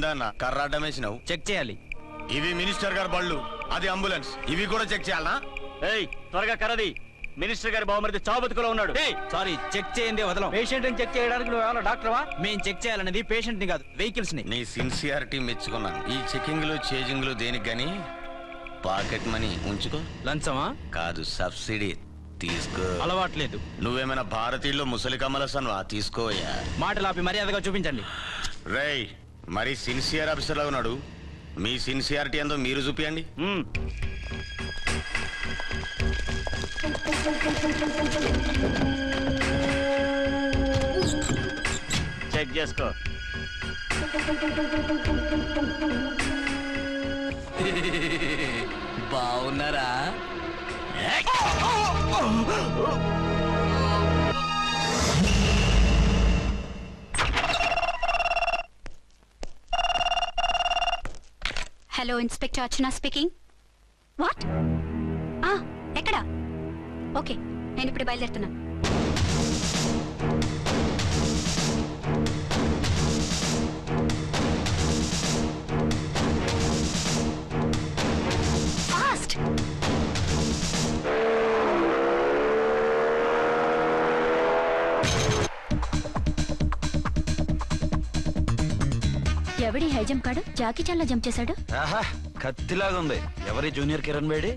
ఏందన్నా కర్రాడ్డం వేసినావు? చెక్ చేయాలి. ఇవి మినిస్టర్ గారి బళ్ళు, అది అంబులెన్స్. ఇవి కూడా చెక్ చేయాలనా? త్వరగా కర్రది. మినిస్టర్ గారి బావమరిది చావు బతుకులో ఉన్నాడు. సారీ, చెక్ చేయండి వదలం. పేషెంట్ ని చెక్ చేయడానికి నువ్వు ఏమన్నా డాక్టర్వా? మేము చెక్ చేయాలనేది పేషెంట్ ని కాదు, వెహికల్స్ ని. నీ సిన్సియారిటీ మెచ్చుకున్నాను. ఈ చెకింగ్ లో చేజింగ్ లో దేనికి గానీ పాకెట్ మనీ ఉంచుకో. లంచమా? కాదు, సబ్సిడీ తీసుకో. అలవాట్లేదు. నువ్వేమైనా భారతీయుల్లో ముసలి కమలసన్వా? తీసుకోవయ్యా. మాటలు ఆపి మర్యాదగా చూపించండి. రేయ్, మరి సిన్సియర్ ఆఫీసర్ లాగా ఉన్నాడు. మీ సిన్సియారిటీ ఏందో మీరు చూపియండి. చెక్ చేసుకో. బాగున్నారా? Hello, inspector Archana speaking. What? ఎక్కడా? ఓకే, నేను ఇప్పుడు బయలుదేరుతున్నాను. ఫాస్ట్! ఎవడి హై జంప్ కాడు జాకీ చాన్లా జంప్ చేశాడు. కత్తిలాగా ఉంది. ఎవరి జూనియర్ కిరణ్ బేడి?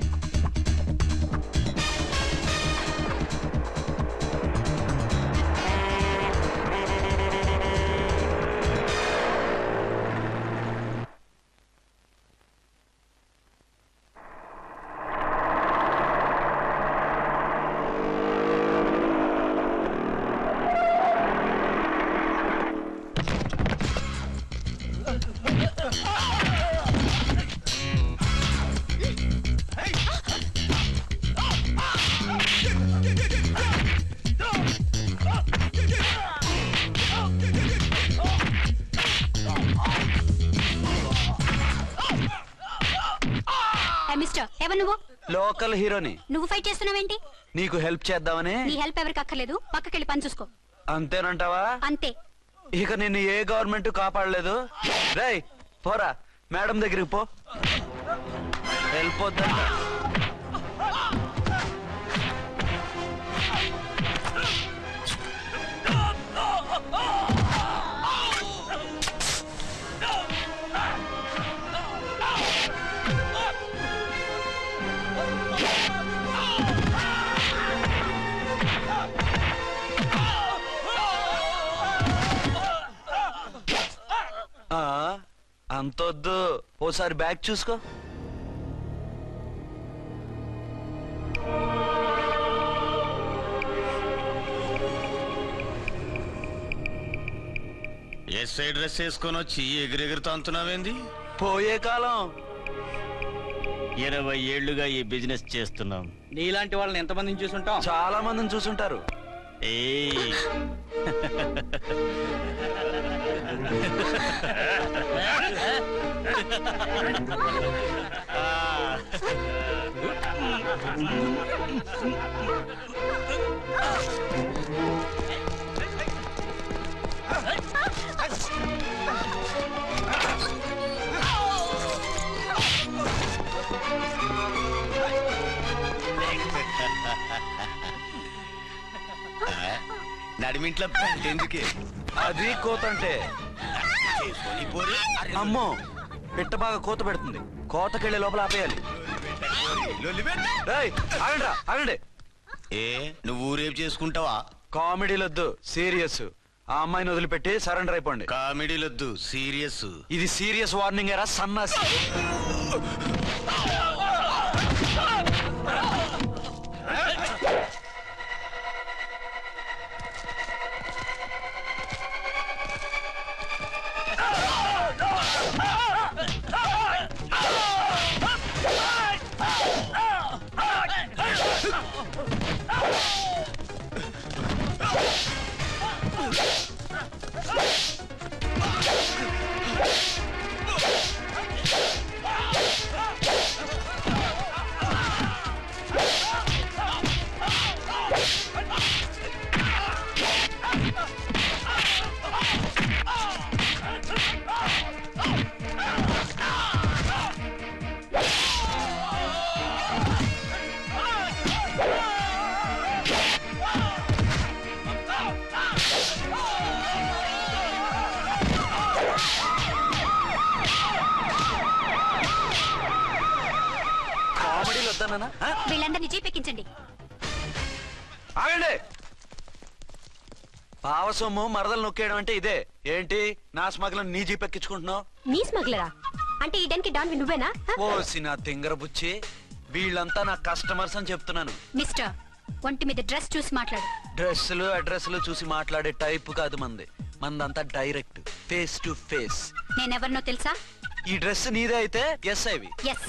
లోకల్ హీరోని. నువ్వు ఫైట్ చేస్తున్నావేంటి? నీకు హెల్ప్ చేద్దామని. నీ హెల్ప్ ఎవరికి అక్కర్లేదు, పక్కకెళ్ళి పని చూసుకో. అంతేనంటావా? అంతే. ఇక నిన్ను ఏ గవర్నమెంట్ కాపాడలేదు. రేయ్ పోరా, మేడం దగ్గరికి పో. వెళ్ళిపోద్దంట. అంతొద్దు, ఓసారి బ్యాగ్ చూసుకో. ఎస్ఐ డ్రెస్ వేసుకొని వచ్చి ఎగిరెగిరితో అంటున్నావేంది? పోయే కాలం. 20 ఏళ్లుగా ఈ బిజినెస్ చేస్తున్నాం. నీలాంటి వాళ్ళని ఎంతమందిని చూసుంటాం? చాలా మందిని చూసుంటారు. నడిమింట్లో ఎందుకే? అది కోతంటే. అమ్మో, పిట్ట బాగా కోత పెడుతుంది. కోతకెళ్ళే లోపల ఆపేయాలి. ఆగండి. ఏ నువ్వు రేపు చేసుకుంటావా? కామెడీలొద్దు, సీరియస్. ఆ అమ్మాయిని వదిలిపెట్టి సరెండర్ అయిపోండి. కామెడీలొద్దు, సీరియస్. ఇది సీరియస్ వార్నింగ్ ఎరా సన్నాసి. వద్దనా? వీళ్ళందరినీ జీపెక్కించండి. ఆగండి. పావసొమ్ము మరదలు నొక్కేయడం అంటే ఇదే. ఏంటి నా స్మగ్లం నీ జీప్ ఎక్కించుకుంటున్నావు? నీ స్మగ్లరా అంటే ఈ డెన్కి డాన్ నువ్వేనా? ఓసి నా తింగర బుచ్చి, వీళ్ళంతా నా కస్టమర్స్ అని చెప్తున్నాను. మిస్టర్, ఒంటి మీద డ్రెస్ చూసి మాట్లాడు. డ్రెస్సులు అడ్రస్లు చూసి మాట్లాడే టైప్ కాదు మంది. మందంతా డైరెక్ట్, ఫేస్ టు ఫేస్. నేనెవరినో తెలుసా? ఈ డ్రెస్ నీదే అయితే ఎస్ఐవి. ఎస్,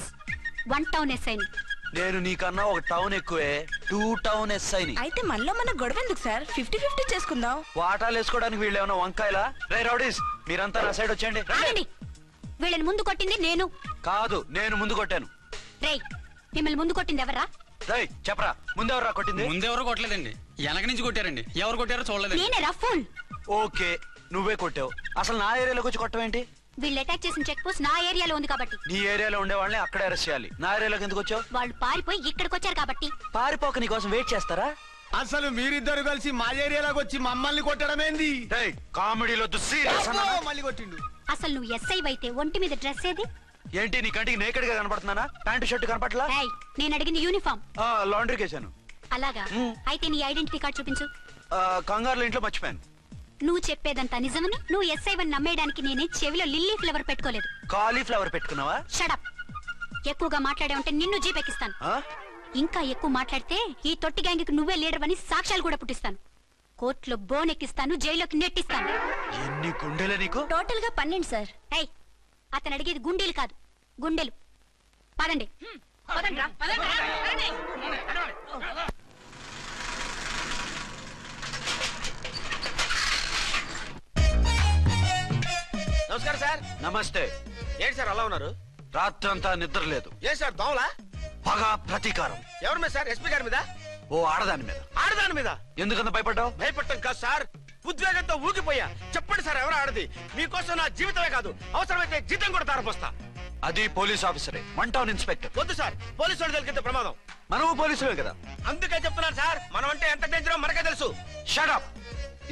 1 టౌన్ ఎస్ఐని. నేను నీకన్నా ఒక టౌన్ ఎక్కువే, 2 టౌన్ ఎస్ఐని. అయితే మనలో మన గొడవ ఎందుకు సార్? 50-50 చేసుకుందాం. వాటాలు వేసుకోవడానికి వీళ్ళు ఏమైనా వంకాయలా? రే రౌడీస్, మీరంతా నా సైడ్ వచ్చేయండి. ఆగండి. వీళ్ళని ముందు కొట్టింది నేను కాదు, నేను ముందు కొట్టాను. రేయ్, మిమ్మల్ని ముందు కొట్టింది ఎవరా? రేయ్ చెప్పరా, ముందెవరా కొట్టింది? ముందెవరు కొట్టలేదండి, వెనక నుంచి కొట్టారండి. ఎవరు కొట్టారో చూడలేదు. నేనే రఫూల్. ఓకే, నువ్వే కొట్టావు. అసలు నా ఏరియాలోకి వచ్చి కొట్టవేంటి? వీళ్ళు అటాక్ చేసిన చెక్ పోస్ట్ నా ఏరియాలో ఉంది కాబట్టి. నీ ఏరియాలో ఉండే వాళ్ళని అక్కడే అరెస్ట్ చేయాలి. నా ఏరియాలోకి ఎందుకు వచ్చావు? వాళ్ళు పారిపోయి ఇక్కడికి వచ్చారు కాబట్టి. పారిపోక నీ కోసం వెయిట్ చేస్తారా? అసలు మీరిద్దరు కలిసి మా ఏరియాలోకి వచ్చి మమ్మల్ని కొట్టడమేంది? కామెడీలో మళ్ళీ కొట్టిండు. అసలు నువ్వు ఎస్ఐ అయితే ఒంటి మీద డ్రెస్ ఏది? ఏంటి నీ కంటికి నేకెడ్ గా కనపడుతున్నానా? Pant shirt కనపట్లా? రేయ్, నేను అడిగింది యూనిఫామ్. లాండ్రీకి వేసాను. అలాగా? అయితే నీ ఐడెంటిటీ కార్డ్ చూపించు. కంగారులో ఇంట్లో మర్చిపోయాను. నువ్వు చెప్పేదంతా నిజమని నువ్వు ఎస్ఐ వన్ నమ్మేయడానికి నేనే చెవిలో లిల్లీ ఫ్లవర్ పెట్టుకోలేదు. కాలీఫ్లవర్ పెట్టుకున్నావా? షడప్. ఎక్కువగా మాట్లాడే ఉంటే నిన్ను జీపెక్కిస్తాను. ఇంకా ఎక్కువ మాట్లాడితే ఈ తొట్టి గ్యాంగ్ కి నువ్వే లీడర్ అని సాక్ష్యాలు కూడా పుట్టిస్తాను. కోర్టులో బోన్ ఎక్కిస్తాను, జైల్లోకి నెట్టిస్తాను. ఎన్ని గుండెలే నీకు? టోటల్ గా 12 సార్. ఏయ్, అతను అడిగేది గుండెలు కాదు, గుండెలు. పదండి. నమస్కారం సార్. నమస్తే. ఏంటి సార్ అలా ఉన్నారు? రాత్రంతా నిద్ర లేదు. ఏ సార్ దోమలా? పగ ప్రతీకారం. ఎవరి మీద సార్? ఎస్పీ గారి మీద? ఓ ఆడదాని మీద. ఆడదాని మీద? ఎందుకంత భయపడ్డావు? భయపడటం కాదు సార్, ఉద్వేగంతో ఊగిపోయా. చెప్పండి సార్, ఎవరు ఆడది? మీకోసం నా జీవితమే కాదు, అవసరమైతే జీతం కూడా తారపోస్తా. అది పోలీస్ ఆఫీసరే, 1 టౌన్ ఇన్స్పెక్టర్. వద్దు సార్, పోలీసు వాడు దొరికితే ప్రమాదం. మనము పోలీసులే కదా. అందుకే చెప్తున్నాను సార్, మనం అంటే ఎంత డేంజరో మనకే తెలుసు. షటప్.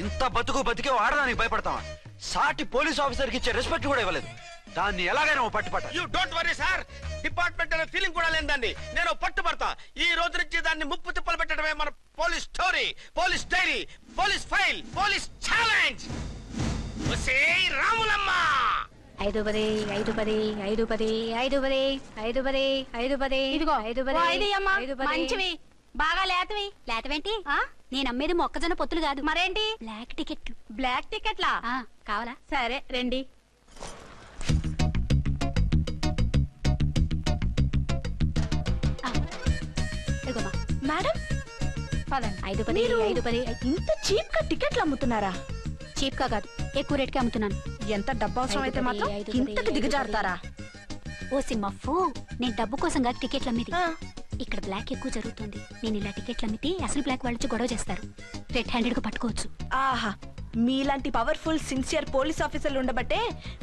ఇంత బతికే ఆడదానికి భయపడతావా? సాటి పోలీస్ ఆఫీసర్ కి ఇచ్చే రెస్పెక్ట్ కూడా ఇవ్వలేదు. దాన్ని ఎలాగైనా పట్టుపట్ట. You don't worry sir, department అనే ఫీలింగ్ కూడా లేని దాన్ని నేను పట్టుపడతా. ఈ రోజు నుంచి దాన్ని ముప్పు తిప్పలు పెట్టడమే మన police story, police diary, police file, police challenge. Ramulamma 5-10 5-10 5-10 5-10 5-10 5-10 ఇదిగో 5-10 మంచివి, బాగా లేతవి. లేతవేంటి? నేను అమ్మేది మొక్కజొన్న పొత్తులు కాదు. మరేంటి? బ్లాక్ టికెట్లు. బ్లాక్ టికెట్లా? కావాలా? సరే రండి. ఇదిగోమా మేడం పదండి. 5-10 మీరు 5-10. ఇంత చీప్ గా టికెట్లు అమ్ముతున్నారా? చీప్ గా కాదు, ఎక్కువ రేట్కి అమ్ముతున్నాను. ఎంత డబ్బు అవసరం అయితే మాత్రం 5-10 ఇంతకు దిగజారుతారా? ఓ సిమ్మఫు, నేను డబ్బు కోసం కాదు టికెట్లు అమ్మేది. ఆ. ఇక్కడ బ్లాక్ ఎక్కువ జరుగుతుంది. నేను ఇలా టికెట్లు అమ్మితే అసలు బ్లాక్ వాళ్ళు గొడవ చేస్తారు. రెడ్ హ్యాండెడ్ గా పట్టుకోవచ్చు. ఆహా, మీలాంటి పవర్ఫుల్ సిన్సియర్ పోలీస్ ఆఫీసర్లు ఉండబట్టే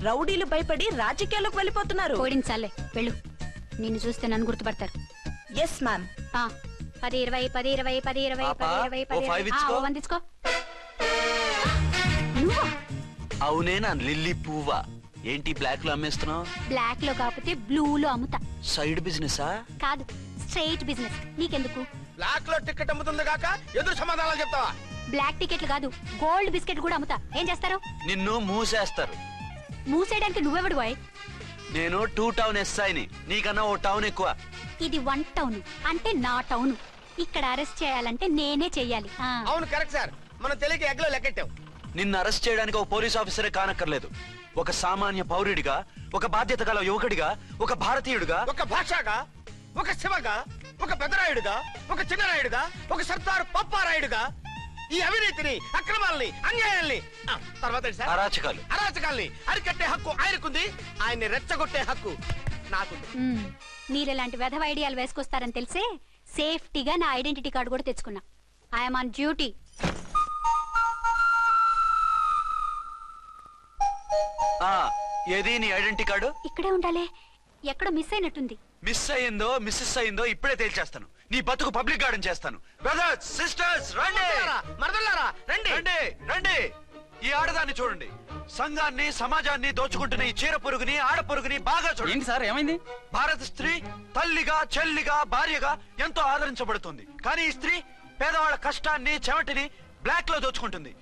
రౌడీలు భయపడి రాజకీయాల్లోకి వెళ్ళిపోతున్నారు. ఓడించాలే, వెళ్ళు. నిన్ను చూస్తే నన్ను గుర్తుపడతారు. Yes ma'am. 10-20 10-20 10-20 పాపా, 10-20 ఓ 5 ఇచ్చుకో. 1 తీసుకో. నువ్వా? అవునే నా లిల్లీ పువ్వా. ఏంటి బ్లాక్ లో అమ్మేస్తున్నావు? బ్లాక్ లో కాకపోతే బ్లూ లో అమ్ముతా. సైడ్ బిజినెసా? కాదు, స్ట్రైట్ బిజినెస్. నీకెందుకు? బ్లాక్ లో టికెట్ అమ్ముతుంది కాక ఎదురు సమాధానాలు చెప్తావా? బ్లాక్ టికెట్లు కాదు, గోల్డ్ బిస్కెట్ కూడా అమ్ముతా. ఏం చేస్తారు? నిన్ను మూసేస్తారు. మూసేయడానికి నువ్వెవడు బాయ్? నేను 2 టౌన్ ఎస్ఐని, నీకన్నా ఓ టౌన్ ఎక్కువ. ఇది 1 టౌన్ అంటే నా టౌన్. ఇక్కడ అరెస్ట్ చేయాలంటే నేనే చెయ్యాలి. అవును కరెక్ట్ సార్, మనం తెలియక ఎగ్లో లెక్కెట్టాం. నిన్ను అరెస్ట్ చేయడానికి ఒక పోలీస్ ఆఫీసరే కానక్కర్లేదు. ఒక సామాన్య పౌరుడిగా, ఒక బాధ్యత గల యువకుడిగా, ఒక భారతీయుడిగా, ఒక భాషగా, ఒక శివగా, ఒక పెద్దరాయుడుగా, ఒక చిన్నరాయుడుగా, ఒక సర్దార్ పప్పారాయుడుగా ఈ అవినీతిని, అక్రమాలని, అన్యాయాల్ని, తర్వాత ఏంటి సార్? అరాచకాలు, అరాచకాల్ని అరికట్టే హక్కు ఆయనకుంది. ఆయన్ని రెచ్చగొట్టే హక్కు నాకుంది. మీరు ఇలాంటి వెధవ ఐడియాలు వేసుకొస్తారని తెలిసే సేఫ్టీగా నా ఐడెంటిటీ కార్డు కూడా తెచ్చుకున్నా. I'm on duty. ఏది నీ ఐడెంటిటీ కార్డు? ఇక్కడే ఉండాలి. ఎక్కడో మిస్ అయినట్టుంది. మిస్ అయ్యిందో మిస్సెస్ అయ్యిందో ఇప్పుడే తేల్చేస్తాను. నీ బతుకు పబ్లిక్ గార్డెన్ చేస్తాను. బ్రదర్స్ సిస్టర్స్ రండి, మరదల్లారా రండి. రండి రండి. ఈ ఆడదాన్ని చూడండి. సంఘాన్ని సమాజాన్ని దోచుకుంటున్న ఈ చీర పురుగుని ఆడ పురుగుని బాగా చూడండి. ఏంటి సార్ ఏమైంది? భారత స్త్రీ తల్లిగా చెల్లిగా భార్యగా ఎంతో ఆదరించబడుతుంది. కానీ ఈ స్త్రీ పేదవాళ్ళ కష్టాన్ని చెమటిని బ్లాక్ లో దోచుకుంటుంది.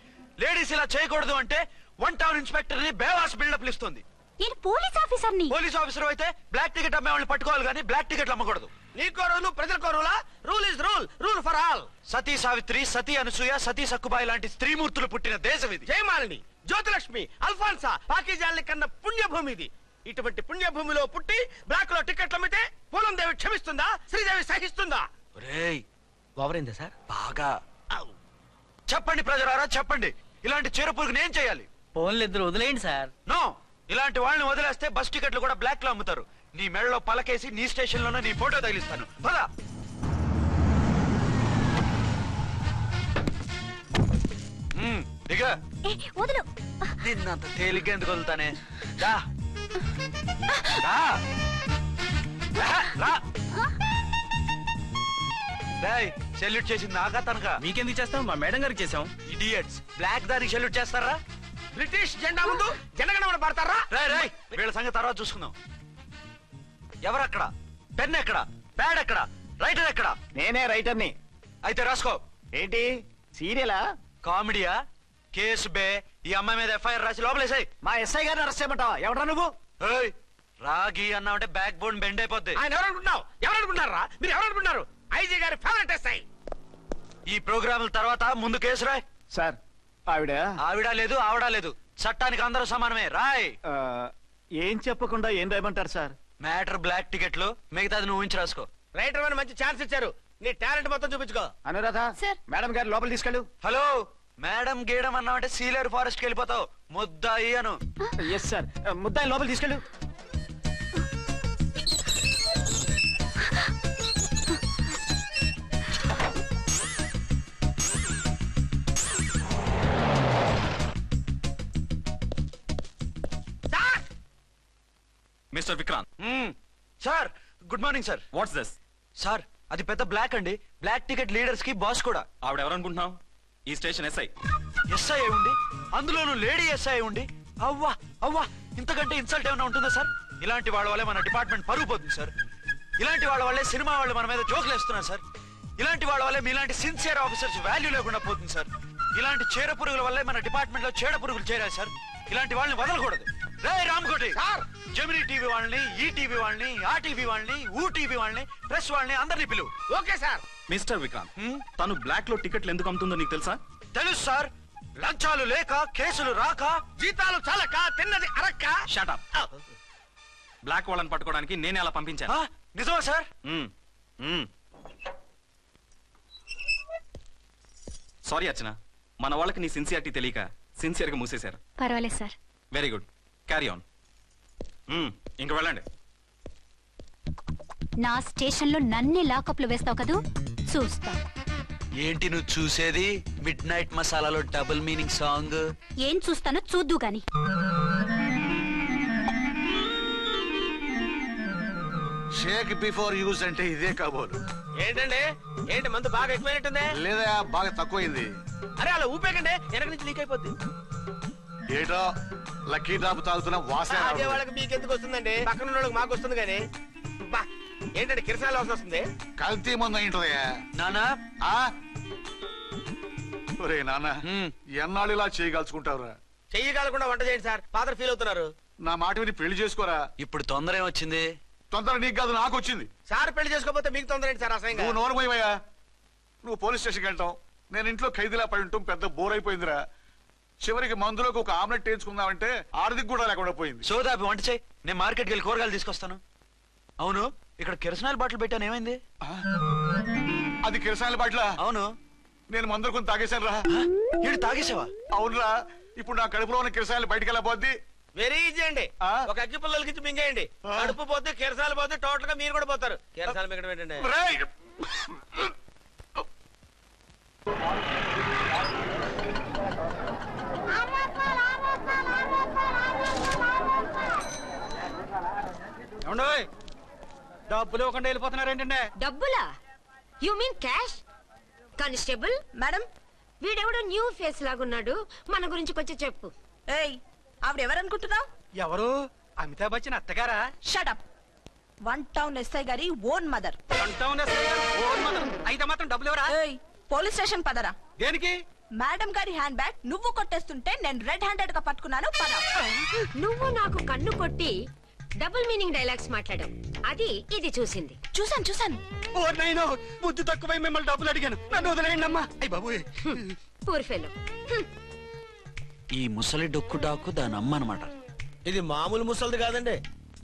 లేడీస్ ఇలా చేయకూడదు అంటే 1 టౌన్ ఇన్స్పెక్టర్ ని బేవాస్ బిల్డప్ ఇస్తుంది. నేను పోలీస్ ఆఫీసర్ని. పోలీస్ ఆఫీసర్ అయితే బ్లాక్ టికెట్ అమ్మే వాళ్ళని పట్టుకోవాలి కానీ బ్లాక్ టికెట్లు అమ్మకూడదు. నీకో రూలు ప్రజలకో రూలా? Rule is rule, rule for all. Sati Savitri, Sati Anasuya, Sati Sakkubai లాంటి స్త్రీమూర్తులు పుట్టిన దేశం ఇది. జయమాలిని, జ్యోతిలక్ష్మి, అల్ఫాన్సా, పాకిజాల్ని కన్న పుణ్యభూమి ఇది. ఇటువంటి పుణ్యభూమిలో పుట్టి బ్లాక్ లో టికెట్లు అమ్మితే పూలం దేవి క్షమిస్తుందా? శ్రీదేవి సహిస్తుందా? ఒరేయ్ ఓవరైందా సార్? బాగా చెప్పండి ప్రజలారా, చెప్పండి. ఇలాంటి చీర పురుగుని ఏం చేయాలి? ఫోన్లు ఇద్దరు వదిలేయండి సార్. నో, ఇలాంటి వాళ్ళని వదిలేస్తే బస్ టికెట్లు కూడా బ్లాక్ లో అమ్ముతారు. నీ మెడలో పలకేసి నీ స్టేషన్ లోనే నీ ఫోటో తగిలిస్తాను. పద. దిగా. వదులు. నిన్నంత తేలిగ్గా ఎందుకు వదులుతానే? దా. దా. రా. సెల్యూట్ చేసింది నాకా తనకా? మీకెందుకు చేస్తాం? మా మేడం గారికి చేసాం. ఇడియట్స్, బ్లాక్ దానికి సెల్యూట్ చేస్తారా? బ్రిటిష్ జెండా ముందు జనగణమన పడతారా? రాయ్ వీళ్ళ సంగతి తర్వాత చూసుకుందాం. ఎవరక్కడ? పెన్ ఎక్కడ? ప్యాడ్ ఎక్కడ? రైటర్ ఎక్కడ? నేనే రైటర్ని. అయితే రాసుకో. ఏంటి సీరియలా? కామెడీయా? కేసు బే. ఈ అమ్మాయి మీద ఎఫ్ఐఆర్ రాసి లోపలేసాయి. మా ఎస్ఐ గారిని అరెస్ట్ చేయమంటావా? ఎవడరా నువ్వు? రాగి అన్నావంటే బ్యాక్ బోన్ బెండ్ అయిపోద్ది. ఆయన ఎవరనుకుంటున్నారా? మీరు ఎవరనుకుంటున్నారు? ఐజీ గారి ఫేవరెట్ ఎస్ఐ. ఈ ప్రోగ్రాముల తర్వాత ముందు కేసు రాయ్. సార్ ఆవిడ లేదు ఆవిడ లేదు, చట్టానికి అందరూ సమానమే. రాయ్. ఏం చెప్పకుండా ఏం రాయమంటారు సార్? మ్యాటర్ బ్లాక్ టికెట్లు, మిగతాది నువ్వు ఉంచి రాసుకో. రైటర్ అని మంచి ఛాన్స్ ఇచ్చారు. నీ టాలెంట్ మొత్తం చూపించుకో. అనురాధ సార్. మేడం గారు లోపల తీసుకెళ్ళు. హలో, మేడం గీయడం అన్నావంటే సీలేరు ఫారెస్ట్ కి వెళ్ళిపోతావు. ముద్దాయి అను. Yes sir. ముద్దాయి లోపల తీసుకెళ్ళు. Mister Vikrant. Sir, good morning sir. What's this? Sir, అది పెద్ద బ్లాక్ అండి. బ్లాక్ టికెట్ లీడర్స్ కి బాస్ కూడా. ఆవిడ ఎవరనుకుంటున్నావు? ఈ స్టేషన్ ఎస్ఐ. ఎస్ఐ ఉండి, అందులోనూ లేడీ ఎస్ఐ ఉండి, అవ్వా అవ్వా, ఇంతకంటే ఇన్సల్ట్ ఏమైనా ఉంటుందా సార్? ఇలాంటి వాళ్ళ వల్లే మన డిపార్ట్మెంట్ పరుగు పోతుంది సార్. ఇలాంటి వాళ్ళ వల్లే సినిమా వాళ్ళు మన మీద జోకులు వేస్తున్నారు సార్. ఇలాంటి వాళ్ళ వల్లే మీలాంటి సిన్సియర్ ఆఫీసర్స్ వాల్యూ లేకుండా పోతుంది సార్. ఇలాంటి చీడ పురుగుల వల్లే మన డిపార్ట్మెంట్ లో చీడ పురుగులు చేరాయి సార్. ఇలాంటి వాళ్ళని వదలకూడదు. రే రామ్కోటి సార్, జెమినీ టీవీ వాళ్ళని, ఈ టీవీ వాళ్ళని, ఆ టీవీ వాళ్ళని, ఊ టీవీ వాళ్ళని, ప్రెస్ వాళ్ళని అందరినీ పిలువు. Okay sir. మిస్టర్ విక్రాంత్, తను బ్లాక్ లో టికెట్లు ఎందుకు అమ్ముతుందో నీకు తెలుసా? తెలుసు సార్. లంచాలు లేక, కేసులు రాక, జీతాలు చాలక, తిన్నది అరక్క. Shut up. బ్లాక్ వాళ్ళని పట్టుకోవడానికి నేనే అలా పంపించాను. నిజమా సార్? సారీ అర్చన, మన వాళ్ళకి నీ సిన్సియారిటీ తెలియక సిన్సియర్ గా మూసేశారు. పర్వాలేదు sir. Very good, carry on. ఇంక వెళ్ళండి. నా స్టేషన్ లో నన్నే లాకప్ లో వేస్తావు కదూ? చూస్తా. ఏంటి నువ్వు చూసేది? మిడ్ నైట్ మసాలాలో డబుల్ మీనింగ్ సాంగ్. ఏం చూస్తానో చూద్దు గాని. షేక్ బిఫోర్ యూజ్ అంటే ఇదే కాబోలు. ఏంటండి, ఏంటి మందు బాగా ఎక్కువైనట్టుంది? లేదా బాగా తక్కువైంది. అరే అలా ఊపేకండి, వెనక నుంచి లీక్ అయిపోద్ది. ఏటో లక్కీ డ్రాప్ తాగుతున్న వాసన అదే రావడం. వాళ్ళకి మీకు ఎందుకు వస్తుందండి? పక్కన ఉన్న వాళ్ళకి మాకు వస్తుంది కానీ. బా, ఏంటంటే కిరసాల వాసన వస్తుంది. కల్తీ మందు ఏంటదయ్యా? నానా, ఒరే నాన్న, ఎన్నాళ్ళు ఇలా చేయగలుచుకుంటావురా? చెయ్యగలకుండా వంట చేయండి సార్, ఫాదర్ ఫీల్ అవుతున్నారు. నా మాట విని పెళ్లి చేసుకోరా. ఇప్పుడు తొందర ఏమొచ్చింది? తొందర నీకు కాదు, నాకు వచ్చింది. సార్ పెళ్లి చేసుకోకపోతే మీకు తొందర ఏంటి సార్? అసహ్యంగా. నువ్వు నోరుమోయవయ్యా. నువ్వు పోలీస్ స్టేషన్కి వెళ్తావు, నేను ఇంట్లో ఖైదీలా పడి ఉంటాం. పెద్ద బోర్ అయిపోయిందిరా. చివరికి మందులోకి ఒక ఆమ్లెట్ వేయించుకుందామంటే ఆర్థిక కూడా లేకుండా పోయింది. సోదాపి వంట చేయి, నేను మార్కెట్కి వెళ్ళి కూరగాయలు తీసుకొస్తాను. అవును, ఇక్కడ కిరసనాయిల్ బాటిల్ పెట్టాను, ఏమైంది? అది కిరసాయిల బాటిలా? అవును. నేను మందులు కొని తాగేశాను రా. ఏడు తాగేసావా? అవునురా. ఇప్పుడు నా కడుపులో ఉన్న కిరసాయిలు బయటికి వెళ్ళబోద్ది. వెరీ ఈజీ అండి. ఒక అగ్గి పుల్లలకి ఇచ్చి మింగేయండి. కడుపు పోతే కిరసాలు పోతే టోటల్ గా మీరు కూడా పోతారు. కిరసాలు మింగడం ఏంటండి? రేయ్! డబ్బులు ఇవ్వకుండా వెళ్ళిపోతున్నారు ఏంటంటే? డబ్బులా? You mean cash? Constable madam, వీడెవడో న్యూ ఫేస్ లాగున్నాడు, మన గురించి కొంచెం చెప్పు. ఏయ్, ఆవిడెవరనుకుంటున్నావు? ఎవరు? అమితాబ్ బచ్చన్ అత్తగారా? షటప్. 1 టౌన్ ఎస్ఐ గారి ఓన్ మదర్. అయితే మాత్రం డబ్బులు ఎవరా? పోలీస్ స్టేషన్ పదరా. దేనికి? మేడం గారి హ్యాండ్ బ్యాగ్ నువ్వు కొట్టేస్తుంటే నేను రెడ్ హ్యాండెడ్ గా పట్టుకున్నాను. పద. నువ్వు నాకు కన్ను కొట్టి డబుల్ మీనింగ్ డైలాగ్స్ మాట్లాడావు. అది ఇది చూసింది. చూసాను. ఓ నైనో, బుద్ధి తక్కువై మిమ్మల్ని డబ్బులు అడిగాను. నన్ను వదిలేయండి అమ్మా. అయ్య బాబు, పూర్ ఫెలో. ఈ ముసలి డొక్కు డాకు దాని అమ్మ అనమాట. ఇది మామూలు ముసలిది కాదండి,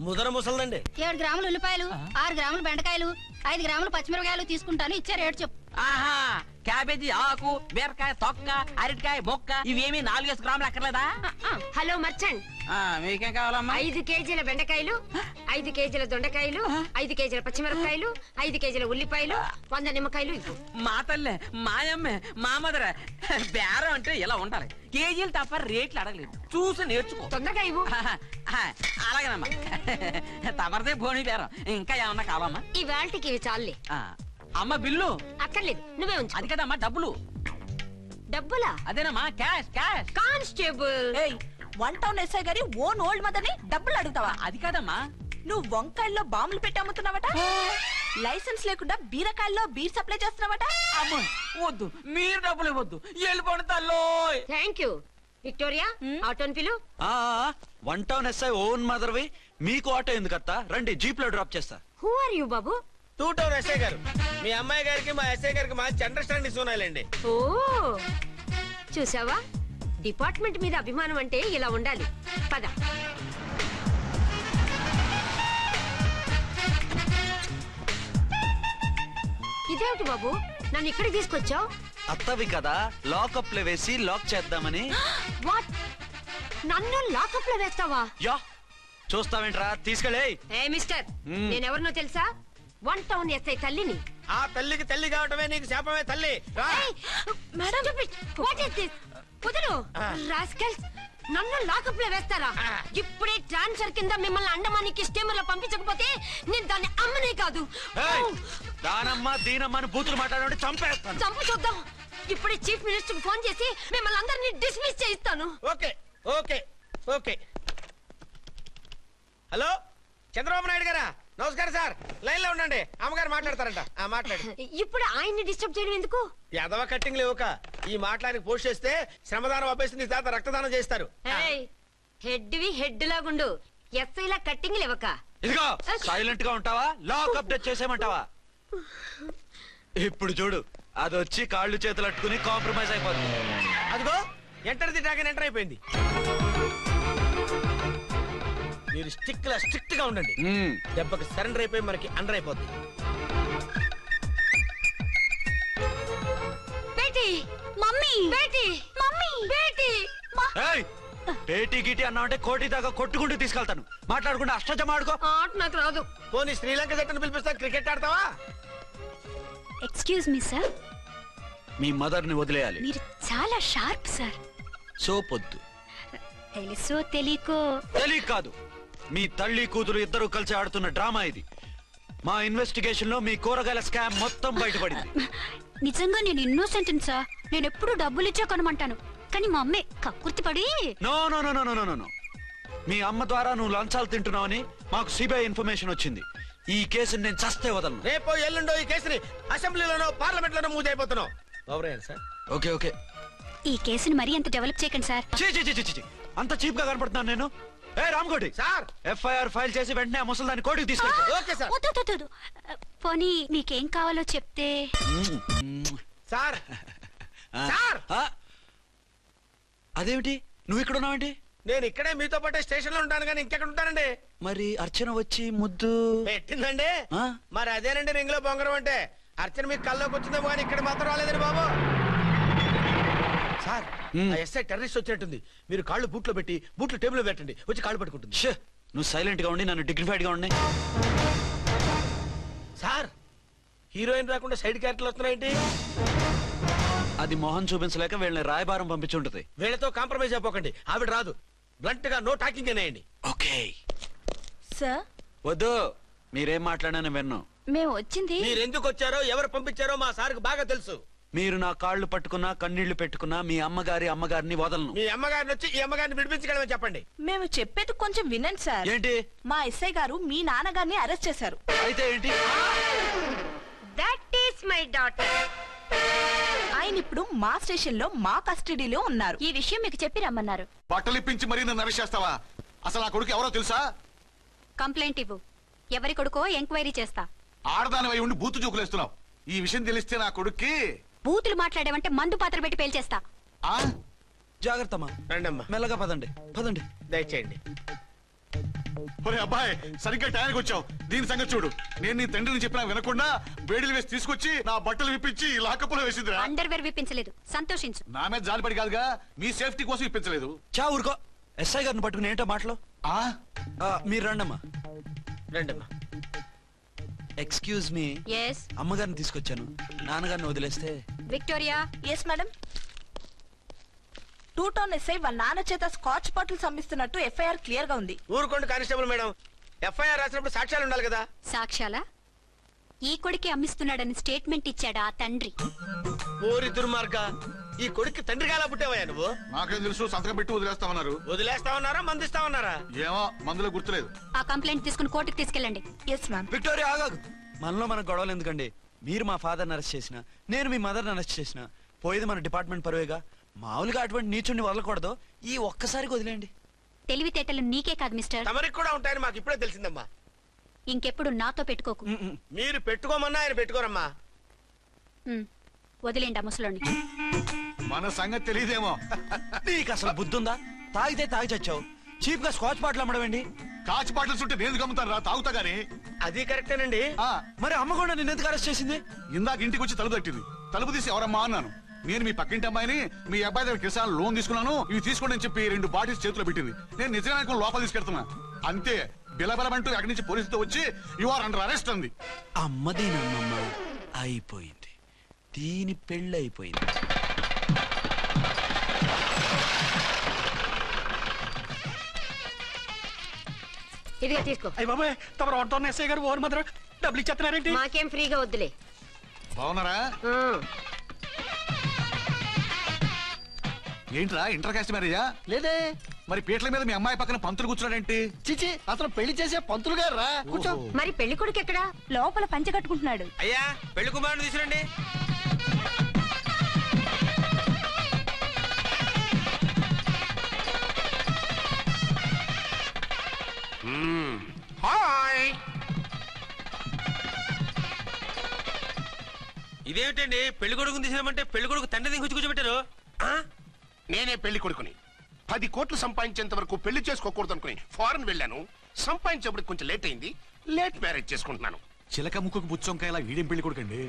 ముదర ముసలిదండి. 7 గ్రాములు ఉల్లిపాయలు, 6 గ్రాములు బెండకాయలు, 5 గ్రాములు పచ్చిమిరపకాయలు తీసుకుంటాను. ఇచ్చే రేటు చెప్పు. ఆహా, క్యాబేజీ ఆకు, బీరకాయ తొక్క, అరటికాయ బొక్క ఇవేమి 4 గ్రాములు అక్కర్లేదా? హలో మర్చండ్, మీకేం కావాలమ్మా? 5 కేజీల బెండకాయలు, 5 కేజీల దొండకాయలు, 5 కేజీల పచ్చిమిరపకాయలు, 5 కేజీల ఉల్లిపాయలు, 100 నిమ్మకాయలు ఇవ్వు. మా తల్లే, మాయమ్మే, మా మదర బేరం అంటే ఇలా ఉండాలి. కేజీలు తప్ప రేట్లు అడగలేదు, చూసి నేర్చుకో. తొందరగా ఇవ్వు. అలాగేనమ్మా. తమరిదే భోని బేరం. ఇంకా ఏమన్నా కావాలమ్మా? ఈ వేల్టికి ఇవి చాలులే. అమ్మ బిల్లు అక్కర్లేదు, నువ్వే ఉంచు. అది కదమ్మా డబ్బులు. డబ్బులా? అదేనమ్మా, cash cash. Constable. 1 town SI గారి ఓన్ ఓల్డ్ మదర్ ని డబ్బులు అడుగుతావా? అది కాదమ్మా. నువ్వు వంకాయల్లో బాంబులు పెట్టి అమ్ముతున్నావట, లైసెన్స్ లేకుండా బీరకాయల్లో బీర్ సప్లై చేస్తున్నావట. అమ్మో వద్దు, మీరు డబ్బులు ఇవ్వద్దు, వెళ్ళిపోండి తల్లో. Thank you. విక్టోరియా, ఆటోన్ పిలు. 1 టౌన్ ఎస్ఐ ఓన్ మదర్వి, మీకు ఆటో ఎందుకత్తా? రండి, జీప్ లో డ్రాప్ చేస్తా. హూ ఆర్ యూ బాబు? 2 టౌన్ ఎస్ఐ గారు, మీ అమ్మాయి గారికి మా ఎస్ఐ గారికి మంచి అండర్స్టాండింగ్ ఉన్నాయండి. ఓ చూసావా, డిపార్ట్మెంట్ మీద అభిమానం అంటే ఇలా ఉండాలి. పద. ఇదేమిటి బాబు, నన్ను ఇక్కడికి తీసుకొచ్చావు? అత్తవి కదా, లాకప్ లో వేసి లాక్ చేద్దామని. వాట్, నన్ను లాకప్ లో వేస్తావా? యా, చూస్తావేంట్రా, తీసుకెళ్ళే. ఏ మిస్టర్, నేనెవరినో తెలుసా? 1 టౌన్ ఎస్ఐ తల్లిని. ఆ తల్లికి తల్లి కావటమే నీకు శాపమే తల్లి. రా. What is this? కుదరు రాస్కల్స్, నన్ను లాకప్ లో వేస్తారా? ఇప్పుడే ట్రాన్స్ఫర్ కింద మిమ్మల్ని అండమానికి స్టీమర్ లో పంపించకపోతే నేను దాన్ని అమ్మనే కాదు, దానమ్మ దీనమ్మ అని బూతులు మాట్లాడే చంపేస్తాను. చంపు చూద్దాం. ఇప్పుడే చీఫ్ మినిస్టర్ ఫోన్ చేసి మిమ్మల్ని అందరినీ డిస్మిస్ చేయిస్తాను. Okay okay okay. Hello, Chandrababu Naidu గారా? నమస్కారం సార్, లైన్ లో ఉండండి, అమ్మగారు మాట్లాడతారంట. మాట్లాడు. ఇప్పుడు ఆయన్ని డిస్టర్బ్ చేయడం ఎందుకు? ఎదవ కట్టింగ్ లేవుక ఈ మాట్లాడికి పోస్ట్ చేస్తే శ్రమదానం అభ్యసి నీ తాత రక్తదానం చేస్తారు. హెడ్ వి హెడ్ లాగుండు, ఎస్ఐ లా కట్టింగ్ లేవక. ఇదిగో సైలెంట్ గా ఉంటావా, లాక్ అప్డేట్ చేసేయమంటావా? ఇప్పుడు చూడు, అది వచ్చి కాళ్ళు చేతులు అట్టుకుని కాంప్రమైజ్ అయిపోతుంది. అదిగో ఎంటర్ ది డ్రాగన్ ఎంటర్ అయిపోయింది. మీరు స్ట్రిక్ట్ గా ఉండండి, దెబ్బకి సరెండర్ అయిపోయి మనకి అండర్ అయిపోద్ది. బేటీ, మమ్మీ, బేటీ, మమ్మీ, బేటీ. పేటీ గిటి అన్నావంటే కోటి దాకా కొట్టుకుంటూ తీసుకెళ్తాను. మాట్లాడకుండా అష్టజమ ఆడుకో. ఆట నాకు రాదు. పోనీ శ్రీలంక జట్టును పిలిపిస్తా, క్రికెట్ ఆడతావా? ఎక్స్క్యూజ్ మీ సార్, మీ మదర్ ని వదిలేయాలి. మీరు చాలా షార్ప్ సార్. సోపొద్దు. తెలుసో తెలియకో. తెలియక కాదు, మీ తల్లి కూతురు ఇద్దరు కలిసి ఆడుతున్న డ్రామా ఇది. మా ఇన్వెస్టిగేషన్ లో మీ కూరగాయల స్కామ్ మొత్తం బయటపడింది. నిజంగా నేను ఇన్నోసెంట్ సార్, నేను ఎప్పుడు డబ్బులు ఇచ్చా కొనమంటాను, కానీ మా అమ్మే కక్కుర్తి పడి. No no no no no no, మీ అమ్మ ద్వారా నువ్వు లంచాలు తింటున్నావని మాకు సిబిఐ ఇన్ఫర్మేషన్ వచ్చింది. ఈ కేసుని నేను చస్తే వదలను. రేపో ఎల్లుండో ఈ కేసుని అసెంబ్లీలోనో పార్లమెంట్ లోనో మూవ్ అయిపోతున్నావు. సార్ ఓకే ఓకే, ఈ కేసుని మరీ అంత డెవలప్ చేయకండి సార్. అంత చీప్ గా కనపడుతున్నాను నేను? ఏ రామ్కోటి సార్, ఎఫ్ఐఆర్ ఫైల్ చేసి వెంటనే ఆ ముసలి దాన్ని కోర్టుకి తీసుకెళ్ళి. Okay sir. వద్దు, పోనీ మీకేం కావాలో చెప్తే. సార్ సార్, అదేమిటి నువ్వు ఇక్కడ ఉన్నావేంటి? నేను ఇక్కడే మీతో పాటే స్టేషన్ లో ఉంటాను, కానీ ఇంకెక్కడ ఉంటానండి? మరి అర్చన వచ్చి ముద్దు పెట్టిందండి. మరి అదేనండి రింగ్ లో బొంగరం అంటే. అర్చన మీకు కల్లోకి వచ్చిందేమో కానీ ఇక్కడ మాత్రం రాలేదండి బాబు. సార్, ఆ ఎస్ఐ టెర్రరిస్ట్ వచ్చినట్టుంది. మీరు కాళ్ళు బూట్లో పెట్టి బూట్లు టేబుల్ లో పెట్టండి, వచ్చి కాళ్ళు పట్టుకుంటుంది. నువ్వు సైలెంట్ గా ఉండి నన్ను డిగ్నిఫైడ్ గా ఉండి. సార్, హీరోయిన్ రాకుండా సైడ్ క్యారెక్టర్లు వస్తున్నాయేంటి? అది మొహం చూపించలేక వీళ్ళని రాయబారం పంపించుంటది. వీళ్ళతో కాంప్రమైజ్ అయిపోకండి, ఆవిడ రాదు. బ్లంట్ గా నో టాకింగ్ అనేయండి. ఓకే సార్, వద్దు, మీరేం మాట్లాడానని విన్నాను. మేము వచ్చింది. మీరు ఎందుకు వచ్చారో ఎవరు పంపించారో మా సార్కి బాగా తెలుసు. మీరు నా కాళ్ళు పట్టుకున్నా కన్నీళ్లు పెట్టుకున్నా మీ అమ్మగారిని వదలను. మీ అమ్మగారిని వచ్చి ఈ అమ్మగారిని విడిపించగలమని చెప్పండి. మేము చెప్పేది కొంచెం వినండి సార్. ఏంటి? మా ఎస్ఐ గారు మీ నాన్నగారిని అరెస్ట్ చేశారు. అయితే ఏంటి? That is my daughter. ఆయన ఇప్పుడు మా స్టేషన్ లో మా కస్టడీలో ఉన్నారు. ఈ విషయం మీకు చెప్పి రమ్మన్నారు. బట్టలు ఇప్పించి మరీ నన్ను అరెస్ట్ చేస్తావా? అసలు ఆ కొడుకు ఎవరో తెలుసా? కంప్లైంట్ ఇవ్వు. ఎవరి కొడుకో ఎంక్వైరీ చేస్తా. ఆడదానివై ఉండి బూతు చూకులేస్తున్నావు. ఈ విషయం తెలిస్తే నా కొడుక్కి బూతులు మాట్లాడావంటే మందు పాత్ర పెట్టి పేల్చేస్తా. ఆ జాగ్రత్తమ్మా, రండమ్మా, మెల్లగా పదండి పదండి. దయచేయండి. ఒరే అబ్బాయి, సరిగ్గా టయానికి వచ్చావు. దీని సంగతి చూడు. నేను నీ తండ్రిని చెప్పినా వినకుండా వేడిలు వేసి తీసుకొచ్చి నా బట్టలు విప్పించి లాకప్పులో వేసిందిరా. అండర్వేర్ విప్పించలేదు, సంతోషించు. నా మీద జాలిపడి కాదుగా, మీ సేఫ్టీ కోసం ఇప్పించలేదు. చా ఊరుకో. ఎస్ఐ గారిని పట్టుకుని ఏంటో మాటలు. మీరు రండమ్మా. రండమ్మా. Excuse me. ఎస్. అమ్మగారిని తీసుకొచ్చాను. నాన్నగారిని వదిలేస్తే. Victoria. Yes madam. 2 town SI వాళ్ళ నాన్న చేత స్కాచ్ బాటిల్స్ అమ్మిస్తున్నట్టు ఎఫ్ఐఆర్ క్లియర్ గా ఉంది. ఊరుకోండి కానిస్టేబుల్ మేడం. ఎఫ్ఐఆర్ రాసినప్పుడు సాక్ష్యాలు ఉండాలి కదా. సాక్ష్యాలా? ఈ కొడుకే అమ్మిస్తున్నాడని స్టేట్మెంట్ ఇచ్చాడా ఆ తండ్రి? ఓరి దుర్మార్గ, ఈ కొడుక్కి తండ్రిగా ఎలా పుట్టావయ్యా నువ్వు? నాకేం తెలుసు, సంతకం పెట్టి వదిలేస్తామన్నారు. వదిలేస్తామన్నారా మందిస్తామన్నారా? ఏమో, మందులో గుర్తులేదు. ఆ కంప్లైంట్ తీసుకుని కోర్టుకు తీసుకెళ్ళండి. Yes ma'am. విక్టోరియా ఆగాగు. మనలో మన గొడవలు ఎందుకండి? మీరు మా ఫాదర్ని అరెస్ట్ చేసిన, నేను మీ మదర్ని అరెస్ట్ చేసిన, పోయేది మన డిపార్ట్మెంట్ పరువేగా. మామూలుగా అటువంటి నీచుడిని వదలకూడదు. ఈ ఒక్కసారికి వదిలేండి. తెలివితేటలు నీకే కాదు మిస్టర్, తమరికి కూడా ఉంటాయని మాకు ఇప్పుడే తెలిసిందమ్మా. ఇంకెప్పుడు నాతో పెట్టుకోకు. మీరు పెట్టుకోమన్నా ఆయన పెట్టుకోరమ్మా. వదిలేండి ఆ ముసలోని. మన సంగతి తెలియదేమో. నీకు అసలు బుద్ధి ఉందా? తాగితే తాగి చచ్చావు. చీప్ గా స్కాచ్ బాటిల్ అమ్మడమేంటి? కాచి బాటిల్స్ ఉంటే నేను గమ్ముతాను రా, తాగుతా గానీ. అది కరెక్టేనండి. మరి అమ్మ కూడా నిన్ను ఎందుకు అరెస్ట్ చేసింది? ఇందాక ఇంటికి వచ్చి తలుపు తట్టింది. తలుపు తీసి ఎవరమ్మా అన్నాను. నేను మీ పక్కింటి అమ్మాయిని, మీ అబ్బాయి దగ్గర కిసాన్ లోన్ తీసుకున్నాను, ఇవి తీసుకోండి అని చెప్పి 2 బాటిల్స్ చేతిలో పెట్టింది. నేను నిజంగా లోపల తీసుకెళ్తున్నా. అంతే, బిలబలమంటూ అక్కడి నుంచి పోలీసుతో వచ్చి యు ఆర్ అండర్ అరెస్ట్ అంది. అమ్మదీనమ్మమ్మ అయిపోయింది. దీని పెళ్ళి అయిపోయింది. ఇదిగా తీసుకో. అయ్య బాబాయ్, తమరు ఆటో ఎస్ఐ గారు ఓవర్ మాత్రం డబ్బులు ఇచ్చేస్తున్నారేంటి? మాకేం ఫ్రీగా వద్దులే. బాగున్నారా? ఏంట్రా ఇంటర్ కాస్ట్ మ్యారేజా? లేదే. మరి పీటల మీద మీ అమ్మాయి పక్కన పంతులు కూర్చున్నాడేంటి? చిచి, అతను పెళ్లి చేసే పంతులు గారు రా. కూర్చో. మరి పెళ్లి కొడుకు ఎక్కడా? లోపల పంచె కట్టుకుంటున్నాడు. అయ్యా, పెళ్లి కుమారుని తీసుకురండి. హాయ్. ఇదేమిటండి, పెళ్లి కొడుకుని తీసినామంటే పెళ్లి కొడుకు తండ్రి దించి కూర్చోబెట్టారు. నేనే పెళ్లి కొడుకుని. 10 కోట్లు సంపాదించేంత వరకు పెళ్లి చేసుకోకూడదు అనుకుని ఫారెన్ వెళ్ళాను. సంపాదించేప్పుడు కొంచెం లేట్ అయింది. లేట్ మ్యారేజ్ చేసుకుంటున్నాను. చిలక ముక్కుకు బుచ్చొంకాయ ఇలా వీడేం పెళ్లి కొడుకండి?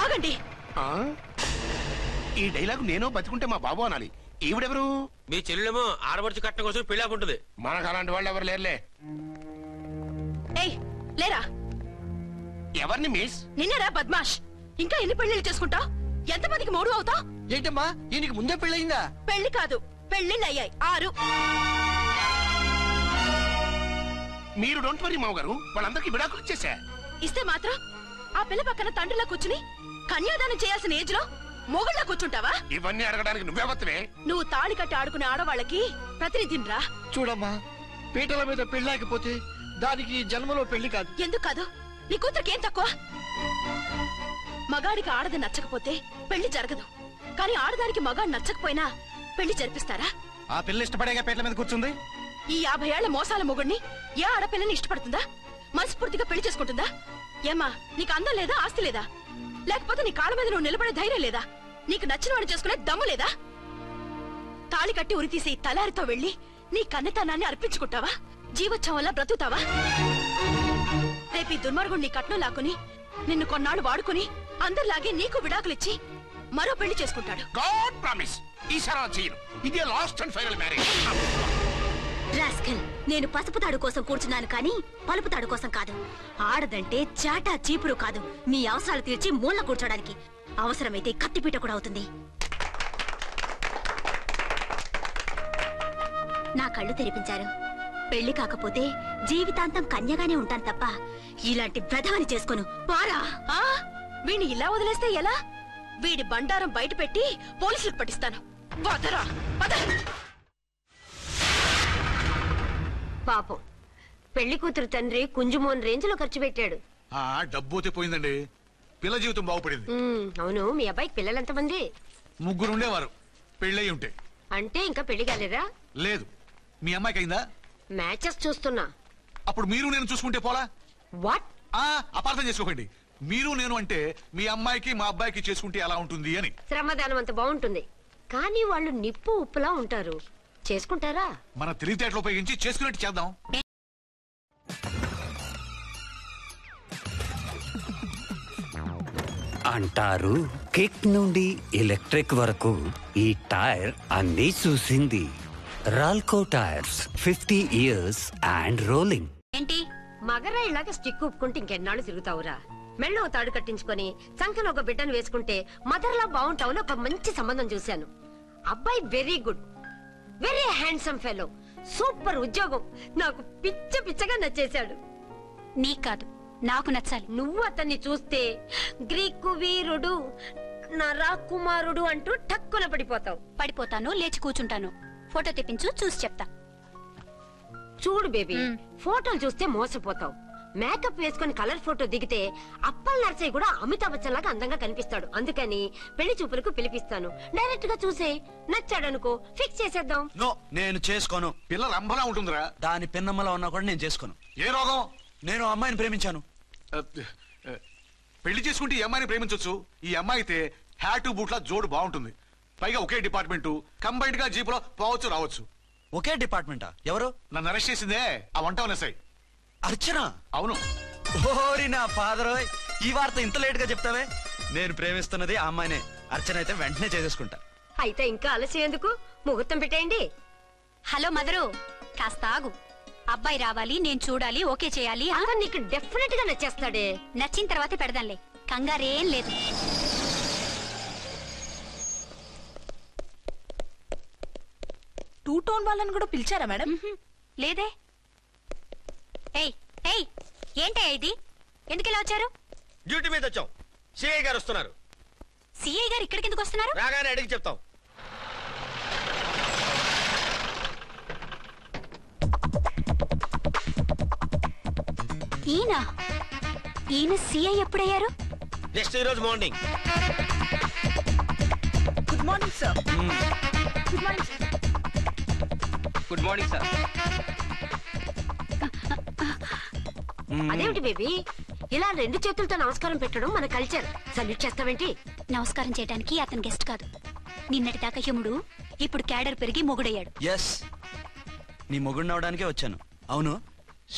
ఆగండి. ఈ డైలాగ్ నేను బతికుంటే మా బాబు అనాలి. ఈవిడెవరు? మీ చెల్లెమో ఆడబడుచు కట్టడం కోసం పెళ్లి ఆకుంటుంది. మనకు అలాంటి వాళ్ళు ఎవరు లేరులే. ఏయ్ లేరా. ఎవరిని మిస్? నిన్నరా బద్మాష్. ఇంకా ఎన్ని పెళ్లిళ్ళు చేసుకుంటావు? ఎంతమందికి మూడు అవుతావు? ఏంటమ్మా, ఈయనకి ముందే పెళ్ళయిందా? పెళ్లి కాదు, పెళ్లిళ్ళు అయ్యాయి 6. మీరు డోంట్ వరీ మామగారు, వాళ్ళందరికీ విడాకులు ఇచ్చేసా. ఇస్తే మాత్రం ఆ పిల్ల పక్కన తండ్రిలా కూర్చుని కన్యాదానం చేయాల్సిన ఏజ్ లో మొగుళ్ళ కూర్చుంటావా? ఇవన్నీ అడగడానికి నువ్వెవత్తవే? నువ్వు తాళి కట్టి ఆడుకునే ఆడవాళ్ళకి ప్రతినిధిరా. చూడమ్మా, పీటల మీద పెళ్ళాకపోతే దానికి జన్మలో పెళ్లి కాదు. ఎందుకు కాదు? నీ కూతురికి ఏం తక్కువ? మగాడికి ఆడది నచ్చకపోతే పెళ్లి జరగదు. కానీ ఆడదానికి మగాడు నచ్చకపోయినా పెళ్లి జరిపిస్తారా? ఆ పిల్ల ఇష్టపడేగా పీటల మీద కూర్చుంది. ఈ 50 ఏళ్ల మోసాల మొగుడిని ఏ ఆడపిల్లని ఇష్టపడుతుందా? మనస్ఫూర్తిగా పెళ్లి చేసుకుంటుందా? ఏమ్మా, నీకు అందం లేదా, ఆస్తి లేదా? లేకపోతే నీ కాళ్ళ మీద నువ్వు నిలబడే ధైర్యం లేదా? నీకు నచ్చిన వాడు చేసుకునే దమ్ము లేదా? తాళి కట్టి ఉరితీసే తలారితో వెళ్లి నీ కన్నెతనాన్ని అర్పించుకుంటావా? జీవోత్సవం వల్ల బ్రతుకుతావా? రేపు ఈ దుర్మార్గుడు నీ కట్నం లాక్కుని నిన్ను కొన్నాళ్ళు వాడుకుని అందరిలాగే నీకు విడాకులిచ్చి మరో పెళ్లి చేసుకుంటాడు. గాడ్ ప్రామిస్, ఈసారి చేయను. ఇదే last and final marriage. Rascal, నేను పసుపు తాడు కోసం కూర్చున్నాను కానీ పలుపు తాడు కోసం కాదు. ఆడదంటే చాటా చీపురు కాదు, మీ అవసరాలు తీర్చి మూల కూర్చోడానికి. అవసరమైతే కత్తిపీట కూడా అవుతుంది. నా కళ్ళు తెరిపించారు. పెళ్లి కాకపోతే జీవితాంతం కన్యగానే ఉంటాను తప్ప ఇలాంటి వ్రధమని చేసుకోను. పారా వీణ్ణి ఇలా వదిలేస్తే ఎలా? వీడి బండారం బయట పెట్టి పోలీసులకు పట్టిస్తాను. వదరా, వద. పాపం పెళ్లి కూతురు తండ్రి కుంజుమోన్ రేంజ్ లో ఖర్చు పెట్టాడు. డబ్బు అయితే పోయిందండి, పిల్ల జీవితం బాగుపడింది. అవును, మీ అబ్బాయికి పిల్లలు ఎంతమంది? 3 ఉండేవారు, పెళ్ళయి ఉంటే. అంటే ఇంకా పెళ్లి కాలేదా? లేదు. మీ అమ్మాయికి అయిందా? మ్యాచెస్ చూస్తున్నా. అప్పుడు మీరు నేను చూసుకుంటే పోలా? వాట్? అపార్థం చేసుకోకండి. మీరు నేను అంటే మీ అమ్మాయికి మా అబ్బాయికి చేసుకుంటే ఎలా ఉంటుంది అని. శ్రమదానం అంత బాగుంటుంది, కానీ వాళ్ళు నిప్పు ఉప్పులా ఉంటారు. చేసుకుంటారా? మన తెలివితేటలు ఉపయోగించి చేసుకున్నట్టు చేద్దాం. అంటారు కిక్ నుండి ఎలక్ట్రిక్ వరకు ఈ టైర్ అన్నీ చూసింది. రాల్కో టైర్స్ 50 years అండ్ రోలింగ్. ఏంటి మగరాయిలాగా స్టిక్ ఉప్పుకుంటే ఇంకెన్నాళ్ళు తిరుగుతావురా? మెళ్ళో తాడు కట్టించుకొని సంకలో ఒక బిడ్డను వేసుకుంటే మదర్లా బాగుంటావుని ఒక మంచి సంబంధం చూశాను. అబ్బాయి very good, very handsome fellow, super ఉద్యోగం. నాకు పిచ్చగా నచ్చేశాడు. నీకు కాదు, నాకు నచ్చాలి. నువ్వు అతన్ని చూస్తే గ్రీకు వీరుడు, నా రాకుమారుడు అంటూ టక్కున పడిపోతావు. పడిపోతాను, లేచి కూర్చుంటాను. ఫోటో తెప్పించు, చూసి చెప్తా. చూడు బేబీ, ఫోటోలు చూస్తే మోసపోతావు. మేకప్ వేసుకుని కలర్ ఫోటో దిగితే అప్పల్ నర్సయ్య కూడా అమితాబ్ బచ్చన్ లాగా అందంగా కనిపిస్తాడు. అందుకని పెళ్లి చూపులకు పిలిపిస్తాను. డైరెక్ట్ గా చూసే నచ్చాడనుకో ఫిక్స్ చేసేద్దాం. నో, నేను చేసుకోను. పిల్ల రంభలా ఉంటుందిరా. దాని పిన్నమ్మలా ఉన్నా కూడా నేను చేసుకోను. ఏ రోగం? నేను అమ్మాయిని ప్రేమించాను. పెళ్లి చేసుకుంటే ఈ అమ్మాయిని ప్రేమించొచ్చు. ఈ అమ్మాయి అయితే హ్యాటు బూట్ల జోడు బాగుంటుంది. పైగా ఒకే డిపార్ట్మెంట్, కంబైన్డ్ గా జీపులో పోవచ్చు రావచ్చు. ఒకే డిపార్ట్మెంటా? ఎవరు? నన్ను అరెస్ట్ చేసిందే ఆ వంట ఎస్ఐ అర్చన. అవును. ఓరి నా ఫాదర్, ఈ వార్త ఇంత లేట్ గా చెప్తావే? నేను ప్రేమిస్తున్నది ఆ అమ్మాయినే. అర్చన అయితే వెంటనే చేసేసుకుంటా. అయితే ఇంకా ఆలస్యం ఎందుకు, ముహూర్తం పెట్టేయండి. హలో మదరు, కాస్త ఆగు. అబ్బాయి రావాలి, నేను చూడాలి, ఓకే చేయాలి. అతను నీకు డెఫినెట్ గా నచ్చేస్తాడే. నచ్చిన తర్వాతే పెడదాంలే, కంగారేం లేదు. టూ టోన్ వాళ్ళని కూడా పిలిచారా మేడం? లేదే. ఏయ్ ఏయ్, ఏంటే ఇది? ఎందుకు ఇలా వచ్చారు? డ్యూటీ మీద వచ్చాం. సిఐ గారు వస్తున్నారు. సిఐ గారు ఇక్కడికి ఎందుకు వస్తున్నారు? రాగానే అడిగి చెప్తాం. ఈయన సిఐ ఎప్పుడయ్యారు? నెక్స్ట్ ఈ రోజు morning. Good morning sir. Good morning sir. Good morning sir. అదేమిటి బేబీ, ఇలా 2 చేతులతో నమస్కారం పెట్టడం మన కల్చర్. సల్యూట్ చేస్తావేంటి? నమస్కారం చేయడానికి అతను గెస్ట్ కాదు. నిన్నటి దాకా యముడు, ఇప్పుడు క్యాడర్ పెరిగి మొగుడయ్యాడు. ఎస్, నీ మొగుడిని అవడానికే వచ్చాను. అవును,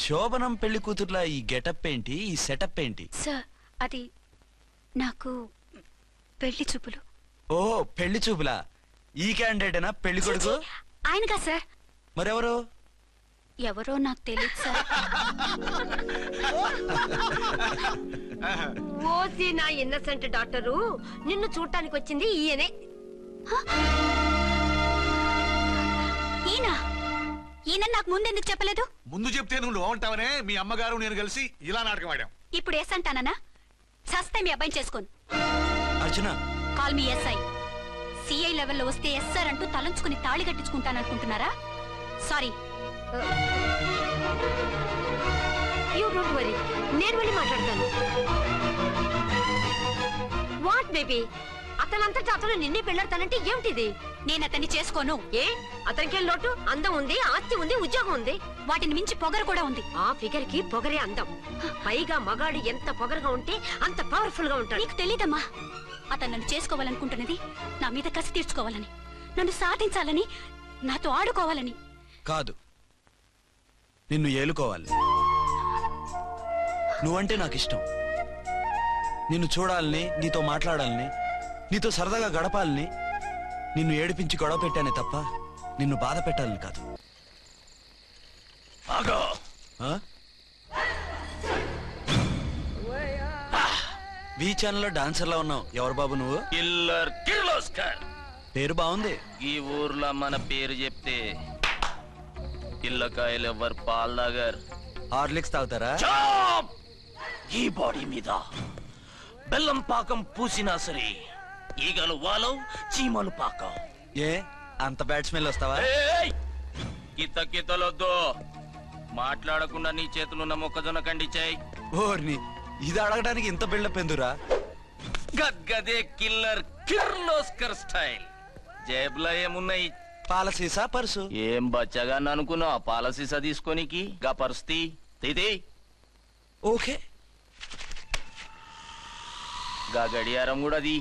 శోభనం పెళ్లి కూతుర్లా ఈ గెటప్ ఏంటి, ఈ సెటప్ ఏంటి? సార్, అది నాకు పెళ్లి చూపులు. ఓ, పెళ్లి చూపులా? ఈ క్యాండిడేటేనా పెళ్లి కొడుకు? ఆయనగా సార్. మరెవరు? ఎవరో నాకు తెలియదు సార్. ఓసి నా ఇన్నసెంట్ డాక్టరు, నిన్ను చూడటానికి వచ్చింది ఈయనే. ఈయన నాకు ముందెందుకు చెప్పలేదు? ముందు చెప్తే నువ్వు బాగుంటావనే మీ అమ్మగారు నేను కలిసి ఇలా నాటకం ఆడాం. ఇప్పుడు ఎస్ అంటానా? సస్తే మీ అబ్బాయిని చేసుకోను. అర్చన, కాల్ మీ ఎస్ఐ. సిఐ లెవెల్లో వస్తే ఎస్ఆర్ అంటూ తలంచుకుని తాళి కట్టించుకుంటాననుకుంటున్నారా? సారీ. యూ డోంట్ వరీ, నేను వెళ్ళి మాట్లాడతాను. వాట్ బేబీ, అతనంతటా అతను నిన్నే పెళ్ళాడతానంటే ఏమిటిది? నేను అతన్ని చేసుకోను. ఏ, అతనికేం లోటు? అందం ఉంది, ఆస్తి ఉంది, ఉద్యోగం ఉంది. వాటిని మించి పొగరు కూడా ఉంది. ఆ ఫిగర్ కి పొగరే అందం. పైగా మగాడు ఎంత పొగరుగా ఉంటే అంత పవర్ఫుల్ గా ఉంటాడు. నీకు తెలీదమ్మా, అతను నన్ను చేసుకోవాలనుకుంటున్నది నా మీద కసి తీర్చుకోవాలని, నన్ను సాధించాలని, నాతో ఆడుకోవాలని కాదు, నిన్ను ఏలుకోవాలి. నువ్వంటే నాకు ఇష్టం. నిన్ను చూడాలని, నీతో మాట్లాడాలని, నీతో సరదాగా గడపాలని, నిన్ను ఏడిపించి గొడవ పెట్టానే తప్ప నిన్ను బాధ పెట్టాలని కాదు. వి ఛానల్లో డాన్సర్లా ఉన్నావు. ఎవరు బాబు నువ్వు? కిల్లర్ కిర్లోస్కర్. పేరు బాగుంది. ఈ ఊర్లో మన పేరు చెప్తే పిల్లకాయలు ఎవరు పాలు తాగారు. హార్లిక్స్ తాగుతారా? ఈ బాడీ మీద బెల్లం పాకం పూసినా సరే ఈగలు వాలవు, చీమలు పాకం. ఏ అంత బ్యాడ్ స్మెల్ వస్తావా? కిత కితలొద్దు. మాట్లాడకుండా నీ చేతులున్న మొక్కజొన్న కండిచాయి. ఓర్ని ఇది అడగడానికి ఇంత బిల్డప్ ఎందురా? గద్గదే కిల్లర్ కిర్లోస్కర్ స్టైల్. జేబులో ఏమున్నాయి? పాల సీసా, పర్సు. ఏం బచ్చగా అనుకున్నావు? పాల సీసా తీసుకోనికి గా పరిస్థితి తీది. ఓకే. గా గడియారం కూడా అది.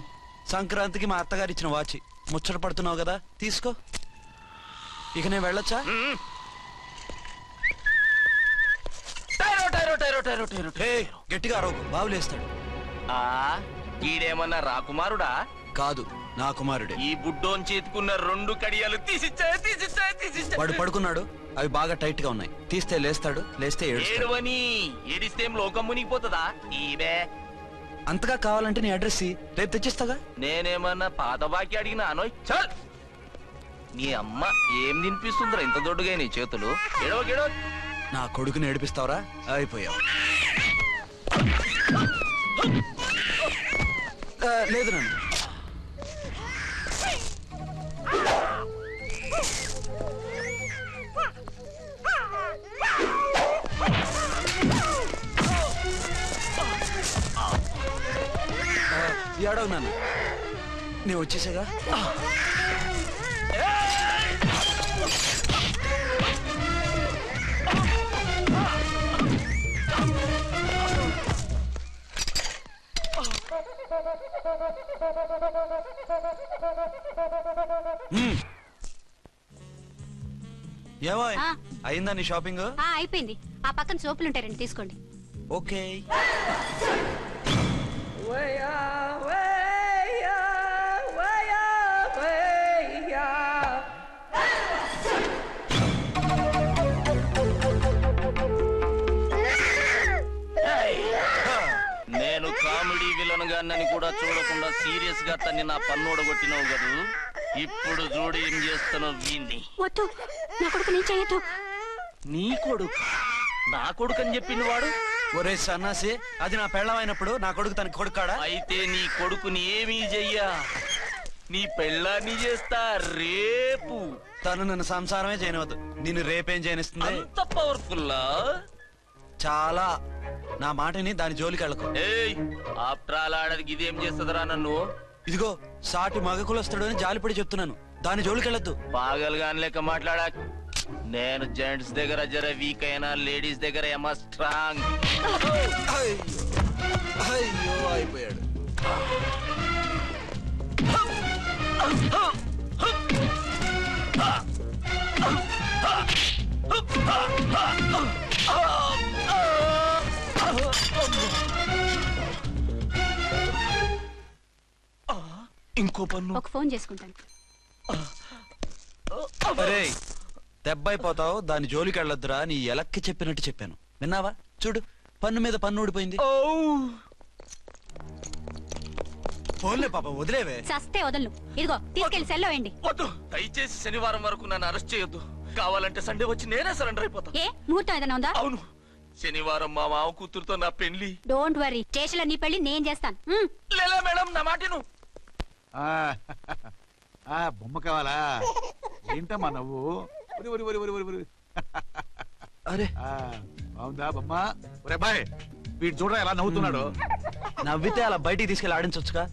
సంక్రాంతికి మా అత్తగారు ఇచ్చిన వాచి. ముచ్చట పడుతున్నావు కదా, తీసుకో. ఇక నేను వెళ్ళొచ్చా? గట్టిగా అరవకు, బావులేస్తాడు. ఈడేమన్నా రాకుమారుడా? కాదు, నా కుమారుడే. ఈ బుడ్డోన్ చేతుకున్న 2 కడియాలు తీసిచ్చా. వాడు పడుకున్నాడు, అవి బాగా టైట్ గా ఉన్నాయి. తీస్తే లేస్తాడు, లేస్తే ఏడవని. ఏడిస్తే లోకం మునిగిపోతుందా? ఈబే అంతగా కావాలంటే నీ అడ్రస్ రేపు తెచ్చిస్తాగా. నేనేమన్నా పాత బాకి అడిగినా అనోయ్. చల్, నీ అమ్మ ఏం తినిపిస్తుందిరా ఇంత దొడ్డుగా నీ చేతులు? ఎడవ నా కొడుకుని ఏడిపిస్తావరా? అయిపోయావు. లేదు నన్ను. ఏడవు నాన్న, నేను వచ్చేసాగా. ఏమో అయిందా నీ షాపింగ్? అయిపోయింది. ఆ పక్కన సోపులుంటాయి, రండి తీసుకోండి. ఓకే. నేను కామెడీ విలన్ గాన్నని కూడా చూడకుండా సీరియస్ గా తన్ని నా పన్నోడగొట్టినావు కదూ. ఇప్పుడు చూడు ఏం చేస్తున్నావు వీణ్ణి. వద్దు, నా కొడుకు నేను చేయొద్దు. నీ కొడుకు? నా కొడుకు అని చెప్పింది వాడు. ఒరే సన్నాసి, అది నా పెళ్ళమైనప్పుడు నా కొడుకు తన కొడుకాడా? అయితే నీ కొడుకుని ఏమీ చెయ్యా, నీ పెళ్ళాన్ని చేస్తా రేపు. తను నన్ను సంసారమే చేయనవద్దు, నిన్ను రేపేం చేయనిస్తుంది? అంత పవర్ఫుల్లా? చాలా. నా మాటని దాని జోలికి వెళ్ళకు. ఏయ్, ఆప్ట్రాల్ ఆడదికి ఇదేం చేస్తుందిరా నన్ను? ఇదిగో సాటి మగ కులస్తాడు అని జాలిపడి చెప్తున్నాను, దాని జోలికి వెళ్ళొద్దు. పాగలుగాని లెక్క మాట్లాడా. నేను జెంట్స్ దగ్గర జర వీక్ అయినా లేడీస్ దగ్గర ఏమో స్ట్రాంగ్. అయ్యో అయిపోయాడు. ఇంకో పన్ను. ఒక ఫోన్ చేసుకుంటాను. దెబ్బైపోతావు, దాని జోలికి వెళ్ళొద్దురా. నీ ఎలక్కి చెప్పినట్టు చెప్పాను, విన్నావా? చూడు, పన్ను మీద పన్ను ఊడిపోయింది. ఫోన్లే పాప, వదిలేవే. చస్తే వదలను. ఇదిగో తీసుకెళ్లి సెల్లో వేయండి. వద్దు, దయచేసి శనివారం వరకు నన్ను అరెస్ట్ చేయొద్దు. కావాలంటే సండే వచ్చి నేనే సరెండర్ అయిపోతా. ఏ ముహూర్తం ఏదైనా ఉందా? అవును, శనివారం మా మామ కూతురుతో నా పెళ్లి. డోంట్ వరీ, స్టేషన్ లో నీ పెళ్లి నేను చేస్తాను. లేలా మేడం, నా మాటను. బొమ్మ కావాలా? ఏంటమ్మా నవ్వు? అరే బాగుందా బొమ్మ? ఒరే బాయ్, వీడు చూడరా ఎలా నవ్వుతున్నాడు. నవ్వితే అలా బయటికి తీసుకెళ్ళి ఆడించొచ్చుగా.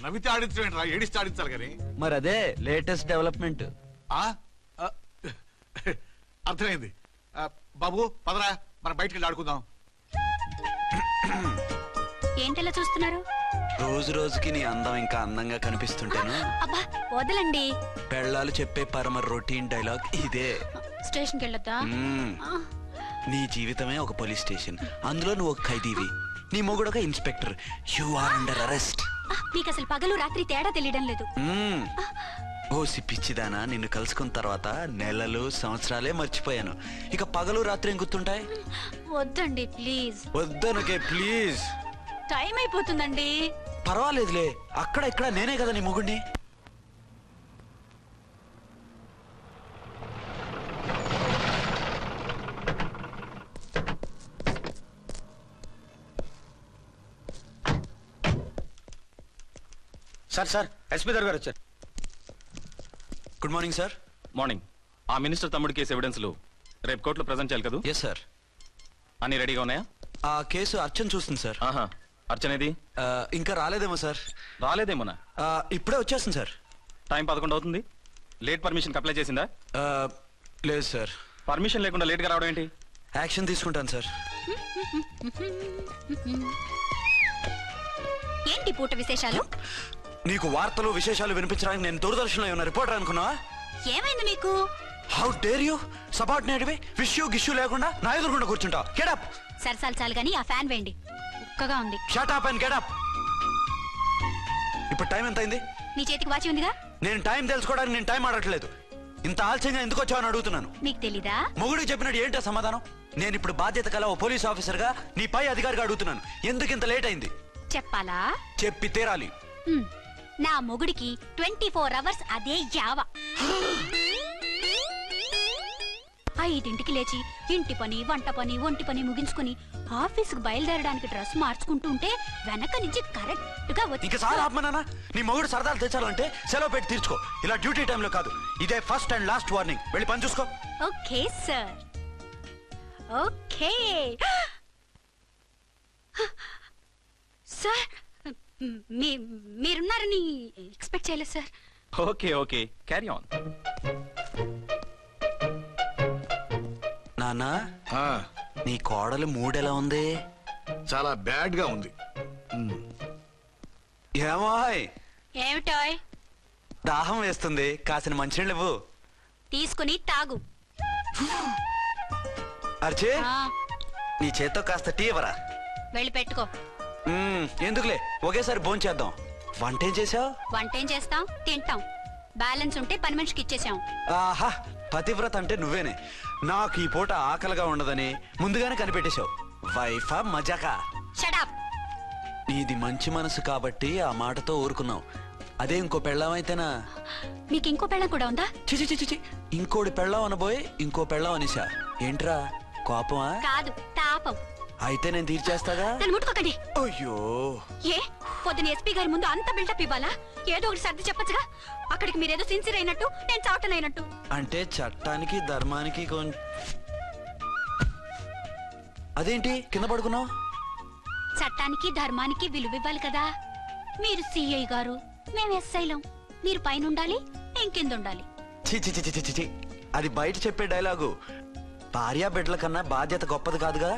నవ్వితే ఆడించడం, ఏడిస్తే ఆడించాలి కానీ. మరి అదే లేటెస్ట్ డెవలప్మెంట్. అర్థమైంది. బాబు పదరా, మనం బయటికి వెళ్ళి ఆడుకుందాం. ఏంటలా చూస్తున్నారు? రోజు రోజుకి నీ అందం ఇంకా అందంగా కనిపిస్తుంటాను. అబ్బా వదలండి. పెళ్ళాలు చెప్పే పరమ రొటీన్ డైలాగ్ ఇదే. స్టేషన్కి వెళ్ళొద్దా? నీ జీవితమే ఒక పోలీస్ స్టేషన్, అందులో నువ్వు ఒక ఖైదీవి, నీ మొగుడు ఒక inspector. You are under arrest. మీకు అసలు పగలు రాత్రి తేడా తెలియడం లేదు. ఓ సిప్పిచ్చిదానా, నిన్ను కలుసుకున్న తర్వాత నెలలు సంవత్సరాలే మర్చిపోయాను. ఇక పగలు రాత్రి ఏం గుర్తుంటాయి? వద్దండి ప్లీజ్. వద్దనకే ప్లీజ్. టైం అయిపోతుందండి. పర్వాలేదులే, అక్కడ ఇక్కడ నేనే కదా నీ మొగుడిని. సార్ ఎస్పీ గారు వచ్చారు. Good morning sir. మార్నింగ్. ఆ మినిస్టర్ తమ్ముడి కేసు ఎవిడెన్స్లు రేపు కోర్టులో ప్రజెంట్ చేయాలి కదా? Yes sir. అన్ని రెడీగా ఉన్నాయా? ఆ కేసు అర్చన చూస్తుంది సార్. ఆహా, అర్చనేది? ఇంకా రాలేదేమో సార్. రాలేదేమోనా? ఇప్పుడే వచ్చేస్తుంది సార్. టైం 11 అవుతుంది. లేట్ పర్మిషన్ అప్లై చేసిందా? లేదు సార్. పర్మిషన్ లేకుండా లేట్గా రావడం ఏంటి? యాక్షన్ తీసుకుంటాను సార్. ఏంటి పూట విశేషాలు? నీకు వార్తలు విశేషాలు వినిపించడానికి నేను దూరదర్శన్లో ఉన్న రిపోర్టర్ అనుకున్నావా? ఏమైంది నీకు? హౌ డేర్ యూ సబార్డినేట్వి విష్యూ గిష్యూ లేకుండా నా ఎదురుకుండా కూర్చుంటావు? Get up. సరసాలు చాలు గానీ ఆ ఫ్యాన్ వేయండి, ఉక్కగా ఉంది. Shut up and get up. ఇప్పుడు టైం ఎంత అయింది? నీ చేతికి వాచి ఉందిగా. నేను టైం తెలుసుకోవడానికి నేను టైం ఆడట్లేదు. ఇంత ఆలస్యంగా ఎందుకు వచ్చావని అడుగుతున్నాను. మీకు తెలీదా? మొగుడికి చెప్పినట్టు ఏంటో సమాధానం? నేను ఇప్పుడు బాధ్యత కల ఓ పోలీస్ ఆఫీసర్ గా నీ పై అధికారిగా అడుగుతున్నాను. ఎందుకు ఇంత లేట్ అయింది? చెప్పాలా? చెప్పి తీరాలి. నా మొగుడికి 24 అవర్స్ అదే యావ. 5ంటికి లేచి ఇంటి పని, వంట పని, ఒంటి పని ముగించుకుని ఆఫీసుకు బయలుదేరడానికి డ్రెస్ మార్చుకుంటూ ఉంటే వెనక నుంచి కరెక్ట్ గా వచ్చి. ఇక చాలా ఆత్మనానా, నీ మొగుడు సరదాలు తెచ్చాలంటే సెలవు పెట్టి తీర్చుకో. ఇలా డ్యూటీ టైంలో కాదు. ఇదే ఫస్ట్ అండ్ లాస్ట్ వార్నింగ్. వెళ్ళి పని చూసుకో. Okay sir, okay sir. మీరున్నారని ఎక్స్పెక్ట్ చేయలేదు సార్. Okay okay, carry on. నాన్నా, నీ కోడలు మూడెలా ఉంది? చాలా బ్యాడ్ గా ఉంది. ఏమాయ్? ఏమిటాయ్? దాహం వేస్తుంది, కాసిన మంచినీళ్ళు ఇవ్వు. తీసుకుని తాగు. అర్చే, నీ చేత్తో కాస్త టీ ఇవ్వరా? వెళ్ళి పెట్టుకో. ఎందుకులే, ఒకేసారి భోంచేద్దాం. వంటేం చేసావు? వంటేం చేస్తాం, తింటాం. బ్యాలెన్స్ ఉంటే పని మనిషికి ఇచ్చేసాం. ఆహా, పతివ్రత అంటే నువ్వేనే. నాకు ఈ పూట ఆకలిగా ఉండదని ముందుగానే కనిపెట్టేశావు. వైఫా మజాకా? Shut up. నీది మంచి మనసు కాబట్టి ఆ మాటతో ఊరుకున్నావు. అదే ఇంకో పెళ్ళాం అయితేనా? మీకు ఇంకో పెళ్ళం కూడా ఉందా? చిచి చిచి చి, ఇంకోటి పెళ్ళాం అనబోయి ఇంకో పెళ్ళాం అనేసా. ఏంట్రా కోపమా? కాదు, తాపం. అయితే నేను తీర్చేస్తాగా. నన్ను ముట్టుకోకండి. అయ్యో, ఏ పొద్దున ఎస్పీ గారి ముందు అంత బిల్డప్ ఇవ్వాలా? ఏదో ఒకటి సర్ది చెప్పచ్చుగా. అక్కడికి మీరేదో సిన్సియర్ అయినట్టు, నేను చావటం అయినట్టు. అంటే చట్టానికి ధర్మానికి అదేంటి కింద పడుకున్నావు? చట్టానికి ధర్మానికి విలువ ఇవ్వాలి కదా. మీరు సిఐ గారు, మేము ఎస్ఐలం. మీరు పైన ఉండాలి, నేను కింద ఉండాలి. చి చి చి చి, అది బయట చెప్పే డైలాగు. భార్యా బిడ్డల కన్నా బాధ్యత గొప్పది కాదుగా.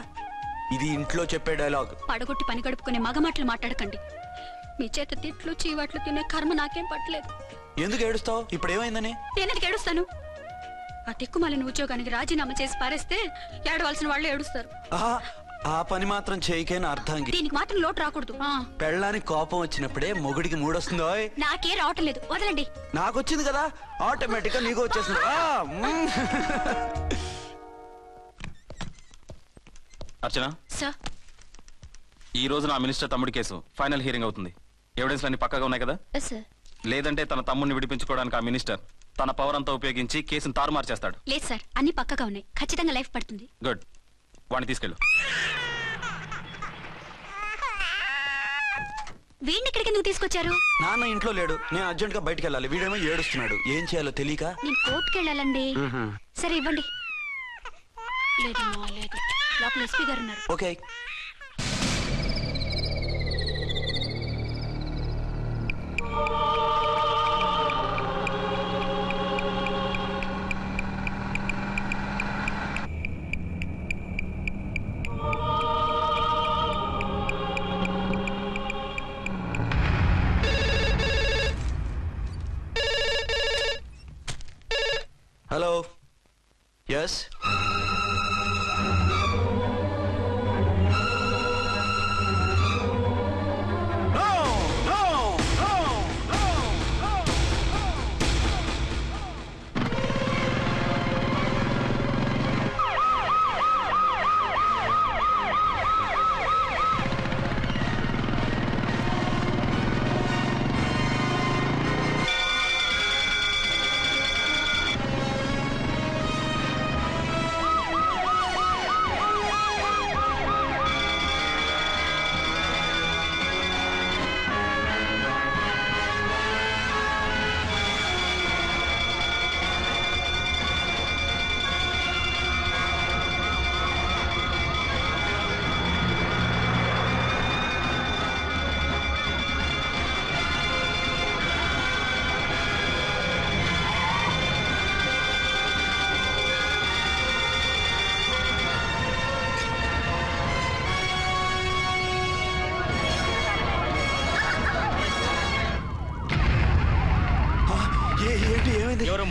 ఇది ఇంట్లో చెప్పే డైలాగ్. పడగొట్టి పని గడుపుకునే మగమాటలు మాట్లాడకండి. మీ చేత తిట్లు చీవాట్లు తినే కర్మ నాకేం పట్టలేదు. ఎందుకు ఏడుస్తావు? ఇప్పుడు ఏమైందని? నేనెందుకు ఏడుస్తాను? ఆ తిక్కుమాలిన ఉద్యోగానికి రాజీనామా చేసి పారేస్తే ఏడవలసిన వాళ్ళు ఏడుస్తారు. ఆ పని మాత్రం చేయకేన అర్థంగి. దీనికి మాత్రం లోటు రాకూడదు. పెళ్ళానికి కోపం వచ్చినప్పుడే మొగుడికి మూడొస్తుందో. నాకే రావటం లేదు, వదలండి. నాకు వచ్చింది కదా, ఆటోమేటిక్ గా నీకు వచ్చేసింది. అర్చన సార్, ఈ రోజు నా మినిస్టర్ తమ్ముడి కేసు ఫైనల్ హియరింగ్ అవుతుంది. ఎవిడెన్స్ అన్ని పక్కగా ఉన్నాయి కదా? సార్. లేదంటే తన తమ్ముడిని విడిపించుకోవడానికి ఆ మినిస్టర్ తన పవర్ అంతా ఉపయోగించి కేసును తారుమారు చేస్తాడు. లేదు సార్, అన్ని పక్కగా ఉన్నాయి. ఖచ్చితంగా లైఫ్ పడుతుంది. గుడ్, వాడిని తీసుకెళ్ళు. వీడిని ఇక్కడికి ఎందుకు తీసుకొచ్చారు? నాన్న ఇంట్లో లేడు, నేను అర్జెంట్ గా బయటికి వెళ్ళాలి. వీడేమో ఏడుస్తున్నాడు, ఏం చేయాలో తెలియక. నేను కోర్టుకి వెళ్ళాలండి. సరే ఇవ్వండి. లేదమ్మా లేదు, లోపల ఎస్పీ గారు ఉన్నారు. ఓకే. Hello, yes.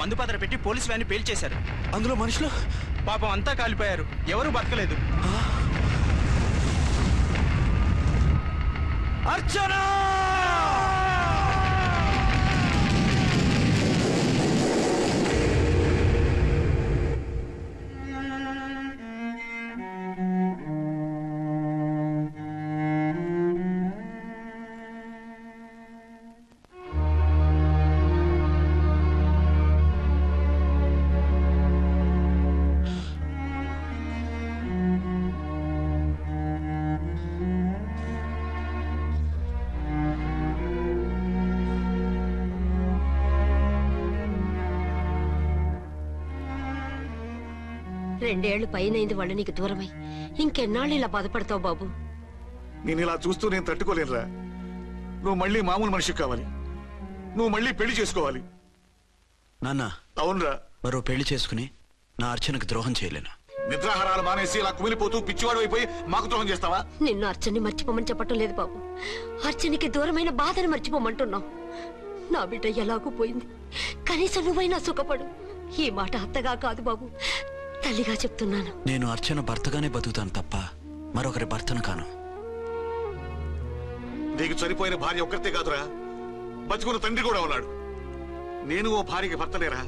మందు పాత్ర పెట్టి పోలీసు వ్యాన్ని పేల్చేశారు. అందులో మనుషులు పాపం అంతా కాలిపోయారు, ఎవరూ బతకలేదు. అర్చన! రెండేళ్లు పైనైంది వాళ్ళు నీకు దూరమై. ఇంకెన్నాళ్ళు ఇలా బాధపడతావు బాబు? నేను ఇలా చూస్తూ నేను తట్టుకోలేనురా. నువ్వు మళ్ళీ మామూలు మనిషి కావాలి. నువ్వు మళ్ళీ పెళ్లి చేసుకోవాలి. నాన్న, అవునరా. మరో పెళ్లి చేసుకుని నా అర్చనకు ద్రోహం చేయలేను. నిద్రాహారాలు మానేసి ఇలా కుమిలిపోతూ పిచ్చివాడు అయిపోయి మాకు ద్రోహం చేస్తావా? నిన్ను అర్చన్ని మర్చిపోమని చెప్పటం లేదు బాబు. అర్చనికి దూరమైన బాధను మర్చిపోమంటున్నావు. నా బిడ్డ ఎలాగూ పోయింది, కనీసం నువ్వైనా సుఖపడు. ఈ మాట అత్తగా కాదు బాబు, తల్లిగా చెప్తున్నాను. నేను అర్చన భర్తగానే బతుకుతాను తప్ప మరొకరి భర్తను కాను. నీకు చనిపోయిన భార్య ఒక్కరితే కాదురా, బతుకున్న తండ్రి కూడా ఉన్నాడు. నేను ఓ భార్యకి భర్తలేరా?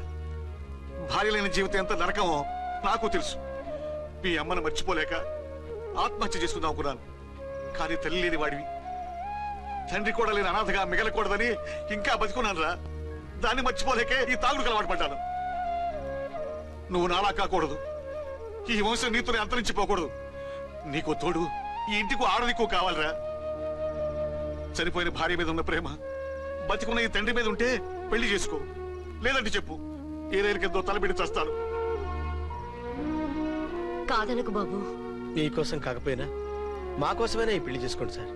భార్య లేని జీవితం ఎంత నరకమో నాకు తెలుసు. మీ అమ్మను మర్చిపోలేక ఆత్మహత్య చేసుకుందాం అనుకున్నాను. కానీ తల్లి లేని వాడివి, తండ్రి కూడా లేని అనాథగా మిగలకూడదని ఇంకా బతుకున్నాను రా. దాన్ని మర్చిపోలేకే ఈ తాగుడుకు అలవాటు పడ్డాను. నువ్వు నాలా కాకూడదు, ఈ వంశం నీతోనే అంతరించిపోకూడదు. నీకో తోడు, ఈ ఇంటికి ఆడదికో కావాలరా. చనిపోయిన భార్య మీద ఉన్న ప్రేమ బతికున్న ఈ తండ్రి మీద ఉంటే పెళ్లి చేసుకో. లేదంటే చెప్పు, ఏ రైలు కిందో తలబిడి చేస్తాను. కాదనకు బాబు. మీకోసం కాకపోయినా మా కోసమైనా ఈ పెళ్లి చేసుకోండి సార్.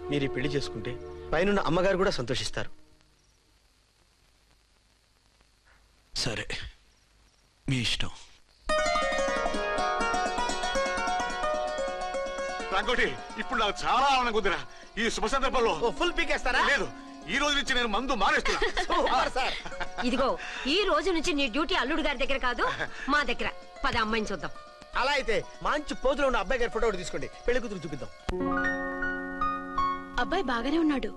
మీరు ఈ పెళ్లి చేసుకుంటే పైన అమ్మగారు కూడా సంతోషిస్తారు. సరే, మీ ఇష్టం. రంగోటి, ఇప్పుడు నాకు చాలా ఆనందంగా ఉందిరా. ఈ శుభ సందర్భంలో ఫుల్ పీకేస్తారా? లేదు, ఈ రోజు నుంచి నేను మందు మానేస్తున్నా. ఇదిగో, ఈ రోజు నుంచి నీ డ్యూటీ అల్లుడు గారి దగ్గర కాదు, మా దగ్గర. పద అమ్మాయిని చూద్దాం. అలా అయితే మంచి పోజులో ఉన్న అబ్బాయి గారి ఫోటో ఒకటి తీసుకోండి, పెళ్లి కూతురు చూపిద్దాం. అబ్బాయి బాగానే ఉన్నాడు.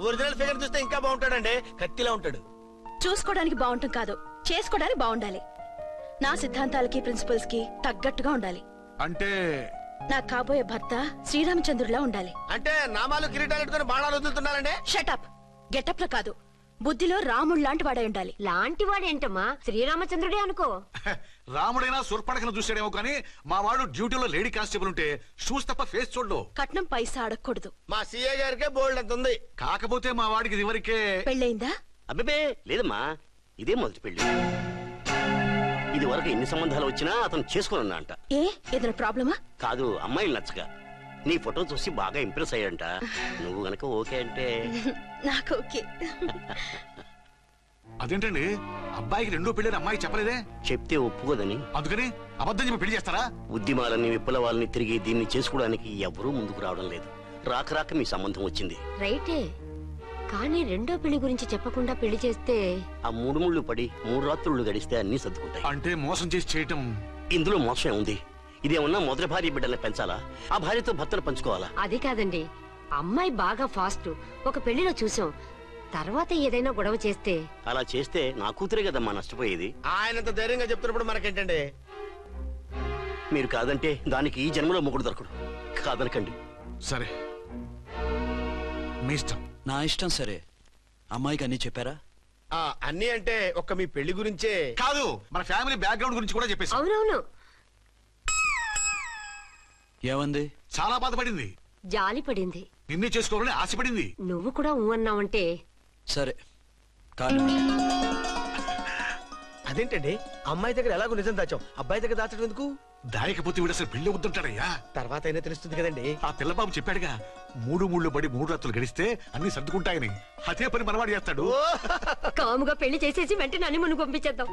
ఒరిజినల్ ఫిగర్ చూస్తే ఇంకా బాగుంటాడండి, కత్తిలా ఉంటాడు. చూసుకోవడానికి బాగుంటాం కాదు, చేసుకోవడానికి బాగుండాలి. నా సిద్ధాంతాలకి ప్రిన్సిపల్స్ కి తగ్గట్టుగా ఉండాలి. అంటే నా కాబోయే భర్త శ్రీరామచంద్రులా ఉండాలి. అంటే నామాలు కిరీటాలు పెట్టుకుని బాణాలు వదులుతున్నారండి. షటప్. గెటప్ లో కాదు, బుద్ధిలో రాముడు లాంటి వాడై ఉండాలి. లాంటి వాడేంటమ్మా, శ్రీరామచంద్రుడే అనుకో. రాముడైనా సుర్పడకను చూసాడేమో కానీ మా వాడు డ్యూటీలో లేడీ కానిస్టేబుల్ ఉంటే షూస్ తప్ప ఫేస్ చూడడు. కట్నం పైసా అడగకూడదు. మా సీఏ గారికే బోల్డ్ అంత ఉంది. కాకపోతే మా వాడికి ఇదివరకే పెళ్ళయిందా? అబ్బే లేదమ్మా, ఇదే మొదటి పెళ్లి. ఇది వరకు ఎన్ని సంబంధాలు వచ్చినా అతను చేసుకోనున్నా అంట. ఏ ఏదైనా ప్రాబ్లమా? కాదు, అమ్మాయిలు నచ్చగా నీ ఫోటో చూసి బాగా ఇంప్రెస్ అయ్యంట. నువ్వు గనక ఓకే అంటే నాకు ఓకే. అదేంటండి, అబ్బాయికి రెండో పెళ్లి అమ్మాయి చెప్పలేదే? చెప్తే ఒప్పుకోదని. అందుకని అబద్ధం చెప్పి పెళ్లి చేస్తారా? ఉద్యమాలని విప్లవాలని తిరిగి దీన్ని చేసుకోవడానికి ఎవరూ ముందుకు రావడం లేదు. రాక రాక మీ సంబంధం వచ్చింది. రైటే, కానీ రెండో పెళ్లి గురించి చెప్పకుండా పెళ్లి చేస్తే ఆ మూడు ముళ్ళు పడి 3 రాత్రులు గడిస్తే అన్ని సర్దుకుంటాయి. అంటే మోసం చేసి చేయటం. ఇందులో మోసం ఉంది. ఇదేమన్నా మొదటి భార్య బిడ్డల్ని పెంచాలా, ఆ భార్యతో భర్తను పంచుకోవాలా? అది కాదండి, అమ్మాయి బాగా ఫాస్ట్. ఒక పెళ్లిలో చూసాం, తర్వాత ఏదైనా గొడవ చేస్తే. అలా చేస్తే నా కూతురే కదమ్మా నష్టపోయేది. ఆయనంత ధైర్యంగా చెప్తున్నప్పుడు మనకేంటండి? మీరు కాదంటే దానికి ఈ జన్మలో మొగుడు దొరకడు. కాదనకండి. సరే, మీ ఇష్టం. నా ఇష్టం. సరే, అమ్మాయికి అన్ని చెప్పారా? అన్ని అంటే ఒక్క మీ పెళ్లి గురించే కాదు, మన ఫ్యామిలీ బ్యాక్గ్రౌండ్ గురించి కూడా చెప్పేసి. అవునవును. ఏమంది? చాలా బాధపడింది, జాలి పడింది, నిన్నే చేసుకోవాలని ఆశపడింది. నువ్వు కూడా ఊ అన్నావంటే. సరే కానీ అదేంటండి, అమ్మాయి దగ్గర ఎలాగో నిజం దాచాం, అబ్బాయి దగ్గర దాచడం ఎందుకు? దాయకపోతే వీడు అసలు పెళ్లి వద్దుంటాడయ్యా. తర్వాత అయినా తెలుస్తుంది కదండి. ఆ పిల్లబాబు చెప్పాడుగా, 3 ముళ్ళు పడి 3 రాత్రులు గడిస్తే అన్ని సర్దుకుంటాయని. అదే పని మనవాడు చేస్తాడు. కాముగా పెళ్లి చేసేసి వెంటనే అన్ని మును పంపించేద్దాం.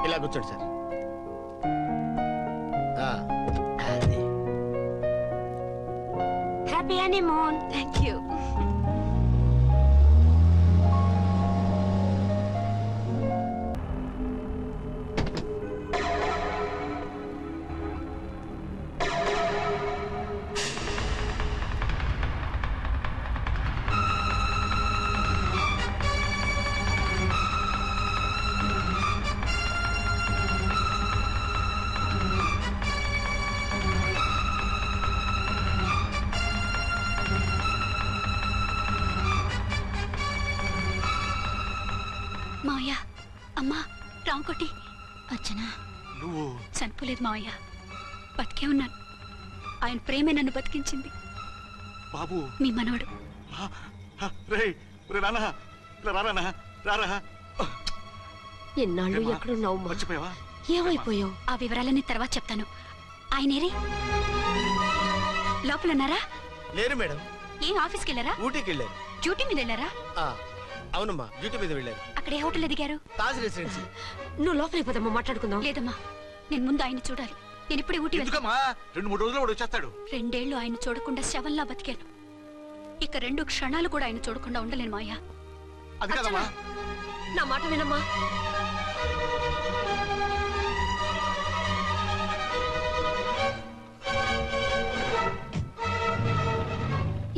ఇలా కూర్చోండి sir. Happy honeymoon. Thank you. మావయ్య అమ్మా రాంకోటి అర్చనా నువ్వు చనిపోలేదు మావయ్య, బతికే ఉన్నాను. ఆయన ప్రేమే నన్ను బతికించింది. బాబు మీ మనవడు. రే రానా రారా రారా. ఎన్నాళ్ళు ఎక్కడున్నావు? మర్చిపోయావా? ఏమైపోయావు? ఆ వివరాలన్నీ తర్వాత చెప్తాను. ఆయనేరి లోపల ఉన్నారా? లేరు మేడం. ఏం ఆఫీస్కి వెళ్ళారా? ఊటీకి వెళ్ళారు. డ్యూటీ మీద వెళ్ళారా? అవునమ్మా, డ్యూటీ మీద వెళ్ళారు. అక్కడ ఏ హోటల్ ఎదిగారు? తాజ్ రెసిడెన్సీ. నువ్వు లోపలికి పోదమ్మా, మాట్లాడుకుందాం. లేదమ్మా, నేను ముందు ఆయన చూడాలి. నేను ఇప్పుడే ఊటీ వెళ్తాను. 2-3 రోజులు వాడు వచ్చేస్తాడు. 2 ఏళ్లు ఆయన చూడకుండా శవంలా బతికాను. ఇక 2 క్షణాలు కూడా ఆయన చూడకుండా ఉండలేను మాయా. అది కదమ్మా, నా మాట వినమ్మా.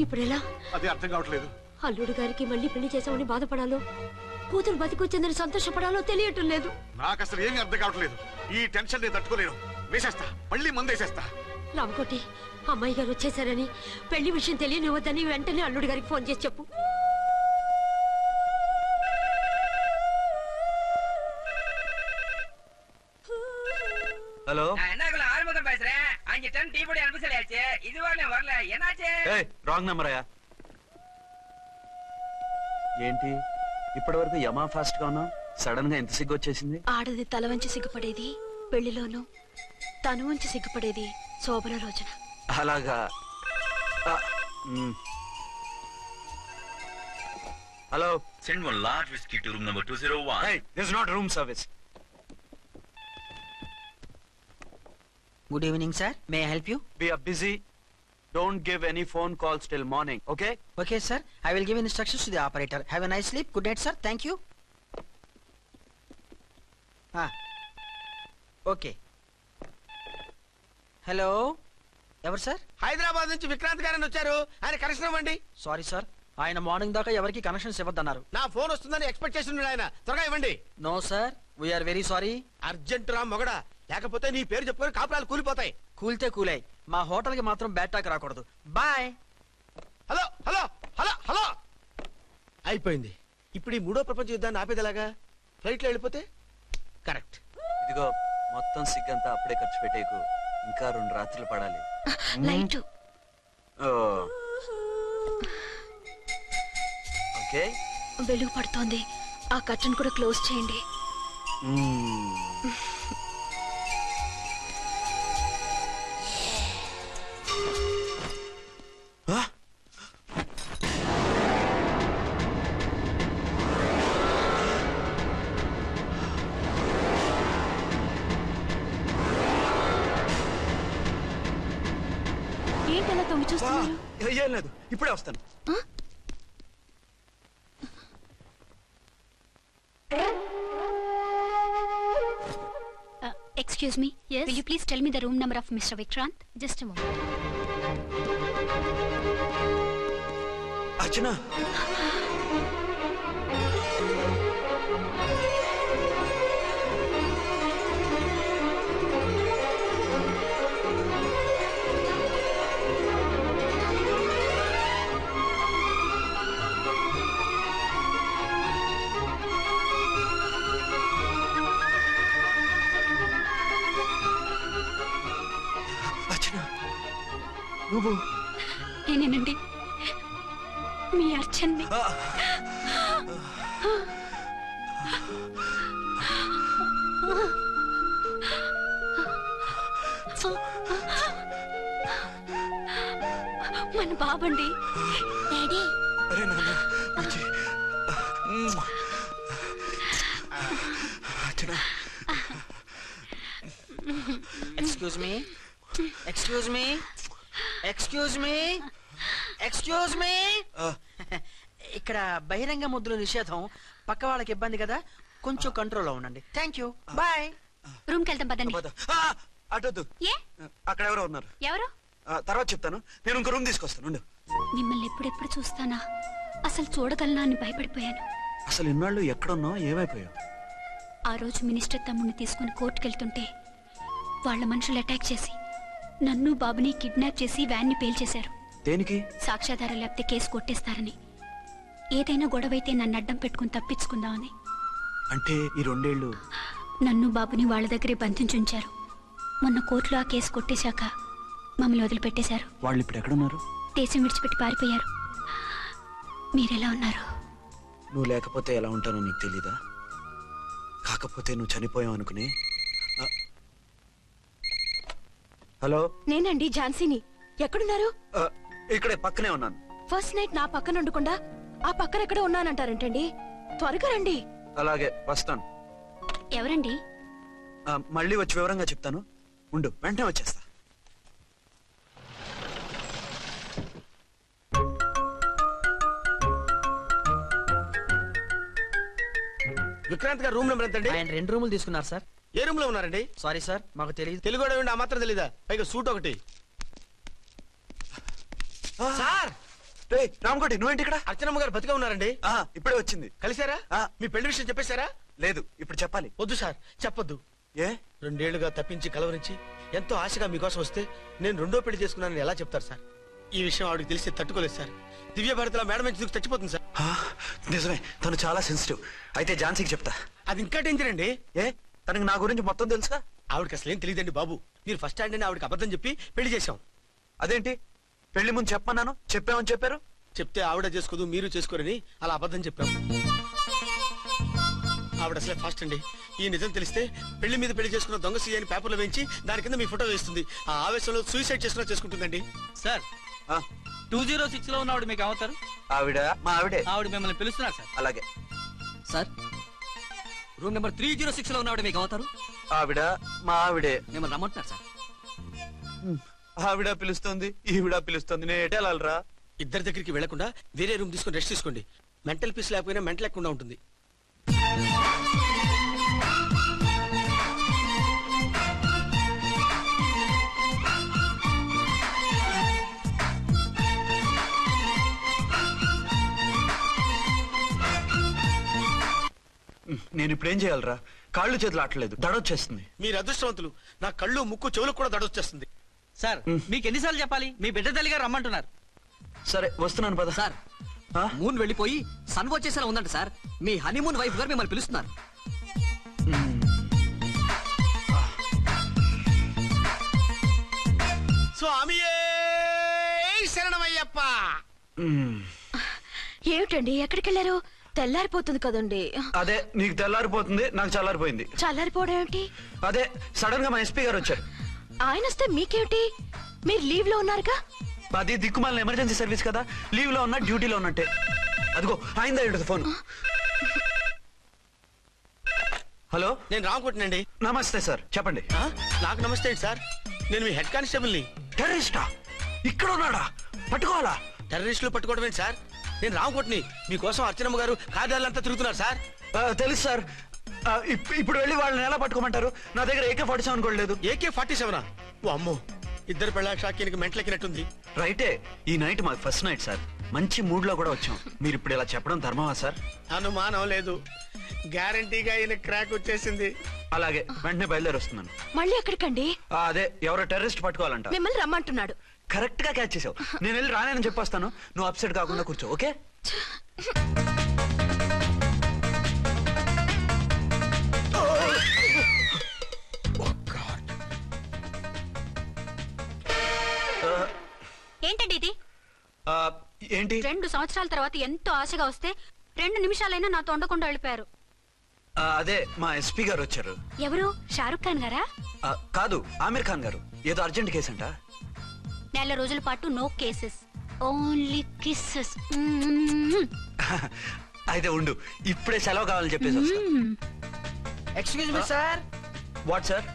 ఇప్పుడెలా? అది అర్థం కావట్లేదు. అల్లుడు గారికి మళ్ళీ పెళ్లి చేసామని బాధపడాలో, కూతురు బతికొచ్చిందని సంతోషపడాలో తెలియటం లేదు. నాకు అసలు ఏమీ అర్థం కావట్లేదు. ఈ టెన్షన్ నేను తట్టుకోలేను. వేసేస్తా, మళ్ళీ మందేసేస్తా. రామకోటి, అమ్మాయి గారు వచ్చేసారని, పెళ్లి విషయం తెలియనివ్వద్దని వెంటనే అల్లుడు గారికి ఫోన్ చేసి చెప్పు. ஹலோ என்னக்குள்ள ஆறுமுகம் பேசுறேன். 5 டன் டீ பொடி அனுப்ப சொல்லியாச்சு. இது வரல என்னாச்சு? రాంగ్ నెంబర్ అయ్యా. ఏంటి ఇప్పటి వరకు యమా ఫాస్ట్ గా ఉన్నావు, సడన్ గా ఎంత సిగ్గు వచ్చేసింది? ఆడది తల వంచి సిగ్గుపడేది పెళ్లిలోను, తను వంచి సిగ్గుపడేది శోభన రోజున. అలాగా. Hello, send one large whiskey to room number 201. hey, this is not room service. Good evening, sir. May I help you? We are busy. Don't give any phone calls till morning, okay? Okay, sir. I will give instructions to the operator. Have a nice sleep. Good night, sir. Thank you. Okay. Hello. ఎవరు sir? Hyderabad నుంచి విక్రాంత్ గారని వచ్చారు. ఆయన connection ఇవ్వండి. Sorry sir, ఆయన morning దాకా ఎవరికి connections ఇవ్వద్దన్నారు. నా ఫోన్ వస్తుందని ఎక్స్పెక్ట్ చేసి ఉన్నాడు ఆయన. త్వరగా ఇవ్వండి. No sir, we're very sorry. Urgent రా మొగడా, లేకపోతే నీ పేరు చెప్పుకొని కాపురాలు కూలిపోతాయి. కూలితే కూలాయి, మా హోటల్ కి మాత్రం బ్యాడ్ టాక్ రాకూడదు. Bye. Hello hello hello hello. అయిపోయింది. ఇప్పుడు ఈ 3వ ప్రపంచ యుద్ధాన్ని ఆపేదలాగా? ఫ్లైట్ లో వెళ్ళిపోతే కరెక్ట్. ఇదిగో మొత్తం సిగ్గంతా అప్పుడే ఖర్చు పెట్టేకు, ఇంకా 2 రాత్రులు పడాలి. లైట్. ఓకే, వెలుగు పడుతోంది. ఆ కర్టన్ కూడా క్లోజ్ చేయండి. ఏంటలా తొంగి చూస్తున్నారు? ఏం లేదు, ఇప్పుడే వస్తాను. Excuse me. Yes. Will you please tell me the room number of Mr. Vikrant? Just a moment. Archana. నువ్వు? నేనేనండి, మీ అర్చన్ని. మన బాబండి. డాడీ. అరే నాన్న, excuse me, excuse me, excuse me, excuse me. ఇక్కడ బహిరంగ ముద్దుల నిషేధం, పక్క వాళ్ళకి ఇబ్బంది కదా, కొంచెం కంట్రోల్లో ఉండండి. Thank you, bye. రూమ్కి వెళ్తాం పదండి. అటొద్దు, అక్కడ ఎవరో ఉన్నారు. ఎవరు? తర్వాత చెప్తాను. నేను ఇంకో రూమ్ తీసుకొస్తాను. మిమ్మల్ని ఎప్పుడెప్పుడు చూస్తానా, అసలు చూడగలనా అని భయపడిపోయాను. అసలు ఇన్నాళ్ళు ఎక్కడున్నావు, ఏమైపోయావు? ఆ రోజు మినిస్టర్ తమ్ముడిని తీసుకుని కోర్టుకెళ్తుంటే వాళ్ళ మనుషులు అటాక్ చేసి నన్ను బాబుని కిడ్నాప్ చేసి వ్యాన్ని పేల్చేశారు. దేనికి? సాక్ష్యాధారాలు లేకపోతే కేసు కొట్టేస్తారని. ఏదైనా గొడవైతే నన్ను అడ్డం పెట్టుకుని తప్పించుకుందామని. అంటే ఈ 2 ఏళ్ళు నన్ను బాబుని వాళ్ళ దగ్గరే బంధించుంచారు. మొన్న కోర్టులో ఆ కేసు కొట్టేశాక మమ్మల్ని వదిలిపెట్టేశారు. వాళ్ళు ఇప్పుడు ఎక్కడున్నారు? దేశం విడిచిపెట్టి పారిపోయారు. మీరెలా ఉన్నారు? నువ్వు లేకపోతే ఎలా ఉంటానో నీకు తెలీదా? కాకపోతే నువ్వు చనిపోయావు అనుకుని. హలో, నేనండి ఝాన్సీని. ఎక్కడున్నారు? ఇక్కడే పక్కనే ఉన్నాను. ఫస్ట్ నైట్ నా పక్కన ఉండకుండా ఆ పక్కన ఎక్కడ ఉన్నానంటారంటండి. త్వరగా రండి. అలాగే వస్తాను. ఎవరండి? మళ్ళీ వచ్చి వివరంగా చెప్తాను. ఉండు, వెంటనే వచ్చేస్తా. విక్రాంత్ గారు రూమ్ నెంబర్ ఎంతండి? ఆయన 2 రూములు తీసుకున్నారు సార్. ఏ రూమ్ లో ఉన్నారండి? సారీ సార్, మాకు తెలియదు. తెలుగు ఆ మాత్రం తెలీదా? పైగా సూట్ ఒకటి. సార్ రామకోటి, నువ్వేంటి ఇక్కడ? అర్చనమ్మ గారు బతిగా ఉన్నారండి. ఇప్పుడే వచ్చింది. కలిసారా? మీ పెళ్లి విషయం చెప్పేశారా? లేదు, ఇప్పుడు చెప్పాలి. వద్దు సార్, చెప్పొద్దు. ఏ 2 ఏళ్లుగా తప్పించి కలవరించి ఎంతో ఆశగా మీకోసం వస్తే నేను 2వ పెళ్లి చేసుకున్నానని ఎలా చెప్తారు సార్? ఈ విషయం ఆవిడకి తెలిసి తట్టుకోలేదు సార్. దివ్య భారతిలో మేడం నుంచి దూకి చచ్చిపోతుంది సార్. నిజమే, తను చాలా సెన్సిటివ్. అయితే ఝాన్సీకి చెప్తా. అది ఇంకా డేంజర్ అండి. ఏ తనకి నా గురించి మొత్తం తెలుసా? ఆవిడకి అసలు ఏం తెలియదండి బాబు. మీరు ఫస్ట్ హ్యాండ్ అని ఆవిడకి అబద్ధం చెప్పి పెళ్లి చేశాం. అదేంటి, పెళ్లి ముందు చెప్పమన్నాను, చెప్పామని చెప్పారు. చెప్తే ఆవిడ చేసుకోదు, మీరు చేసుకోరని అలా అబద్ధం చెప్పాం. ఆవిడ అసలే ఫాస్ట్ అండి. ఈ నిజం తెలిస్తే పెళ్లి మీద పెళ్లి చేసుకున్న దొంగ సీ అని పేపర్లో వేయించి దాని కింద మీ ఫోటో వేస్తుంది. ఆ ఆవేశంలో సూసైడ్ చేసుకున్నా చేసుకుంటుందండి. సార్ 206 లో ఉన్న ఆవిడ మీకు అవుతారు? ఆవిడ మా ఆవిడే. ఆవిడ మిమ్మల్ని పిలుస్తున్నారు సార్. అలాగే సార్, రూమ్ నెంబర్ 306 లో ఉన్న ఆవిడ మీకు అవుతారు? ఆవిడ మా ఆవిడే. మిమ్మల్ని రమ్మంటున్నారు సార్. ఆవిడ పిలుస్తుంది, ఈవిడ పిలుస్తుంది. నేను ఎటెళ్ళాలరా? ఇద్దరి దగ్గరికి వెళ్లకుండా వేరే రూమ్ తీసుకుని రెస్ట్ తీసుకోండి. మెంటల్ పీస్ లేకపోయినా మెంటల్ లేకుండా ఉంటుంది. నేను ఇప్పుడు ఏం చేయాలరా? కాళ్ళు చేతులు ఆటలేదు, దడొచ్చేస్తుంది. మీరు అదృష్టవంతులు. నా కళ్ళు ముక్కు చెవులకు కూడా దడొచ్చేస్తుంది. సార్, మీకు ఎన్నిసార్లు చెప్పాలి? మీ బిడ్డ తల్లిగా రమ్మంటున్నారు. సరే వస్తున్నాను పద. సార్, మూన్ వెళ్ళిపోయి సన్ వచ్చేసేలా ఉందంట సార్. మీ హనీమూన్ వైఫ్ గారు మిమ్మల్ని పిలుస్తున్నారు. స్వామియే శరణమయ్యప్ప. ఏమిటండి, ఎక్కడికి వెళ్ళారు? తెల్లారిపోతుంది కదండి. అదే, నీకు తెల్లారిపోతుంది, నాకు చల్లారిపోయింది. చల్లారిపోవడం ఏమిటి? అదే సడన్ గా మా ఎస్పీ గారు వచ్చారు. ఆయన వస్తే మీకేమిటి? మీరు లీవ్ లో ఉన్నారుగా. అది దిక్కుమాలిన ఎమర్జెన్సీ సర్వీస్ కదా, లీవ్ లో ఉన్నా డ్యూటీలో ఉన్నట్టే. అదిగో ఆయిందా ఉంటుంది ఫోన్. హలో, నేను రామకోటినండి. నమస్తే సార్, చెప్పండి. నాకు నమస్తే సార్. నేను మీ హెడ్ కానిస్టేబుల్ ని. టెర్రరిస్టా? ఇక్కడ ఉన్నాడా? పట్టుకోవాలా? టెర్రరిస్టులు పట్టుకోవడం ఏంటి సార్? నేను రామకోటిని. మీకోసం అర్చనమ్మ గారు కార్యాలయంతా తిరుగుతున్నారు సార్. తెలుసు సార్. ఇప్పుడు వెళ్ళి వాళ్ళని ఎలా పట్టుకోమంటారు? నా దగ్గర AK-47 కూడా లేదు. AK-47? ఓ అమ్మో, ఇద్దరు పెళ్ళ షాకీనికి మెంటలెక్కినట్టుంది. రైటే, ఈ నైట్ మాకు ఫస్ట్ నైట్ సార్. మంచి మూడ్ లో కూడా వచ్చాం. మీరు ఇప్పుడు ఇలా చెప్పడం ధర్మమా సార్? అనుమానం లేదు, గ్యారంటీగా ఈయన క్రాక్ వచ్చేసింది. అలాగే, వెంటనే బయలుదేరి వస్తున్నాను. మళ్ళీ ఎక్కడికండి? అదే, ఎవరో టెర్రరిస్ట్ పట్టుకోవాలంట. మిమ్మల్ని రమ్మంటున్నాడు. కరెక్ట్ గా క్యాచ్ చేసావు. నేను వెళ్ళి రానని చెప్పొస్తాను, నువ్వు అప్సెట్ కాకుండా కూర్చో, ఓకే? ఏంటండి ఇది? ఏంటి? 2 సంవత్సరాల తర్వాత ఎంతో ఆశగా వస్తే 2 నిమిషాలైనా నాతో ఉండకుండా వెళ్ళిపోయారు. అదే, మా ఎస్పీ గారు వచ్చారు. ఎవరు? షారుఖ్ ఖాన్ గారా? కాదు, ఆమీర్ ఖాన్ గారు. ఏదో అర్జెంట్ కేసు అంట. 4 రోజుల పాటు నో కేసెస్, ఓన్లీ కిస్సెస్. అయితే ఉండు, ఇప్పుడే సెలవు కావాలని చెప్పేసి వస్తా. Excuse me sir. What sir?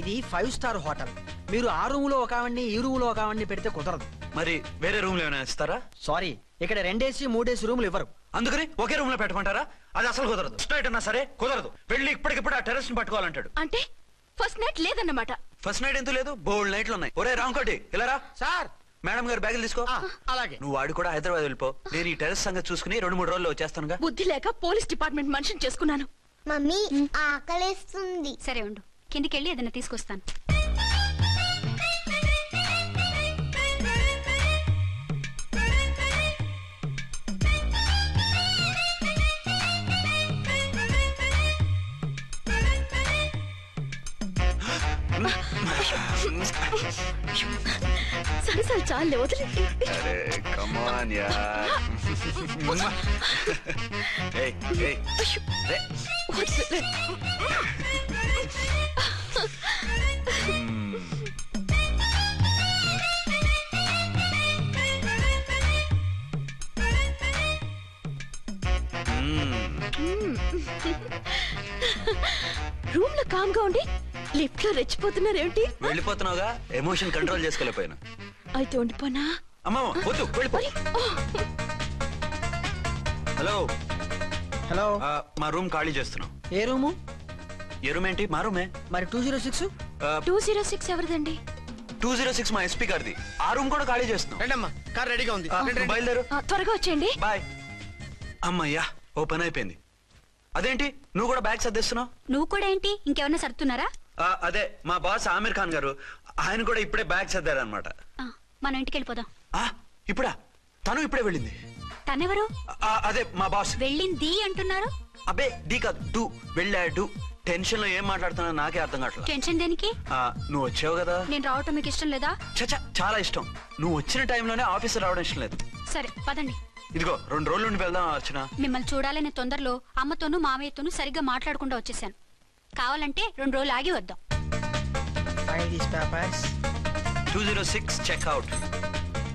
ఇది 5 స్టార్ హోటల్. మీరు ఆ రూమ్ లో ఒక ఆవిడ్ని, ఈ రూమ్ లో ఒక ఆవిడ్ని పెడితే కుదరదు. మరి వేరే రూమ్ లో ఏమైనా ఇస్తారా? సారీ, ఇక్కడ 2 AC 3 AC రూములు ఇవ్వరు. అందుకని ఒకే రూమ్ లో పెట్టమంటారా? అది అసలు కుదరదు. స్ట్రైట్ అన్నా సరే కుదరదు. వెళ్ళి ఇప్పటికిప్పుడు ఆ టెర్రరిస్ట్ పట్టుకోవాలంటాడు. అంటే ఫస్ట్ నైట్ లేదన్నమాట. ఫస్ట్ నైట్ ఎందుకు లేదు? బోల్డ్ నైట్లు ఉన్నాయి. ఒరే రాంకోటి, ఇలా రా. సార్, మేడం గారు బ్యాగులు తీసుకో. అలాగే. నువ్వు వాడు కూడా హైదరాబాద్ వెళ్ళిపో. నేను ఈ టెర్రరిస్ట్ సంగతి చూసుకుని 2-3 రోజుల్లో వచ్చేస్తానుగా. బుద్ధి లేక పోలీస్ డిపార్ట్మెంట్ మనిషిని చేసుకున్నాను. మమ్మీ ఆకలేస్తుంది. సరే ఉండు, కిందికెళ్ళి ఏదైనా తీసుకొస్తాను. సరే సరే చాలే వదిలే. అరే కమాన్ యార్. ఏయ్ ఏయ్ రే. వదిలే. రూమ్ లో కామ్ గా ఉండి లిఫ్ట్ లో రెచ్చిపోతున్నారేంటి? వెళ్ళిపోతున్నావుగా, ఎమోషన్ కంట్రోల్ చేసుకోలేకపోయాను. అయితే ఉండిపోనా? అమ్మా వద్దు, వెళ్ళిపో. హలో హలో, మా రూమ్ ఖాళీ చేస్తున్నాం. ఏ రూము? ఏ రూమ్ ఏంటి? మా రూమే. మరి 206? 206 ఎవరిదండి? 206 మా ఎస్పీ గారిది. ఆ రూమ్ కూడా ఖాళీ చేస్తున్నాం. రండమ్మా, కార్ రెడీగా ఉంది. బయలుదేరు. త్వరగా వచ్చేయండి. బాయ్. అమ్మయ్యా, ఓ పని అయిపోయింది. అదేంటి నువ్వు కూడా బ్యాగ్ సర్దేస్తున్నావు? నువ్వు కూడా ఏంటి, ఇంకెవరన్నా సర్దుతున్నారా? అదే మా బాస్ ఆమీర్ ఖాన్ గారు, ఆయన కూడా ఇప్పుడే బ్యాగ్ సర్దారనమాట. మనం ఇంటికి వెళ్ళిపోదాం. ఇప్పుడా? తను ఇప్పుడే వెళ్ళింది. తనెవరు? అదే మా బాస్. వెళ్ళింది అంటున్నారు. అబ్బే డీ కాదు, డూ. వెళ్ళాడు. టెన్షన్ లో ఏం మాట్లాడుతున్నా నాకే అర్థం కావట్లేదు. టెన్షన్ దేనికి? నువ్వు వచ్చావు కదా. నేను రావటం మీకు ఇష్టం లేదా? చచ్చా, చాలా ఇష్టం. నువ్వు వచ్చిన టైంలోనే ఆఫీసర్ రావడం ఇష్టం లేదు. సరే పదండి. ఇదిగో 2 రోజుల నుండి వెళ్దాం అర్చన. మిమ్మల్ని చూడాలనే తొందరలో అమ్మతోనూ మామయ్యతోనూ సరిగ్గా మాట్లాడకుండా వచ్చేసాను. కావాలంటే 2 రోజులు ఆగి వద్దాం. 206 చెక్అవుట్.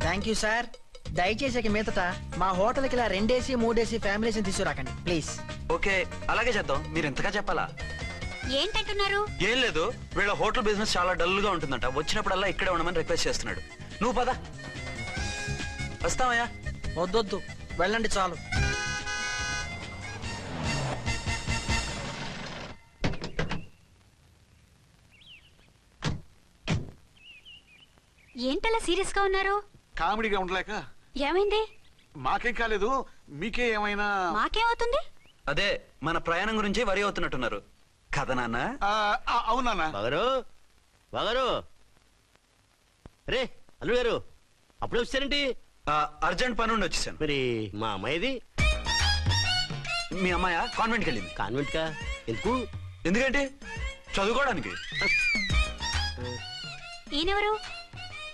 Thank you sir. దయచేసి ఇక మీదట మా హోటల్కి ఇలా 2 AC 3 AC ఫ్యామిలీస్ తీసుకురాకండి ప్లీజ్. ఓకే, అలాగే చేద్దాం. మీరు ఎంతగా చెప్పాలా? ఏంటంటున్నారు? ఏం లేదు, వీళ్ళ హోటల్ బిజినెస్ చాలా డల్ గా ఉంటుందంట. వచ్చినప్పుడల్లా ఇక్కడే ఉండమని రిక్వెస్ట్ చేస్తున్నాడు. నువ్వు పద. వస్తావయ్యా? వద్దొద్దు, వెళ్ళండి చాలు. ఏంటలా సీరియస్ గా ఉన్నారు? కామెడీగా ఉండలేక. ఏమైంది? మాకేం కాలేదు, మీకే ఏమైనా? మాకేమవుతుంది? అదే మన ప్రయాణం గురించి వరి అవుతున్నట్టున్నారు కదా నాన్న? అవునా బాగారు. రే అల్లు గారు, అప్పుడే వచ్చారేంటి? అర్జెంట్ పని ఉండి వచ్చేసాను. మరి మా అమ్మాయిది? మీ అమ్మాయ కాన్వెంట్కి వెళ్ళింది. కాన్వెంట్ కా? ఎందుకు? ఎందుకంటే చదువుకోవడానికి. ఈయనెవరు?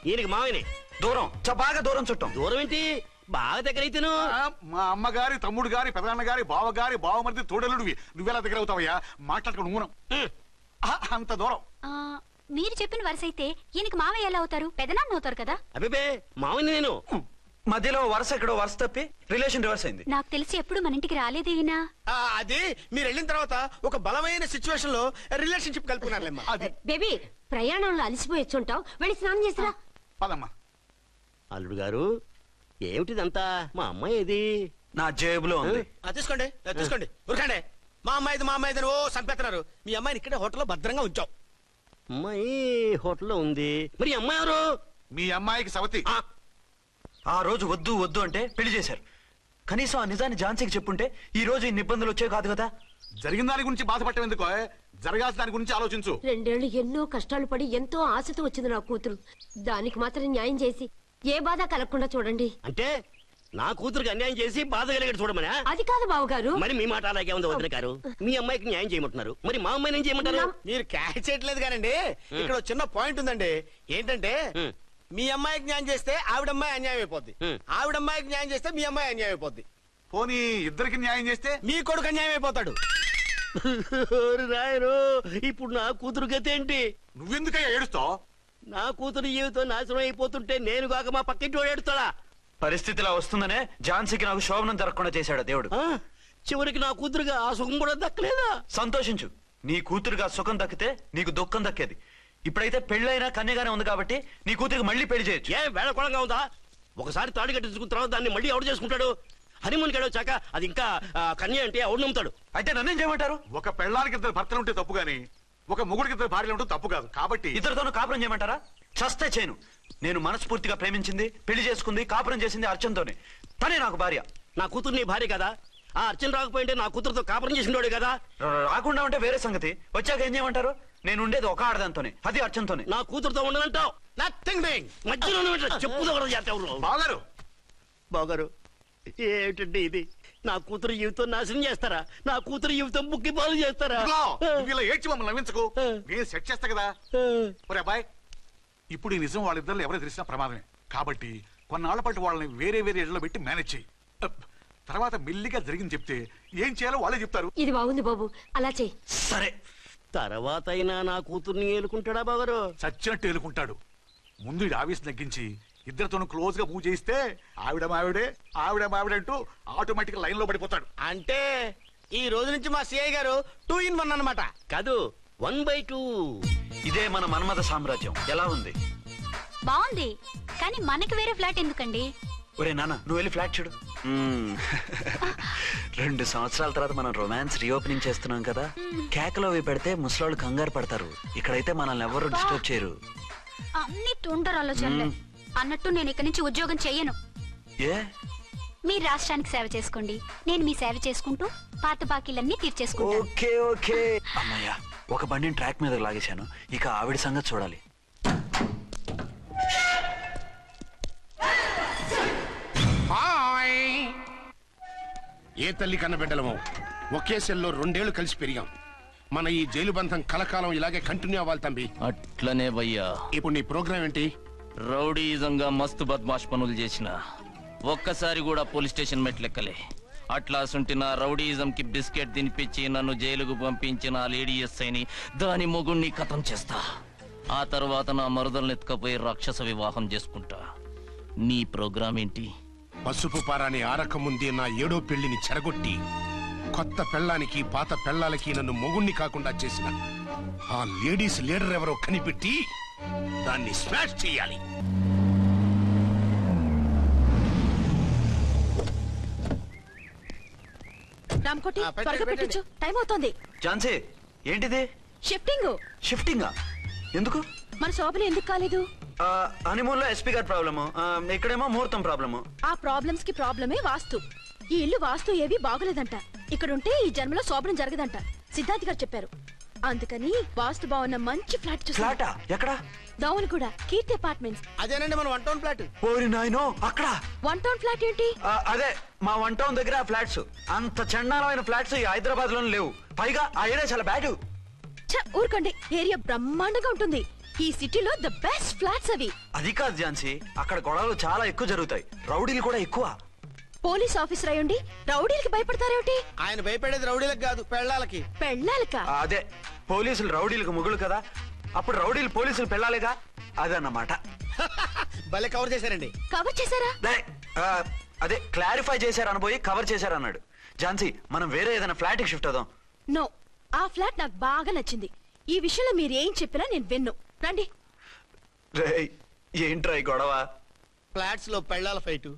ఈయనకి మామయ్యనే. దూరం, బాగా దూరం చుట్టాం. దూరం ఏంటి, బాగా దగ్గర అయితేను. మా అమ్మగారి, తమ్ముడు గారి, పెదనాన్న గారి, బావగారి, బావమరిది, తోడలుడివి. నువ్వెలా దగ్గర అవుతావయ్యా? మాట్లాడుకుని ఊనం. అంత దూరం. మీరు చెప్పిన వరుస అయితే ఈయనకి మామయ్య ఎలా అవుతారు? పెదనాన్న అవుతారు కదా. అబ్బే మామయ్య నేను. మధ్యలో వరుస ఎక్కడో వరుస తప్పి రిలేషన్ రివర్స్ అయింది. నాకు తెలిసి ఎప్పుడు మన ఇంటికి రాలేదు ఈయన. అది మీరు వెళ్ళిన తర్వాత ఒక బలమైన సిచ్యువేషన్ లో రిలేషన్షిప్ కలుపుకున్నారులేమ్మా. బేబీ, ప్రయాణంలో అలసిపోయి వచ్చుంటావు, వెళ్ళి స్నానం చేసిరా. పదమ్మా. అల్లుడు గారు, ఏమిటిదంతా? మా అమ్మాయి ఏది? నా జేబులో ఉంది. తీసుకోండి తీసుకోండి, ఉరకండి. మా అమ్మాయిది ఓ సంపెత్తనారు. మీ అమ్మాయిని ఇక్కడే హోటల్లో భద్రంగా ఉంచావు. అమ్మాయి హోటల్లో ఉంది. మరి అమ్మాయి ఎవరు? మీ అమ్మాయికి సవతి. ఆ రోజు వద్దు వద్దు అంటే పెళ్లి చేశారు. కనీసం ఆ నిజాన్ని ఝాన్సీకి చెప్పుంటే ఈ రోజు ఇన్ని ఇబ్బందులు వచ్చే కాదు కదా. జరిగిన దాని గురించి బాధపడటం ఎందుకో, జరగాల్సిన దాని గురించి ఆలోచించు. 2 ఏళ్లు ఎన్నో కష్టాలు పడి ఎంతో ఆశతో వచ్చింది నా కూతురు. దానికి మాత్రం న్యాయం చేసి ఏ బాధ కలగకుండా చూడండి. అంటే నా కూతురికి అన్యాయం చేసి బాధ కలిగేది చూడమనా? అది కాదు బావగారు. మరి మీ మాట అలాగే ఉంది వదిన గారు. మీ అమ్మాయికి న్యాయం చేయమంటున్నారు, మరి మా అమ్మాయిని ఏం చేయమంటారు? మీరు క్యాచ్ చేయట్లేదు కానండి, ఇక్కడ చిన్న పాయింట్ ఉందండి. ఏంటంటే మీ అమ్మాయికి న్యాయం చేస్తే ఆవిడమ్మాయి అన్యాయం అయిపోద్ది, ఆవిడమ్మాయికి న్యాయం చేస్తే మీ అమ్మాయి అన్యాయం అయిపోద్ది. పోనీ ఇద్దరికి న్యాయం చేస్తే మీ కొడుకు అన్యాయం అయిపోతాడు. రాయరు, ఇప్పుడు నా కూతురు గతి ఏంటి? నువ్వెందుకయ్యా ఏడుస్తావు? నా కూతురు జీవితం నాశనం అయిపోతుంటే నేను కాక మా పక్కింటి ఏడుస్తాడా? పరిస్థితిలా వస్తుందనే ఝాన్సీకి నాకు శోభనం జరగకుండా చేశాడు దేవుడు. చివరికి నా కూతురుగా ఆ సుఖం కూడా దక్కలేదా? సంతోషించు, నీ కూతురుగా సుఖం దక్కితే నీకు దుఃఖం దక్కేది. ఇప్పుడైతే పెళ్ళైనా కన్యగానే ఉంది కాబట్టి నీ కూతురికి మళ్ళీ పెళ్లి చేయొచ్చు. ఏ వేళకోళంగా ఉందా? ఒకసారి తాడి కట్టించుకున్న తర్వాత దాన్ని మళ్ళీ ఎవడు చేసుకుంటాడు? హనీమూన్ గడ వచ్చాక అది ఇంకా కన్య అంటే ఎవడు నమ్ముతాడు? అయితే నన్నేం చేయమంటారు? ఒక పెళ్ళానికి 2 భర్తలు ఉంటే తప్పు గాని ఒక మొగుడికి 2 భార్యలు ఉంటే తప్పు కాదు. కాబట్టి ఇద్దరితోనూ కాపురం చేయమంటారా? చస్తే చేయను. నేను మనస్ఫూర్తిగా ప్రేమించింది, పెళ్లి చేసుకుంది, కాపురం చేసింది అర్చనతోనే. తనే నాకు భార్య. నా కూతురు నీ భార్య కదా? ఆ అర్చన రాకపోయింటే నా కూతురుతో కాపురం చేసినోడే కదా? రాకుండా ఉంటే వేరే సంగతి. వచ్చాక ఏం చేయమంటారు? నేను ఉండేది ఒక ఆడదాంతోనే, అది అర్చనతోనే. నా కూతురుతో ఉండనంటావు? మధ్యలో చెప్పుదో బాగారు బాగారు ఏమిటండి ఇది? నా కూతురు జీవితం నాశనం చేస్తారా? నా కూతురు జీవితం బుక్కి పాలు చేస్తారా? వీళ్ళ ఏడ్చి మమ్మల్ని నవ్వించకు, నేను సెట్ చేస్తా కదా. ఒరే అబ్బాయి, ఇప్పుడు ఈ నిజం వాళ్ళిద్దరు ఎవరో తెలిసినా ప్రమాదమే కాబట్టి కొన్నాళ్ల పాటు వాళ్ళని వేరే వేరే ఇళ్లలో పెట్టి మేనేజ్ చేయి. తర్వాత మెల్లిగా జరిగింది చెప్తే ఏం చేయాలో వాళ్ళే చెప్తారు. ఇది బాగుంది బాబు, అలా చెయ్యి. సరే, తర్వాత అయినా నా కూతుర్ని ఏలుకుంటాడా బాగారు? చచ్చినట్టు ఏలుకుంటాడు. ముందు ఈ ఆవేశం తగ్గించి ఇద్దరితోనూ క్లోజ్ గా మూవ్ చేయిస్తే ఆవిడ మావిడే ఆవిడ మావిడే అంటూ ఆటోమేటిక్ లైన్ లో పడిపోతాడు. అంటే ఈ రోజు నుంచి మా సిఐ గారు 2 in 1 అన్నమాట. కాదు, 1/2. ఇదే మన మన్మథ సామ్రాజ్యం. ఎలా ఉంది? బాగుంది, కానీ మనకి వేరే ఫ్లాట్ ఎందుకండి? ఒరే నాన్న, నువ్వు వెళ్ళి ఫ్లాట్ చూడు. 2 సంవత్సరాల తర్వాత మనం రొమాన్స్ రీఓపెనింగ్ చేస్తున్నాం కదా, కేకలో అవి పెడితే ముసలాళ్ళు కంగారు పడతారు. ఇక్కడైతే మనల్ని ఎవరు డిస్టర్బ్ చేయరు. అన్ని తొందర ఆలోచనలే. అన్నట్టు నేను ఇక్కడి నుంచి ఉద్యోగం చెయ్యను. ఏ? మీరు రాష్ట్రానికి సేవ చేసుకోండి, నేను మీ సేవ చేసుకుంటూ పాత బాకీలన్నీ తీర్చేసుకుంటాను. Okay okay. అమ్మయ్యా, ఒక బండిని ట్రాక్ మీద లాగేశాను. ఇక ఆవిడ సంగతి చూడాలి. ఏ తల్లి కన్న బిడ్డలమో ఒకే సెల్లో 2 ఏళ్లు కలిసి పెరిగాం. మన ఈ జైలు బంధం కలకాలం ఇలాగే కంటిన్యూ అవ్వాలి తంబి. అట్లనే భయ్యా. ఇప్పుడు నీ ప్రోగ్రామ్ ఏంటి? రౌడీజంగా మస్తు బద్మాష్ పనులు చేసిన ఒక్కసారి కూడా పోలీస్ స్టేషన్ మెట్లెక్కలే. అట్లా సుంటిన రౌడీజం కి బిస్కెట్ తినిపించి నన్ను జైలుకు పంపించిన లేడీ ఎస్ఐని దాని మొగుణ్ణి కథం చేస్తా. ఆ తర్వాత నా మరుదల్ని ఎత్తుకపోయి రాక్షస వివాహం చేసుకుంటా. నీ ప్రోగ్రామ్ ఏంటి? పసుపు పారాని ఆరక ముందే నా 7వ పెళ్లిని చెరగొట్టి కొత్త పెళ్ళానికి పాత పెళ్ళాలకి నన్ను మొగుణ్ణి కాకుండా చేసిన ఆ లేడీస్ లీడర్ ఎవరో కనిపెట్టి దాన్ని స్మాష్ చేయాలి. రామ్కోటి త్వరగా పెట్టించు, టైం అవుతోంది. ఝాన్సీ, ఏంటిది? షిఫ్టింగ్. షిఫ్టింగా? ఎందుకు? మన శోభన ఎందుకు కాలేదు? హనీమూన్ లో ఎస్పీ గారి ప్రాబ్లము, ఇక్కడేమో ముహూర్తం ప్రాబ్లము. ఆ ప్రాబ్లమ్స్ కి ప్రాబ్లమే వాస్తు. ఈ ఇల్లు వాస్తు ఏవి బాగోలేదంట. ఇక్కడుంటే ఈ జన్మలో శోభనం జరగదంట సిద్ధార్థ్ గారు చెప్పారు. అందుకని వాస్తు బాగున్న మంచి ఫ్లాట్ చూసి. ఫ్లాటా? ఎక్కడ? దౌన్ కూడా కీర్తి అపార్ట్మెంట్స్. అదేనండి మన 1 టౌన్ ఫ్లాట్. ఓరి నాయనో, అక్కడ 1 టౌన్ ఫ్లాట్ ఏంటి? అదే మా 1 టౌన్ దగ్గర ఫ్లాట్స్. అంత చండాలమైన ఫ్లాట్స్ ఈ హైదరాబాద్ లో లేవు. పైగా ఆ ఏరియా చాలా బ్యాడ్. ఊరుకోండి, ఏరియా బ్రహ్మాండంగా ఉంటుంది. ఈ సిటీలో ద బెస్ట్ ఫ్లాట్స్ అవి. అది కాదు ఝాన్సీ, అక్కడ గొడవలు చాలా ఎక్కువ జరుగుతాయి, రౌడీలు కూడా ఎక్కువ. పోలీస్ ఆఫీసర్ అయ్యుండి రౌడీలకి భయపడతారేమిటి? ఆయన భయపడేది రౌడీలకు కాదు, పెళ్ళాలకి. పెళ్ళాలకా? అదే, పోలీసులు రౌడీలకు మొగులు కదా, అప్పుడు రౌడీలు పోలీసులు పెళ్ళాలిగా, అదన్నమాట. భలే కవర్ చేశారండి. కవర్ చేశారా? అదే క్లారిఫై చేశారని పోయి కవర్ చేశారన్నాడు. ఝాన్సీ, మనం వేరే ఏదైనా ఫ్లాట్ కి షిఫ్ట్ అవుదాం. నో, ఆ ఫ్లాట్ నాకు బాగా నచ్చింది. ఈ విషయంలో మీరు ఏం చెప్పినా నేను విన్ను. రండి. ఏంట్రా ఈ గొడవ? ఫ్లాట్స్ లో పెళ్ళాల ఫైట్,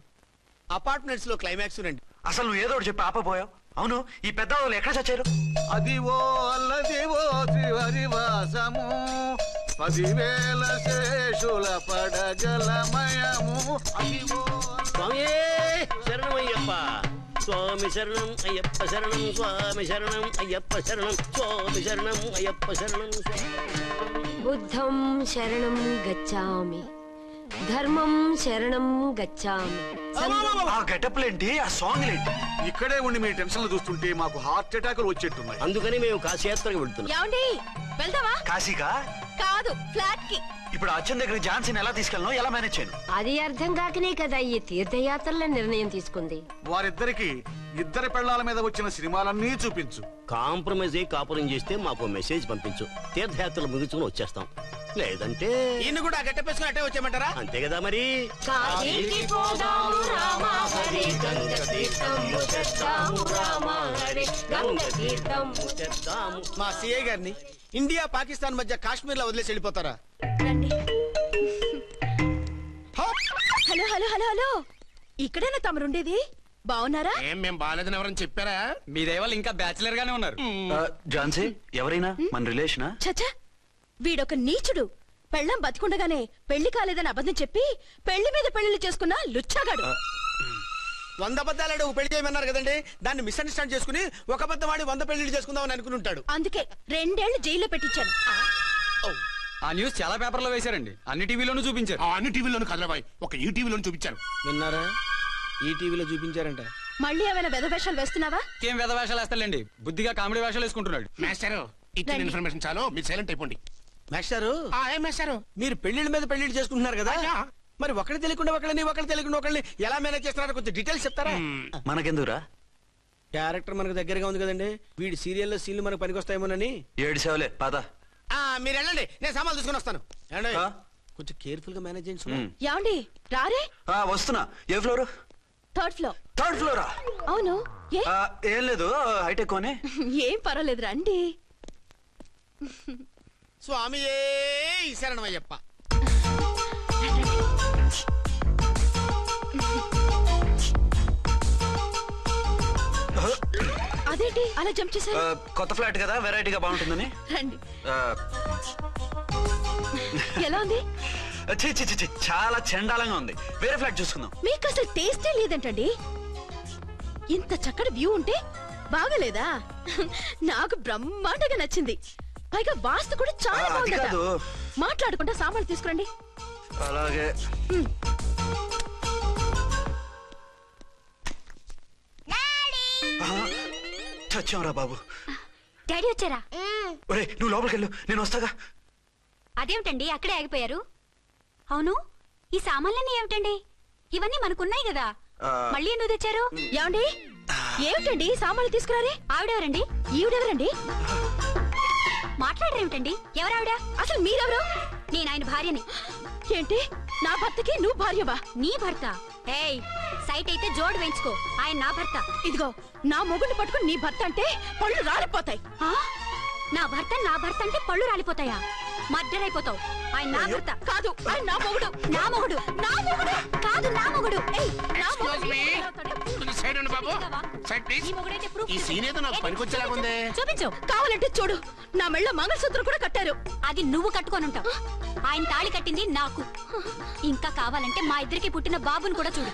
అపార్ట్మెంట్స్ లో క్లైమాక్స్ రండి. అసలు నువ్వు ఏదో ఒకటి చెప్పి ఆపపోయావు. అవును, ఈ పెద్ద వాళ్ళు ఎక్కడ చచ్చారు? అదివో అల్లదివో త్రివరివాసము 10,000 శేషుల పడగలమయము. అదివో స్వామి శరణమయ్యప్ప, స్వామి శరణం అయ్యప్ప శరణం, స్వామి శరణం అయ్యప్ప శరణం, స్వామి శరణం అయ్యప్ప శరణం. బుద్ధం శరణం గచ్చామి, ధర్మం శరణం గచ్చామి. ఆ గెటప్లేంటి, ఆ సాంగ్ ఏంటి? ఇక్కడే ఉండి మీ టెన్షన్లు చూస్తుంటే మాకు హార్ట్ అటాకులు వచ్చేట్టున్నాయి. అందుకని మేము కాశీయాత్రకు వెళ్తున్నాం. ఏమండి, వెళ్దామా? కాశీకా? కాదు, ఫ్లాట్ కి. ఇప్పుడు అచ్చన్ దగ్గర ఝాన్సీని ఎలా తీసుకెళ్ళను, ఎలా మేనేజ్ చేయను? అది అర్థం కాకనే కదా ఈ తీర్థయాత్రల నిర్ణయం తీసుకుంది. వారిద్దరికి ఇద్దరి పెళ్ళాల మీద వచ్చిన సినిమాలన్నీ చూపించు. కాంప్రమైజ్ అయ్యి కాపురం చేస్తే మాకు మెసేజ్ పంపించు, తీర్థయాత్రలు ముగించుకుని వచ్చేస్తాం. లేదంటే ఈయన కూడా గట్టెప్పేసుకుని అట్టే వచ్చేయమంటారా? అంతే కదా మరి. కాశీకి పోదాము రామా హరి, గంగ తీర్థము తెద్దాము రామా హరి, గంగ తీర్థము తెద్దాము. మా సిఐ గారిని ఇండియా పాకిస్తాన్ మధ్య కాశ్మీర్ లో వదిలేసి వెళ్ళిపోతారా? హలో హలో హలో హలో, ఇక్కడేనా తమరుండేది? బాగున్నారా? ఏం మేము బాగాలేదని ఎవరని చెప్పారా? మీ దయవల్ల ఇంకా బ్యాచిలర్ గానే ఉన్నారు. ఝాన్సీ, ఎవరైనా మన రిలేషనా? చచ్చా, వీడొక నీచుడు. పెళ్ళం బతికుండగానే పెళ్లి కాలేదని అబద్ధం చెప్పి పెళ్లి మీద పెళ్లిళ్ళు చేసుకున్న లుచ్చాగాడు. 100 అబద్ధాలు పెళ్లి చేయమన్నారు కదండి, దాన్ని మిస్అండర్స్టాండ్ చేసుకుని ఒక అబద్ధం ఆడి 100 పెళ్లిళ్ళు చేసుకుందామని అనుకుని ఉంటాడు. అందుకే 2 ఏళ్లు జైల్లో పెట్టించాను. ఆ న్యూస్ చాలా పేపర్లో వేశారండి, అన్ని టీవీలోనూ చూపించారు. అన్ని టీవీలోనూ కదలబాయ్, ఒక ఈ టీవీలోనూ చూపించారు. విన్నారా? ఈ టీవీలో చూపించారంట. మళ్ళీ ఏమైనా వెధవేషాలు వేస్తున్నావా? ఏం వెధ వేషాలు వేస్తాడండి, బుద్ధిగా కామెడీ వేషాలు వేసుకుంటున్నాడు. మాస్టారు ఇచ్చిన ఇన్ఫర్మేషన్ చాలు, మీరు సైలెంట్ అయిపోండి. మాస్టారు ఏం మాస్టారు, మీరు పెళ్లిళ్ళ మీద పెళ్లిళ్ళు చేసుకుంటున్నారు కదా, మరి ఒకళ్ళు తెలియకుండా ఒకళ్ళని తెలియకుండా ఒకళ్ళని ఎలా మేనేజ్ చేస్తున్నారో కొంచెం డీటెయిల్స్ చెప్తారా? మనకెందుకురా, క్యారెక్టర్ మనకు దగ్గరగా ఉంది కదండి, వీడి సీరియల్లో సీన్లు మనకు పనికొస్తాయేమోనని. 7 సేవలే పద. మీరు వెళ్ళండి, నేను సామాన్లు తీసుకుని వస్తాను. కొంచెం కేర్ఫుల్ గా మేనేజ్ చేయండి. యాండి రారే. వస్తున్నా. ఏ ఫ్లోర్? Third floor. థర్డ్ ఫ్లోరా? అవును. ఏం లేదు, హైటెక్ కోనే. ఏం పర్వాలేదు రండి. స్వామియే శరణమయ్యప్ప. అదేంటి అలా జంప్ చేశారు? కొత్త ఫ్లాట్ కదా, వెరైటీగా బాగుంటుందని. రండి. ఎలా ఉంది? చాలా చండాలంగా ఉంది, వేరే ఫ్లాట్ చూసుకుందాం. మీకు అసలు టేస్టే లేదంటండి. ఇంత చక్కటి వ్యూ ఉంటే బాగలేదా? నాకు బ్రహ్మాండంగా నచ్చింది. పైగా వాస్తు కూడా చాలా బాగుంది. మాట్లాడకుండా సామాన్లు తీసుకురండి. అలాగే. చచ్చాంరా బాబు. డాడీ వచ్చారా? ఒరే నువ్వు లోపలికి వెళ్ళు, నేను వస్తాగా. అదేమిటండి అక్కడే ఆగిపోయారు? అవును, ఈ సామాన్లన్నీ ఏమిటండి? ఇవన్నీ మనకున్నాయి కదా, మళ్ళీ ఎందుకు తెచ్చారు? ఏమండి ఏమిటండి సామాన్లు తీసుకురారే? ఆవిడెవరండి? ఈవిడెవరండి? మాట్లాడరేమిటండి? ఎవరావిడ? అసలు మీరెవరు? నేను ఆయన భార్యని. ఏంటి నా భర్తకి నువ్వు భార్యవా? నీ భర్త? ఏయ్, సైట్ అయితే జోడు వేయించుకో, ఆయన నా భర్త. ఇదిగో నా మొగుడిని పట్టుకుని నీ భర్త అంటే పళ్ళు రాలిపోతాయి. నా భర్త అంటే పళ్ళు రాలిపోతాయా? మర్డర్ అయిపోతావు. ఆయన నా భర్త కాదు, ఆయన నా మొగుడు. నా మొగుడు? నా మొగుడు కాదు, నా మొగుడు. చూపించు. కావాలంటే చూడు, నా మెళ్ళ మంగళసూత్రం కూడా కట్టారు. అది నువ్వు కట్టుకొని ఆయన తాళి కట్టింది నాకు. ఇంకా కావాలంటే మా ఇద్దరికి పుట్టిన బాబుని కూడా చూడు.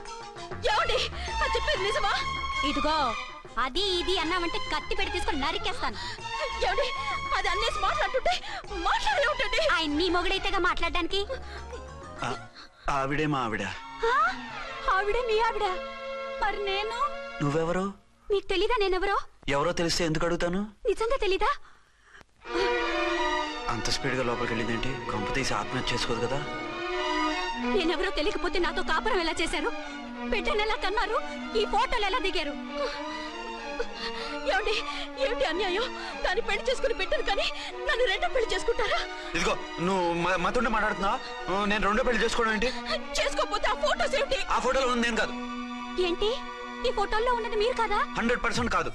ఏమండి అది చెప్పేది నిజమా? ఇదిగో అది ఇది అన్నామంటే కత్తి పెట్టి తీసుకొని నరికేస్తాను. ఏమండి అది అన్నేసి మాట్లాడుతుంటే మాట్లాడే ఉంటుంది. ఆయన నీ మొగుడైతేగా మాట్లాడడానికి. ఆవిడే మా ఆవిడ. ఆవిడే మీ ఆవిడ? మరి నేను? నువ్వెవరో మీకు తెలీదా నేనెవరో? ఎవరో తెలిస్తే ఎందుకు అడుగుతాను? నిజంగా తెలీదా? అంత స్పీడ్ గా లోపలికి వెళ్ళిందేంటి? కంపు తీసి ఆత్మహత్య చేసుకోదు కదా. నేనెవరో తెలియకపోతే నాతో కాపురం ఎలా చేశారు? బిడ్డను ఎలా కన్నారు? ఈ ఫోటోలు ఎలా దిగారు? ఏమండి ఏమిటి అన్యాయం? దాన్ని పెళ్లి చేసుకుని బిడ్డను కానీ నన్ను రెండో పెళ్లి చేసుకుంటారా? ఇదిగో నువ్వు మతుండే మాట్లాడుతున్నావా? నేను రెండో పెళ్లి చేసుకోవడం ఏంటి? చేసుకోకపోతే ఆ ఫోటోస్ ఏమిటి? ఆ ఫోటోలో ఉంది నేను కాదు. ఏంటి ఈ ఫోటోల్లో ఉన్నది మీరు కాదా? 100% కాదు.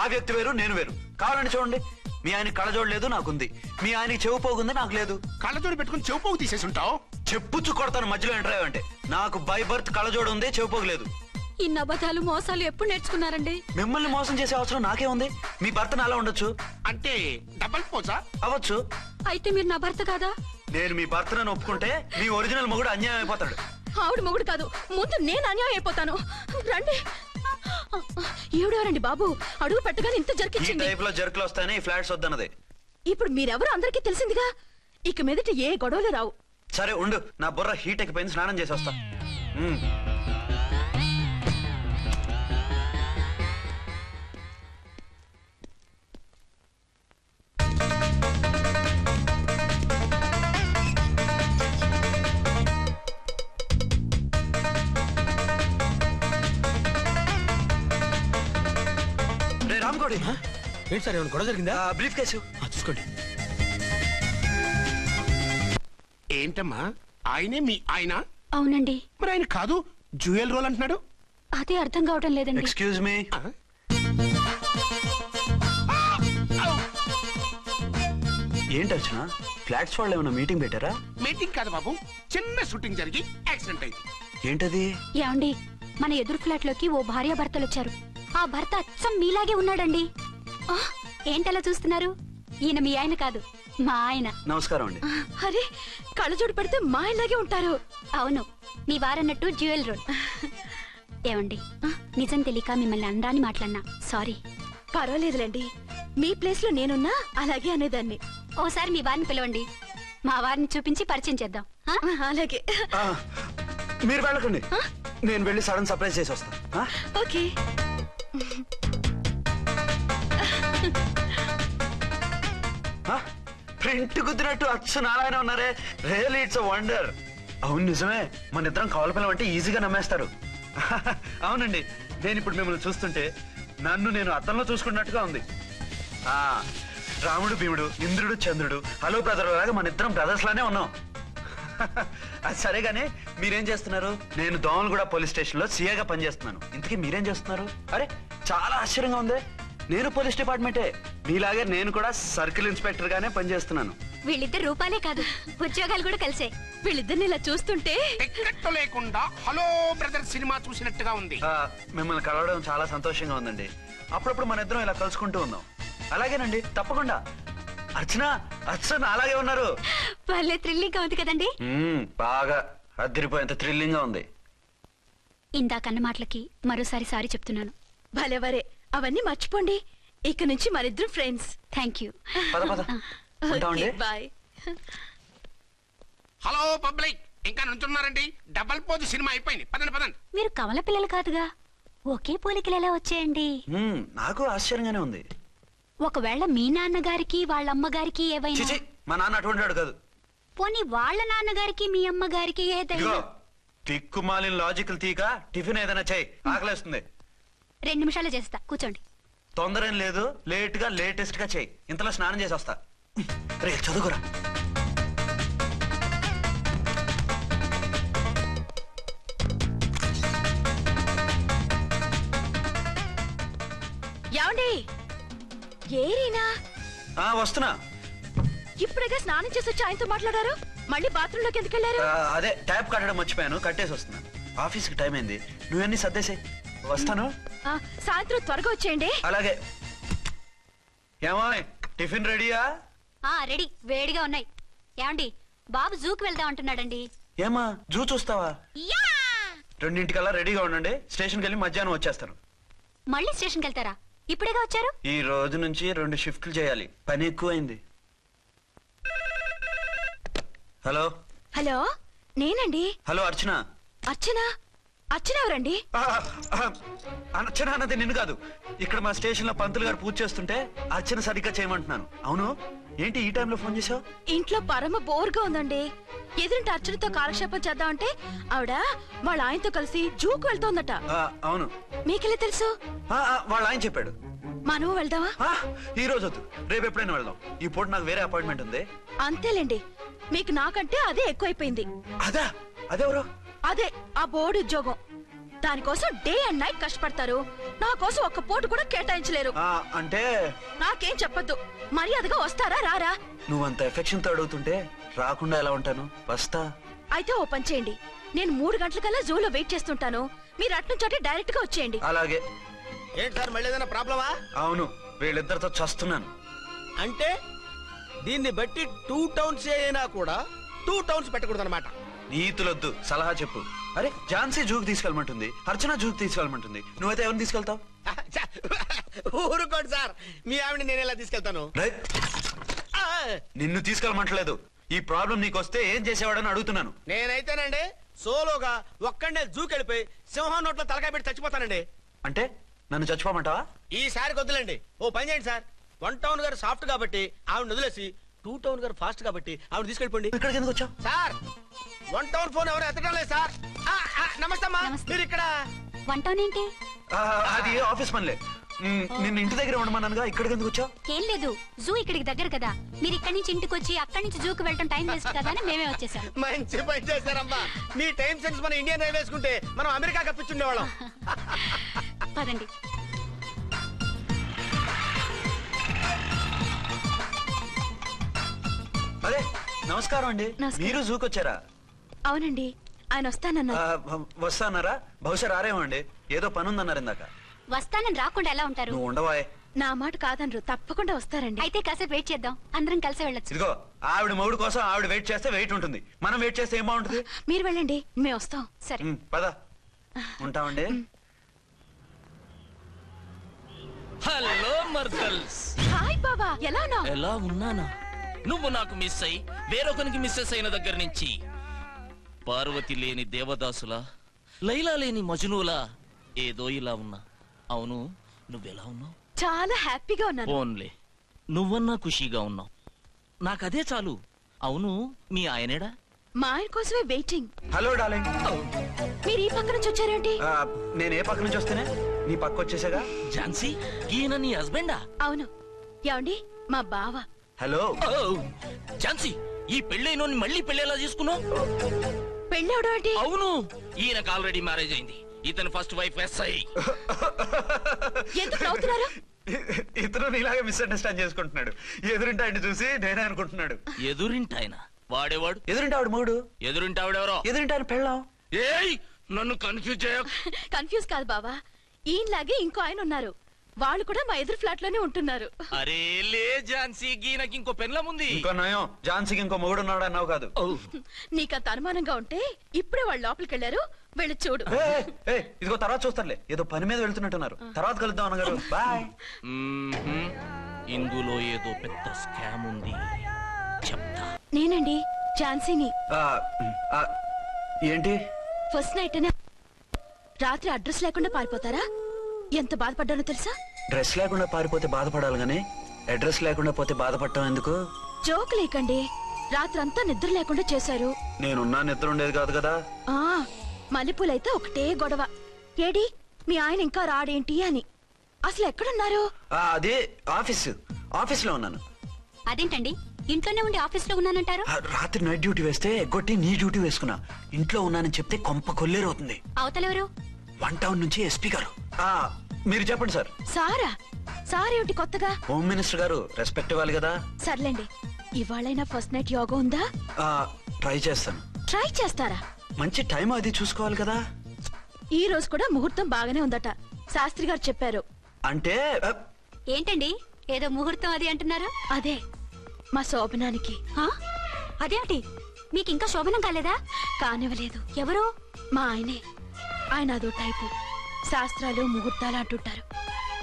ఆ వ్యక్తి వేరు, నేను వేరు. కావాలంటే చూడండి, మీ ఆయన కళ్ళజోడు లేదు, నాకుంది. మీ ఆయనకి చెవు పోగుంది, నాకు లేదు. కళ్ళజోడు పెట్టుకుని చెవు పోగు తీసేసి ఉంటావు. చెప్పుచ్చు కొడతాను మధ్యలో ఎంటర్ అంటే. నాకు బై బర్త్ కళ్ళజోడు ఉంది, చెవు పోగు లేదు. ఇన్ని అబద్ధాలు మోసాలు ఎప్పుడు నేర్చుకున్నారండి? మిమ్మల్ని మోసం చేసే అవసరం నాకే ఉంది. మీ భర్తను అలా ఉండొచ్చు అంటే డబల్ పోసా అవ్వచ్చు. అయితే మీరు నా భర్త కాదా? నేను మీ భర్తను ఒప్పుకుంటే మీ ఒరిజినల్ మొగుడు అన్యాయం అయిపోతాడు. ఆవిడ మొగుడు కాదు, ముందు నేను అన్యాయం అయిపోతాను. రండి. ఈవిడెవరండి బాబు? అడుగు పెట్టగానే ఇంత ఈ జరికిచ్చింది. టైప్ లో జర్కులు వస్తాయని ఈ ఫ్లాట్స్ వద్దన్నది. ఇప్పుడు మీరెవరు అందరికీ తెలిసిందిగా, ఇక మీదట ఏ గొడవలు రావు. సరే ఉండు, నా బుర్ర హీట్ ఎక్కిపోయింది, స్నానం చేసి వస్తా. రామ్కోడి ఏంటి సార్ ఏమైనా గొడవ జరిగిందా? బ్రీఫ్ కేసు చూసుకోండి. ఏంటమ్మా ఆయనే మీ ఆయన? అవునండి. మరి ఆయన కాదు జ్యువెల్ రోల్ అంటున్నాడు. అదే అర్థం కావడం లేదండి. Excuse me. ఏంటి అర్చన, ఫ్లాట్స్ వాళ్ళు ఏమైనా మీటింగ్ పెట్టారా? మీటింగ్ కాదు బాబు, చిన్న షూటింగ్ జరిగి యాక్సిడెంట్ అయింది. ఏంటది? ఏమండి, మన ఎదురు ఫ్లాట్ లోకి ఓ భార్య భర్తలు వచ్చారు. ఆ భర్త అచ్చం మీలాగే ఉన్నాడండి. ఏంటలా చూస్తున్నారు? ఈయన మీ ఆయన కాదు, మా ఆయన. నమస్కారం అండి. అరే కళ్ళజోడు పెడితే మా ఇలాగే ఉంటారు. అవును, మీ వారన్నట్టు జ్యువెల్ రోడ్. ఏమండి, నిజం తెలియక మిమ్మల్ని అందాన్ని మాట్లాడినా సారీ. పర్వాలేదులేండి, మీ ప్లేస్ లో నేనున్నా అలాగే అనేదాన్ని. ఓసారి మీ వారిని పిలవండి, మా వారిని చూపించి పరిచయం చేద్దాం. అలాగే. మీరు వెళ్ళకండి, నేను వెళ్ళి సడన్ సర్ప్రైజ్ చేసి వస్తా. ఓకే. ప్రింట్ కుదిరినట్టు అచ్చు నారాయణ ఉన్నారే, రియల్లీ ఇట్స్ వండర్. అవును నిజమే, మన ఇద్దరం కవల పిల్లం అంటే ఈజీగా నమ్మేస్తారు. అవునండి, నేను ఇప్పుడు మిమ్మల్ని చూస్తుంటే నన్ను నేను అద్దంలో చూసుకున్నట్టుగా ఉంది. రాముడు భీముడు, ఇంద్రుడు చంద్రుడు, హలో బ్రదర్ లాగా మన ఇద్దరం బ్రదర్స్ లానే ఉన్నాం. అది సరే గానీ మీరేం చేస్తున్నారు? నేను దోమలగూడ పోలీస్ స్టేషన్ లో సీఏగా పనిచేస్తున్నాను. ఇంతకీ మీరేం చేస్తున్నారు? అరే చాలా ఆశ్చర్యంగా ఉంది, నేను పోలీస్ డిపార్ట్మెంటే, మీలాగే నేను కూడా సర్కిల్ ఇన్స్పెక్టర్ గానే పనిచేస్తున్నాను. వీళ్ళిద్దరు రూపాలే కాదు, ఉద్యోగాలు కూడా కలిసే. వీళ్ళిద్దరిని ఇలా చూస్తుంటే టికెట్ లేకుండా హలో బ్రదర్ సినిమా చూసినట్టుగా ఉంది. మిమ్మల్ని కలవడం చాలా సంతోషంగా ఉందండి. అప్పుడప్పుడు మన ఇద్దరం ఇలా కలుసుకుంటూ ఉందాం. అలాగేనండి, తప్పకుండా. అర్చన అలాగే ఉన్నారు. వాళ్ళే థ్రిల్లింగ్ గా ఉంది కదండి. బాగా అదిరిపోయేంత థ్రిల్లింగ్ గా ఉంది. ఇందాకన్న మాటలకి మరోసారి సారీ చెప్తున్నాను. భలేవరే, అవన్నీ మర్చిపోండి. ఇక నుంచి మరిద్దరు friends. Thank you. Bye. Hello public, ఇంకా నుంచున్నారండి? డబల్ పోజ్ సినిమా అయిపోయింది, పదండి పదండి. మీరు కమల పిల్లలు కాదుగా, ఒకే పోలికలు ఎలా వచ్చాయండి? నాకు ఆశ్చర్యంగానే ఉంది. ఒకవేళ మీ నాన్నగారికి వాళ్ళ అమ్మగారికి ఏవైనా? మా నాన్న అటువంటి వాడు కాదు. పోనీ వాళ్ళ నాన్నగారికి మీ అమ్మగారికి ఏదైనా? తిక్కుమాలిన లాజికల్ తీక టిఫిన్ ఏదైనా చేయి, ఆకలేస్తుంది. 2 నిమిషాలు చేస్తా, కూర్చోండి. తొందర ఏం లేదు, లేటెస్ట్ గా చేయి. ఇంతలో స్నానం చేసి వస్తా. రే చదువుకురా. ఏమండి? ఏరీనా? వస్తున్నా. ఇప్పుడేగా స్నానం చేసి వచ్చి ఆయనతో మాట్లాడారు, మళ్ళీ బాత్రూమ్ లోకి ఎందుకు వెళ్ళారు? అదే ట్యాప్ కట్టడం మర్చిపోయాను, కట్టేసి వస్తున్నాను. ఆఫీస్కి టైం అయింది, నువ్వన్నీ సర్దేసే. వస్తాను. సాయంత్రం త్వరగా వచ్చేయండి. అలాగే. ఏమో టిఫిన్ రెడీయా? రెడీ, వేడిగా ఉన్నాయి. ఏమండి, బాబు జూకి వెళ్దాం అంటున్నాడండి. ఏమా జూ చూస్తావా? 2:00కల్లా రెడీగా ఉండండి, స్టేషన్కి వెళ్ళి మధ్యాహ్నం వచ్చేస్తాను. మళ్ళీ స్టేషన్కి వెళ్తారా? ఇప్పుడేగా వచ్చారు. ఈ రోజు నుంచి 2 షిఫ్ట్లు చేయాలి, పని ఎక్కువైంది. హలో. హలో, నేనండి. హలో అర్చన. అర్చన ఎవరండి? అర్చన అన్నది నిన్ను కాదు. ఇక్కడ మా స్టేషన్ లో పంతులు గారు పూజ చేస్తుంటే అర్చన సరిగ్గా చేయమంటున్నాను. అవును, ఏంటి ఈ టైంలో ఫోన్ చేసావు? ఇంట్లో పరమ బోర్గా ఉందండి. ఎదురింటి అర్చనతో కాలక్షేపం చేద్దామంటే ఆవిడ వాళ్ళ ఆయనతో కలిసి జూకు వెళ్తోందట. అవును. మీకెలా తెలుసు? వాళ్ళ ఆయన చెప్పాడు. మనం వెళ్దామా? ఈ రోజు వద్దు, రేపు ఎప్పుడైనా వెళ్దాం. ఈ పూట నాకు వేరే అపాయింట్మెంట్ ఉంది. అంతేలేండి, మీకు నాకంటే అదే ఎక్కువైపోయింది. అదెవరు? అదే ఆ బోర్డు ఉద్యోగం. దానికోసం డే అండ్ నైట్ కష్టపడతారు, నా కోసం ఒక్క పోటు కూడా కేటాయించలేరు. అంటే నాకేం చెప్పొద్దు, మర్యాదగా వస్తారా రారా? నువ్వంత ఎఫెక్షన్ తో అడుగుతుంటే రాకుండా ఎలా ఉంటాను, వస్తా. అయితే ఓ పని చేయండి, నేను 3 గంటలకల్లా జూలో వెయిట్ చేస్తుంటాను, మీరు అట్నుంచి డైరెక్ట్ గా వచ్చేయండి. అలాగే. ఏంటి సార్, మళ్ళీ ఏదైనా ప్రాబ్లమా? అవును, వీళ్ళిద్దరితో చస్తున్నాను. అంటే దీన్ని బట్టి 2 టౌన్స్ అయినా కూడా 2 టౌన్స్ పెట్టకూడదు అనమాట. నీతులొద్దు, సలహా చెప్పు. అరే ఝాన్సీ జూకి తీసుకెళ్ళమంటుంది, అర్చన జూకి తీసుకెళ్ళమంటుంది, నువ్వైతే ఎవరిని తీసుకెళ్తావు? ఊరుకోండి సార్, మీ ఆవిడ నేను ఎలా తీసుకెళ్తాను? నిన్ను తీసుకెళ్ళమంటలేదు. ఈ ప్రాబ్లం నీకొస్తే ఏం చేసేవాడని అడుగుతున్నాను. నేనైతేనండి సోలోగా ఒక్కడే జూకెళ్ళిపోయి సింహం నోట్లో తలకాయ పెట్టి చచ్చిపోతానండి. అంటే నన్ను చచ్చిపోమంటావా? ఈసారి వద్దులేండి, ఓ పని చేయండి సార్. 1 టౌన్ గారు సాఫ్ట్ కాబట్టి ఆవిడ వదిలేసి 2 టౌన్ గారు ఫాస్ట్ కాబట్టి ఆవిడ తీసుకెళ్ళిపోండి. ఇక్కడికి ఎందుకు వచ్చావు సార్? 1 టౌన్ ఫోన్ ఎవరు ఎత్తడం లేదు సార్. నమస్తే అమ్మా, మీరు ఇక్కడ? 1 టౌన్ ఏంటి? అది ఆఫీస్ పనిలే. నిన్ను ఇంటి దగ్గర ఉండమన్నానుగా, ఇక్కడికి ఎందుకు వచ్చావు? ఏం లేదు, జూ ఇక్కడికి దగ్గర కదా, మీరు ఇక్కడి నుంచి ఇంటికి వచ్చి అక్కడి నుంచి జూకి వెళ్ళటం టైం వేస్ట్ కదా అని మేమే వచ్చేసాం. మంచి పని చేశారమ్మా. మీ టైం సెన్స్ మన ఇండియన్ రైల్వేస్ కుంటే మనం అమెరికా కప్పించుండేవాళ్ళం. పదండి. అదే నమస్కారం అండి, మీరు జూకొచ్చారా? అవునండి, ఆయన వస్తానన్నా. వస్తానరా? బహుశా రారేమో అండి, ఏదో పని ఉందన్నారు ఇందాక. వస్తానని రాకుండా ఎలా ఉంటారు? నువ్వు ఉండవాయే. నా మాట కాదనరు, తప్పకుండా వస్తారండి. అయితే కాసేపు వెయిట్ చేద్దాం, అందరం కలిసి వెళ్ళొచ్చు. ఇదిగో ఆవిడ మౌడు కోసం ఆవిడ వెయిట్ చేస్తే వెయిట్ ఉంటుంది, మనం వెయిట్ చేస్తే ఏం బాగుంటుంది? మీరు వెళ్ళండి, మేము వస్తాం. సరే పద, ఉంటామండి. హలో మర్దల్స్. హాయ్ బాబా, ఎలా ఉన్నావు? ఎలా ఉన్నానా? నువ్వు నాకు మిస్ అయ్యి వేరొకరికి మిస్సెస్ అయిన దగ్గర నుంచి పార్వతి లేని దేవదాసులా, లైలా లేని మజునులా ఏదో ఇలా ఉన్నా. అవును, నువ్వెలా ఉన్నావు? చాలా హ్యాపీగా ఉన్నాను. ఓన్లే నువ్వన్నా ఖుషీగా ఉన్నావు, నాకదే చాలు. అవును, మీ ఆయనేడా? మా ఆయన కోసమే వెయిటింగ్. Hello darling. మీరు ఈ పక్క నుంచి వచ్చారేంటి? నేను ఏ పక్క నుంచి వస్తేనే నీ పక్క వచ్చేసాగా. ఝాన్సీ, ఈయన నీ హస్బెండా? అవును. ఏమండి, మా బావ. హలో. ఝాన్సీ, ఈ పెళ్ళైనోని మళ్ళీ పెళ్ళేలా చేసుకున్నావు? పెళ్ళవడం ఏంటి? అవును, ఈయనకు ఆల్రెడీ మ్యారేజ్ అయింది. ఇతను ఫస్ట్ వైఫ్ ఎస్ఐ. ఎందుకు నవ్వుతున్నారు? ఇతను నీలాగే మిస్అండర్స్టాండ్ చేసుకుంటున్నాడు. ఎదురింటి ఆయన చూసి నేనే అనుకుంటున్నాడు. ఎదురింటి ఆయన వాడేవాడు? ఎదురింటి ఆవిడ మూడు. ఎదురింటి ఆవిడెవరో? ఎదురింటి ఆయన పెళ్ళాం. ఏయ్, నన్ను కన్ఫ్యూజ్ చేయ. కన్ఫ్యూజ్ కాదు బావా, ఈయనలాగే ఇంకో ఆయన ఉన్నారు. వాళ్ళు కూడా మా ఎదురు ఫ్లాట్ లోనే ఉంటున్నారు. అరే లే ఝాన్సీ, గీనకి ఇంకో పెళ్ళం ఉంది. ఇంకో నయం, ఝాన్సీకి ఇంకో మొగుడు ఉన్నాడు అన్నావు కాదు. నీకంత అనుమానంగా ఉంటే ఇప్పుడే వాళ్ళు లోపలికి వెళ్ళారు, వెళ్ళి చూడు. ఇదిగో తర్వాత చూస్తారులే, ఏదో పని మీద వెళ్తున్నట్టున్నారు. తర్వాత కలుద్దాం అన్నగారు. బాయ్. ఇందులో ఏదో పెద్ద స్కామ్ ఉంది, చెప్తా. నేనండి ఝాన్సీని. ఏంటి? ఫస్ట్ నైట్ అనే రాత్రి అడ్రస్ లేకుండా పారిపోతారా? ఎంత బాధపడ్డానో తెలుసా? డ్రెస్ లేకుండా పారిపోతే బాధపడాలి గానీ అడ్రస్ లేకుండా పోతే బాధపడటం ఎందుకు? జోక్ లేకండి, రాత్రంతా నిద్ర లేకుండా చేశారు. నేనున్నా నిద్ర ఉండేది కాదు కదా. మల్లెపూలైతే ఒకటే గొడవ. ఏడి మీ ఆయన ఇంకా రాడేంటి అని. అసలు ఎక్కడున్నారు? అదే ఆఫీస్ లో ఉన్నాను. అదేంటండి, ఇంట్లోనే ఉండి ఆఫీస్ లో ఉన్నానంటారు? రాత్రి నైట్ డ్యూటీ వేస్తే ఎగ్గొట్టి నీ డ్యూటీ వేసుకున్నా. ఇంట్లో ఉన్నానని చెప్తే కొంప కొల్లేరవుతుంది. అవతలెవరు? 1 టౌన్ నుంచి ఎస్పీ గారు. మీరు చెప్పండి సార్. సారా? సారేమిటి కొత్తగా? హోమ్ మినిస్టర్ గారు, రెస్పెక్ట్ ఇవ్వాలి కదా. సర్లేండి, ఇవాళైనా ఫస్ట్ నైట్ యోగా ఉందా? ట్రై చేస్తాను. ట్రై చేస్తారా? మంచి టైం అది చూసుకోవాలి కదా. ఈ రోజు కూడా ముహూర్తం బాగానే ఉందట, శాస్త్రి గారు చెప్పారు. అంటే ఏంటండి, ఏదో ముహూర్తం అది అంటున్నారు? అదే మా శోభనానికి. అదేమిటి, మీకు ఇంకా శోభనం కాలేదా? కానివ్వలేదు. ఎవరు? మా ఆయనే. ఆయన అదో టైపు, శాస్త్రాలు ముహూర్తాలు అంటుంటారు.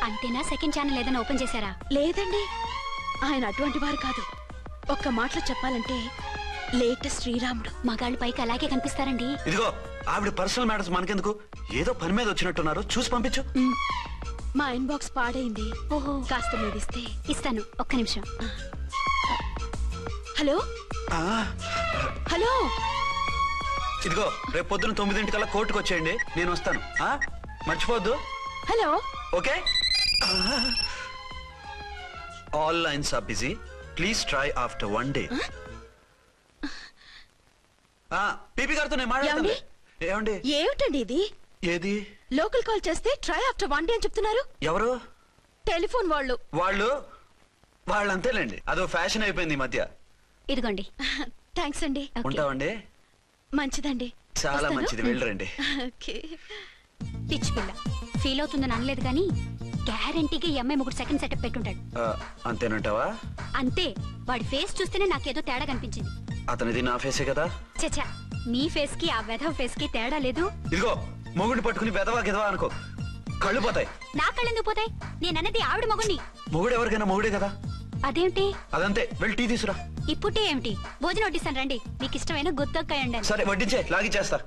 అంతేనా? సెకండ్ ఛానల్ ఏదైనా ఓపెన్ చేశారా? లేదండి, ఆయన అటువంటి వారు కాదు. ఒక్క మాటలో చెప్పాలంటే లేటెస్ట్ శ్రీరాముడు. మగాళ్ళు పైకి అలాగే కనిపిస్తారండి. ఇదిగో, ఆవిడ పర్సనల్ మ్యాటర్స్ మనకెందుకు, ఏదో పని మీద వచ్చినట్టున్నారు, చూసి పంపించు. మా ఇన్బాక్స్ పాడైంది. ఓహో, కాస్త మీదిస్తే. ఇస్తాను, ఒక్క నిమిషం. హలో హలో, ఇదిగో రేపు పొద్దున 9 కోర్టుకు వచ్చేయండి, నేను వస్తాను. మర్చిపోద్దు. Hello. Okay. All lines are busy, please try after 1 day. PP గారితో నేను మాట్లాడతాను. ఏమండి? ఏమిటండి ఇది? ఏది? లోకల్ కాల్ చేస్తే ట్రై ఆఫ్టర్ 1 day అని చెప్తున్నారు. ఎవరు? టెలిఫోన్ వాళ్ళు. వాళ్ళు అంతేలేండి, అదో ఫ్యాషన్ అయిపోయింది ఈ మధ్య. ఇదిగోండి. థ్యాంక్స్ అండి. ఉంటామండి. మంచిదండి. చాలా మంచిది, వెళ్ళరండి. పిచ్చి పిల్ల ఫీల్ అవుతుందని అనలేదు కానీ గ్యారంటీగా ఈ అమ్మాయి 3 సెకండ్ సెటప్ పెట్టుంటాడు. అంతేనంటావా? అంతే. వాడి ఫేస్ చూస్తేనే నాకేదో తేడా కనిపించింది. అతనిది నా ఫేసే కదా. చచ్చా, నీ ఫేస్ కి ఆ వెధవ ఫేస్ కి తేడా లేదు. ఇదిగో, మొగుడిని పట్టుకుని వెధవా గెదవా అనుకో, కళ్ళు పోతాయి. నా కళ్ళు ఎందుకు పోతాయి? నేనన్నది ఆవిడ మొగుడిని. మొగుడు ఎవరికైనా మొగుడే కదా. అదేంటి? అదంతే, వెళ్ళి టీ తీసురా. ఇప్పుడే ఏమిటి, భోజనం వడ్డిస్తాను రండి. మీకు ఇష్టమైన గుత్తొక్కాయండి. సరే వడ్డించే, లాగిచ్చేస్తా.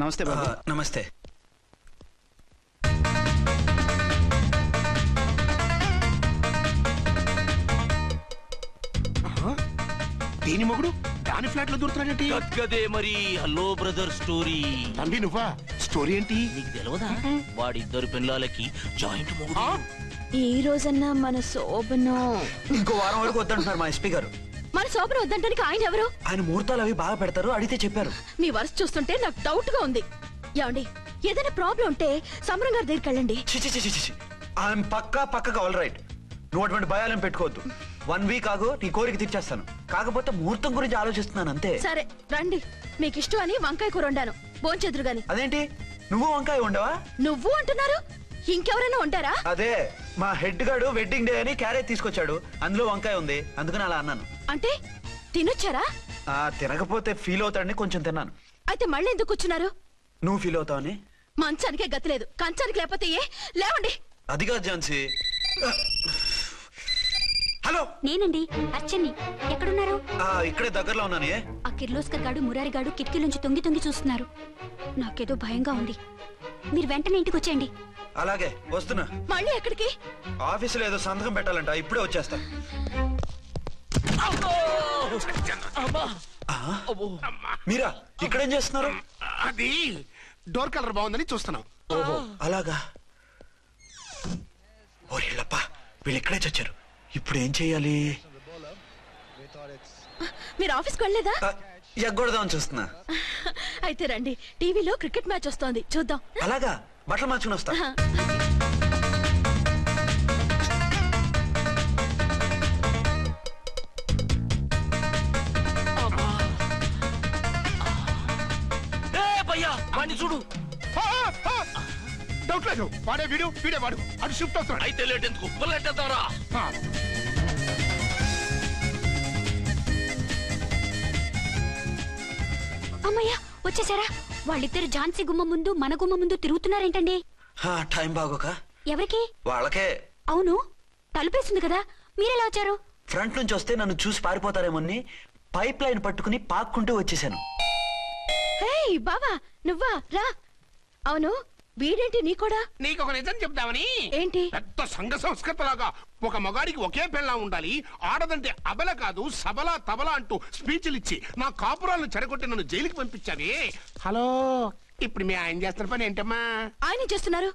నమస్తే బాబు. నమస్తే. దేని మొగుడు దాని ఫ్లాట్ లో దూరుతున్నాడేంటి? గదే మరి. Hello brother story. తండ్రి నువ్వా? స్టోరీ ఏంటి? నీకు తెలియదా? వాడిద్దరు పిల్లలకి జాయింట్ మొగుడు. ఈ రోజన్నా మన శోభనం. ఇంకో వారం వరకు వద్దంటున్నారు మా ఎస్పీ గారు. మన శోభనం వద్దంటానికి ఆయన ఎవరు? ఆయన ముహూర్తాలు అవి బాగా పెడతారు, అడిగితే చెప్పారు. మీ వరుస చూస్తుంటే నాకు డౌట్ గా ఉంది. ఏమండి, ఏదైనా ప్రాబ్లం ఉంటే సమరం గారి దగ్గరికి వెళ్ళండి. ఆయన పక్కగా ఆల్ రైట్. నువ్వు అటువంటి భయాలను పెట్టుకోవద్దు. 1 week ఆగు, నీ కోరిక తీర్చేస్తాను. కాకపోతే ముహూర్తం గురించి ఆలోచిస్తున్నాను అంతే. సరే రండి, మీకు ఇష్టం అని వంకాయ కూర వండాను, భోంచెదురు గాని. అదేంటి, నువ్వు వంకాయ ఉండవా? నువ్వు అంటున్నారు, ఇంకెవరైనా ఉంటారా? అదే, మా హెడ్ గాడు వెడ్డింగ్ డే అని క్యారేజ్ తీసుకొచ్చాడు, అందులో వంకాయ ఉంది, అందుకని అలా అన్నాను. అంటే తినొచ్చారా? తినకపోతే ఫీల్ అవుతాడని కొంచెం తిన్నాను. అయితే మళ్ళీ ఎందుకు కూర్చున్నారు? నువ్వు ఫీల్ అవుతావని. మంచానికే గతి లేదు, కంచానికి లేకపోతే ఏ? లేవండి. అది కాదు ఝాన్సీ. హలో హలో, నేనండి అర్చన్ని. ఎక్కడున్నారు? ఇక్కడే దగ్గరలో ఉన్నాను. ఆ కిర్లోస్కర్ గాడు మురారి గాడు కిటికీలోంచి తొంగి తొంగి చూస్తున్నారు. నాకేదో భయంగా ఉంది. మీరు వెంటనే ఇంటికి వచ్చేయండి. అలాగే వస్తున్నా. మళ్ళీ ఎక్కడికి? ఆఫీసులో ఏదో సంతకం పెట్టాలంట, ఇప్పుడే వచ్చేస్తా. మీరా ఇక్కడేం చేస్తున్నారు? అది డోర్ కలర్ బాగుందని చూస్తున్నాం. ఓహో అలాగా. ఓరేళ్ళప్ప, వీళ్ళు ఇక్కడే చచ్చారు. ఇప్పుడు ఏం చెయ్యాలి? మీరు ఆఫీస్కి వెళ్ళలేదా? ఎగ్గొడదామని చూస్తున్నా. అయితే రండి, టీవీలో క్రికెట్ మ్యాచ్ వస్తోంది, చూద్దాం. అలాగా, బట్టలు మార్చుకుని వస్తా. చూడు, డౌట్ లేదు, వాడే వీడే వాడు. అది షిఫ్ట్ అవుతున్నాడు. అయితే లేట్ ఎందుకు, బుల్లెట్టేద్దాంరా. అమ్మయ్యా, వచ్చేసారా? వాళ్ళిద్దరు ఝాన్సీ గుమ్మ ముందు మన గుమ్మ ముందు తిరుగుతున్నారేంటండి? టైం బాగోక. ఎవరికి? వాళ్ళకే. అవును, తలుపేస్తుంది కదా, మీరెలా వచ్చారు? ఫ్రంట్ నుంచి వస్తే నన్ను చూసి పారిపోతారేమోని పైప్ లైన్ పట్టుకుని పాక్కుంటూ వచ్చేసాను. బావా నువ్వా? రా. అవును, వీడేంటి నీ కూడా? నీకు ఒక నిజం చెప్దామని. ఏంటి? పెద్ద సంఘ సంస్కృతలాగా ఒక మగాడికి ఒకే పెళ్ళం ఉండాలి, ఆడదంటే అబల కాదు సబల తబల అంటూ స్పీచ్లు ఇచ్చి నా కాపురాలను చెడగొట్టి నన్ను జైలుకి పంపించావి. హలో, ఇప్పుడు మీ ఆయన చేస్తున్న పని ఏంటమ్మా? ఆయన చేస్తున్నారు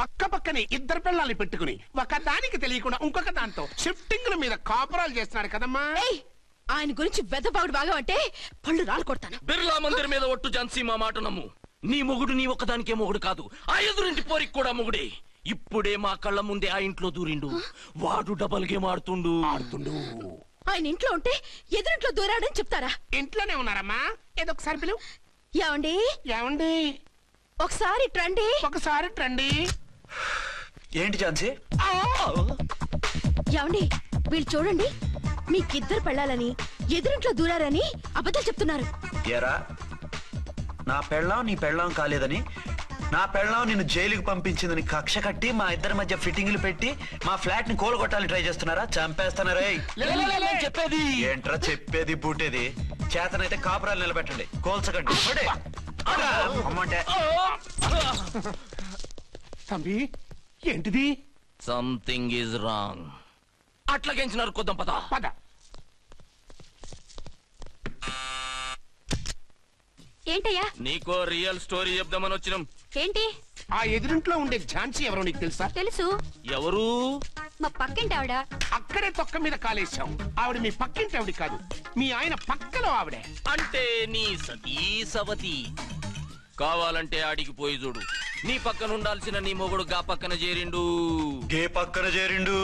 పక్క పక్కనే ఇద్దరు పిల్లల్ని పెట్టుకుని ఒక దానికి తెలియకుండా ఇంకొక దాంతో షిఫ్టింగ్ల మీద కాపురాలు చేస్తున్నాడు కదమ్మా. ఆయన గురించి వెదబాగుడు బాగా అంటే పళ్ళు రాలు కొడతాను. బిర్లా మందిర్ మీద ఒట్టు ఝాన్సీ, మా మాట నమ్ము. నీ మొగుడు నీ ఒక్కదానికే మొగుడు కాదు, ఆ ఎదురింటి పోరికి కూడా మొగుడే. ఇప్పుడే మా కళ్ళ ముందే ఆ ఇంట్లో దూరిండు. వాడు డబల్ గేమ్ ఆడుతుండు. ఆయన ఇంట్లో ఉంటే ఎదురింట్లో దూరాడని చెప్తారా? ఇంట్లోనే ఉన్నారమ్మా. ఏదో ఒకసారి పిలువు. ఏమండి? ఏమండి? ఒకసారి ట్రండి. ఒకసారి ట్రండి. ఏంటి ఝాన్సీ? ఏమండి, వీళ్ళు చూడండి, మీకిద్దరు పెళ్ళాలని ఎదురింట్లో దూరారని అబద్ధాలు చెప్తున్నారు. ఏరా, నా పెళ్ళాం నీ పెళ్ళాం కాలేదని, నా పెళ్ళాం నిన్ను జైలుకి పంపించిందని కక్ష కట్టి మా ఇద్దరి మధ్య ఫిట్టింగ్లు పెట్టి మా ఫ్లాట్ ని కోలుగొట్టాలని ట్రై చేస్తున్నారా? చంపేస్తున్నారా? చెప్పేది ఏంట్రా చెప్పేది బూటేది? చేతనైతే కాపురాలు నిలబెట్టండి, కోల్చకండి. అమ్మంటే తంబి, ఏంటిది? Something is wrong. అట్లాగేంచినారు కొద్దాం, పద పద. ఏంటయ్యా? నీకో రియల్ స్టోరీ చెప్దామని వచ్చినాం. ఏంటి? ఆ ఎదురింట్లో ఉండే ఝాన్సీ ఎవరో నీకు తెలుసా? తెలుసు. ఎవరు? మా పక్కింటి ఆవిడ. అక్కడే తొక్క మీద కాలేశావు. ఆవిడ మీ పక్కింటి ఆవిడ కాదు, మీ ఆయన పక్కలో ఆవిడే. అంటే నీ సతీ సవతి. కావాలంటే ఆడికి పోయి చూడు. నీ పక్కన ఉండాల్సిన నీ మొగుడు గా పక్కన చేరిండు. గే పక్కన చేరిండు.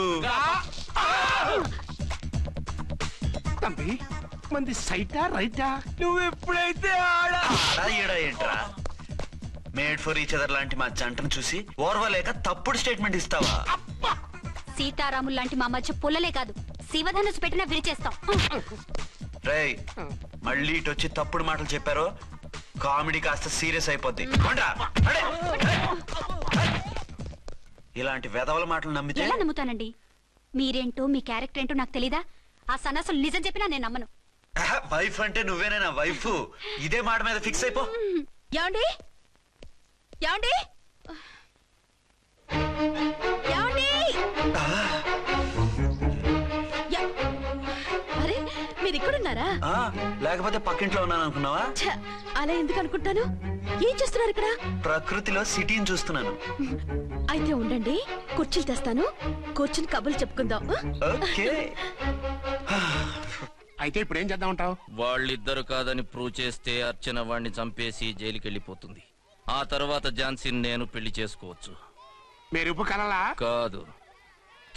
తంబి, మంది సైటా రైటా? నువ్వు ఎప్పుడైతే ఆడా ఏంట్రా? మేడ్ ఫర్ ఈచ్ అదర్ లాంటి మా జంటను చూసి ఓర్వలేక తప్పుడు స్టేట్మెంట్ ఇస్తావా? సీతారాములు లాంటి మా మధ్య పుల్లలే కాదు, శివధనుసు పెట్టినా విరిచేస్తాం. రేయ్, మళ్ళీ ఇటు వచ్చి తప్పుడు మాటలు చెప్పారో కామెడీ కాస్త సీరియస్ అయిపోద్ది. ఇలాంటి వెధవల మాటలు నమ్మితే ఎలా నమ్ముతానండి? మీరేంటో మీ క్యారెక్టర్ ఏంటో నాకు తెలీదా? ఆ సన్నాసులు నిజం చెప్పినా నేను నమ్మను. వైఫ్ అంటే నువ్వేనా వైఫ్? ఇదే మాట మీద ఫిక్స్ అయిపో. ఏమండి? ఏమండి? ఏమండి? అరే, మీరు ఇక్కడున్నారా? లేకపోతే పక్కింట్లో ఉన్నాను అనుకున్నావా? అలా ఎందుకు అనుకుంటాను? ఏం చేస్తున్నారు ఇక్కడ? ప్రకృతిలో సిటీని చూస్తున్నాను. అయితే ఉండండి, కుర్చీలు తెస్తాను, కూర్చుని కబుర్లు చెప్పుకుందాం. ఓకే. అయితే ఇప్పుడు ఏం చేద్దామంటావు? వాళ్ళిద్దరు కాదని ప్రూవ్ చేస్తే అర్చన వాణ్ణి చంపేసి జైలుకి వెళ్ళిపోతుంది. ఆ తర్వాత ఝాన్సీని నేను పెళ్లి చేసుకోవచ్చు. మెరుపు కలలా? కాదు,